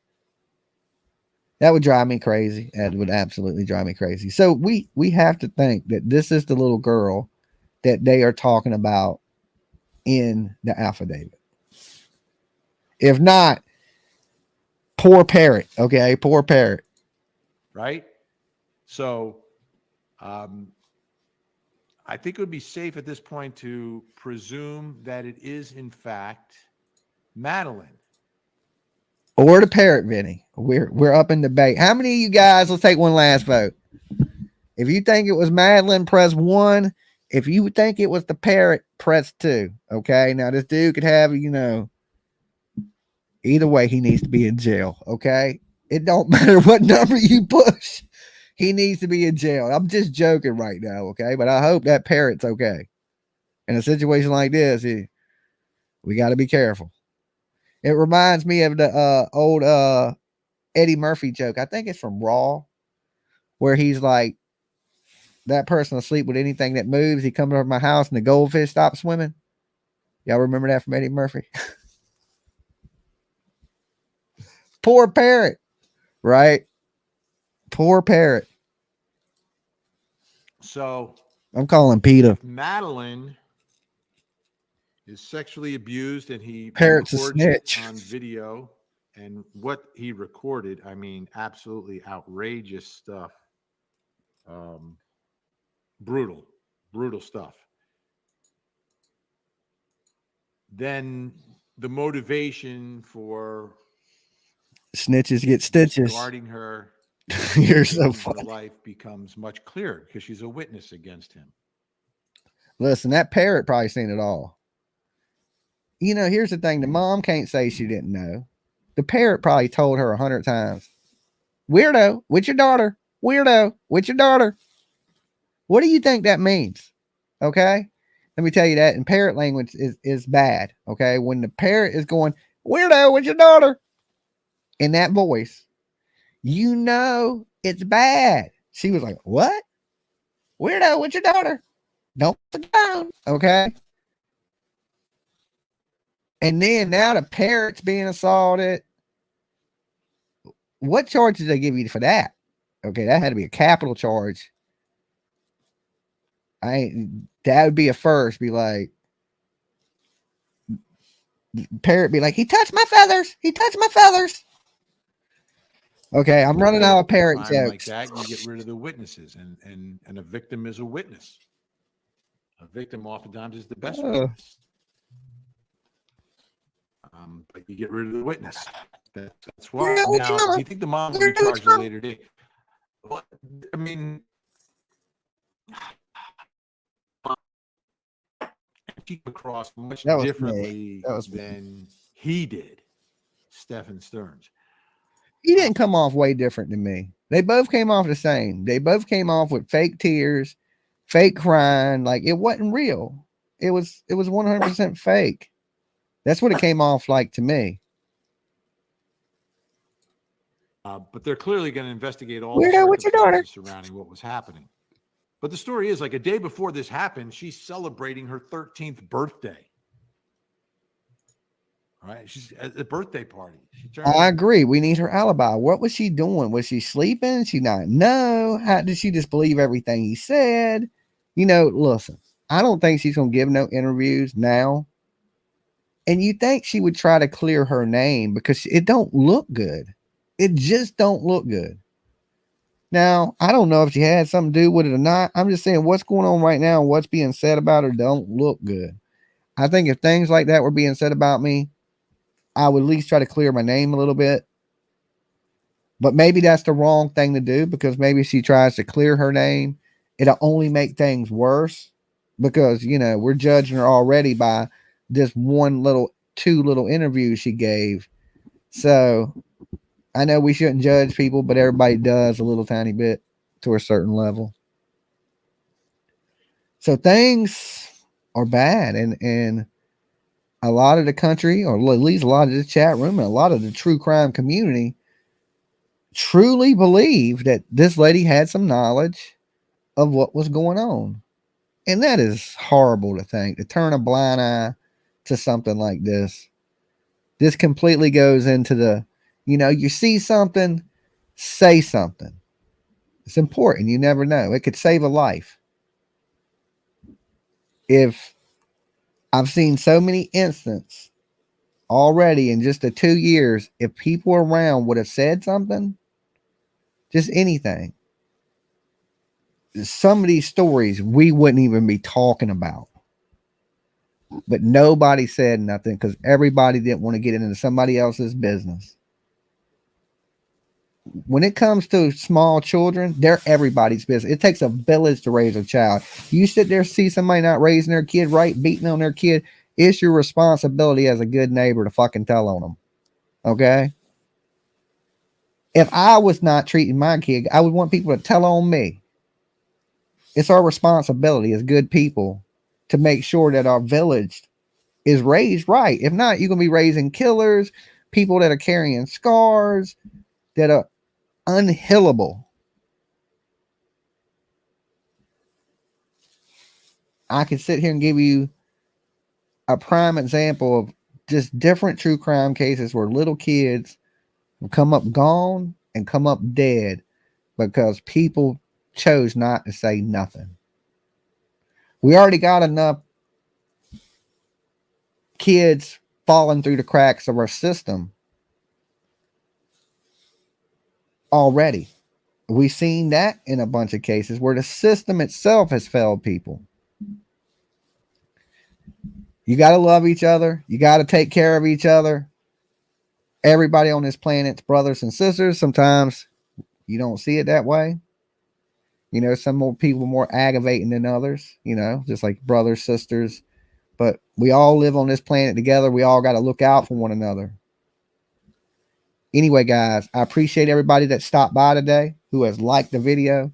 That would drive me crazy. That would absolutely drive me crazy. So we have to think that this is the little girl that they are talking about in the affidavit. If not, poor parrot. Okay. Poor parrot. Right? So I think it would be safe at this point to presume that it is, in fact, Madeline. Or the parrot, Vinny. We're up in debate. How many of you guys, let's take one last vote. If you think it was Madeline, press 1. If you think it was the parrot, press 2. Okay. Now this dude could have, either way, he needs to be in jail. Okay. It don't matter what number you push. He needs to be in jail. I'm just joking right now. Okay. But I hope that parrot's okay. In a situation like this, we got to be careful. It reminds me of the old Eddie Murphy joke. I think it's from Raw, where he's like, that person will sleep with anything that moves. He comes over my house and the goldfish stops swimming. Y'all remember that from Eddie Murphy? Poor parrot, right? Poor parrot. So I'm calling Peter. Madeline is sexually abused, and he Parrot's a records it snitch. on video. And what he recorded, I mean, absolutely outrageous stuff. Brutal stuff. Then the motivation for Snitches get stitches. guarding her, You're so her funny. life becomes much clearer because she's a witness against him. Listen, that parrot probably seen it all. Here's the thing. The mom can't say she didn't know. The parrot probably told her 100 times. Weirdo, with your daughter. Weirdo, with your daughter. What do you think that means? Okay. Let me tell you that in parrot language is bad. Okay. When the parrot is going, weirdo, with your daughter, in that voice, it's bad. She was like, what? Weirdo, with your daughter. Don't put down. Okay. And then now the parrot's being assaulted. What charge did they give you for that? Okay, that had to be a capital charge. That would be a first. Be like, parrot be like, he touched my feathers. He touched my feathers. Okay, I'm running out of parrot jokes. Like that, you get rid of the witnesses, and a victim is a witness. A victim oftentimes is the best witness. But you get rid of the witness. That's why. Now, do you think the mom will be charged at a later date? Well, I mean, she came across much differently than he did, Stephan Sterns. He didn't come off way different than me. They both came off the same. They both came off with fake tears, fake crying, like it wasn't real. It was 100% fake. That's what it came off like to me. But they're clearly going to investigate all Weirdo, the what's your daughter? circumstances surrounding what was happening. But the story is, like, a day before this happened, she's celebrating her 13th birthday. All right, she's at a birthday party. I agree. We need her alibi. What was she doing? Was she sleeping? She not know? How did she just believe everything he said? You know, listen, I don't think she's gonna give no interviews now. And you think she would try to clear her name because it don't look good. It just don't look good. Now, I don't know if she had something to do with it or not. I'm just saying what's going on right now, what's being said about her don't look good. I think if things like that were being said about me, I would at least try to clear my name a little bit. But maybe that's the wrong thing to do, because maybe if she tries to clear her name, it'll only make things worse, because, you know, we're judging her already by this two little interviews she gave. So I know we shouldn't judge people, but everybody does a little tiny bit to a certain level. So things are bad, and a lot of the country, or at least a lot of the chat room and a lot of the true crime community, truly believe that this lady had some knowledge of what was going on. And that is horrible to think, to turn a blind eye to something like this. This completely goes into the, you know, you see something, say something. It's important. You never know. It could save a life. If I've seen so many instances already in just the 2 years, if people around would have said something, just anything, some of these stories we wouldn't even be talking about. But nobody said nothing because everybody didn't want to get into somebody else's business. When it comes to small children, they're everybody's business. It takes a village to raise a child. You sit there, see somebody not raising their kid right, beating on their kid, it's your responsibility as a good neighbor to fucking tell on them. Okay? If I was not treating my kid, I would want people to tell on me. It's our responsibility as good people to make sure that our village is raised right. If not, you're going to be raising killers, people that are carrying scars, that are unhealable. I can sit here and give you a prime example of just different true crime cases where little kids will come up gone and come up dead because people chose not to say nothing. We already got enough kids falling through the cracks of our system already. We've seen that in a bunch of cases where the system itself has failed people. You got to love each other. You got to take care of each other. Everybody on this planet's brothers and sisters. Sometimes you don't see it that way. You know, some more people more aggravating than others, you know, just like brothers, sisters. But we all live on this planet together. We all got to look out for one another. Anyway, guys, I appreciate everybody that stopped by today, who has liked the video.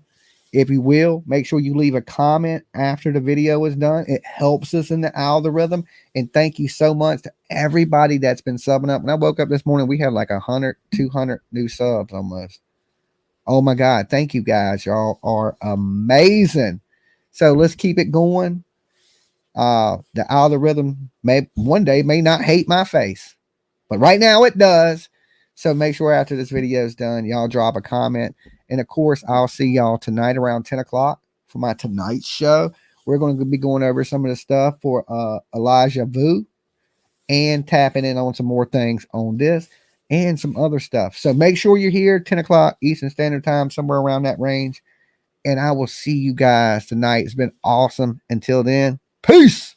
If you will, make sure you leave a comment after the video is done. It helps us in the algorithm. And thank you so much to everybody that's been subbing up. When I woke up this morning, we had like 100, 200 new subs almost. Oh my God. Thank you guys. Y'all are amazing. So let's keep it going. The algorithm one day may not hate my face, but right now it does. So make sure after this video is done, y'all drop a comment. And of course, I'll see y'all tonight around 10 o'clock for my tonight's show. We're going to be going over some of the stuff for Elijah Vu and tapping in on some more things on this and some other stuff. So make sure you're here 10 o'clock Eastern Standard Time, somewhere around that range. And I will see you guys tonight. It's been awesome. Until then, peace.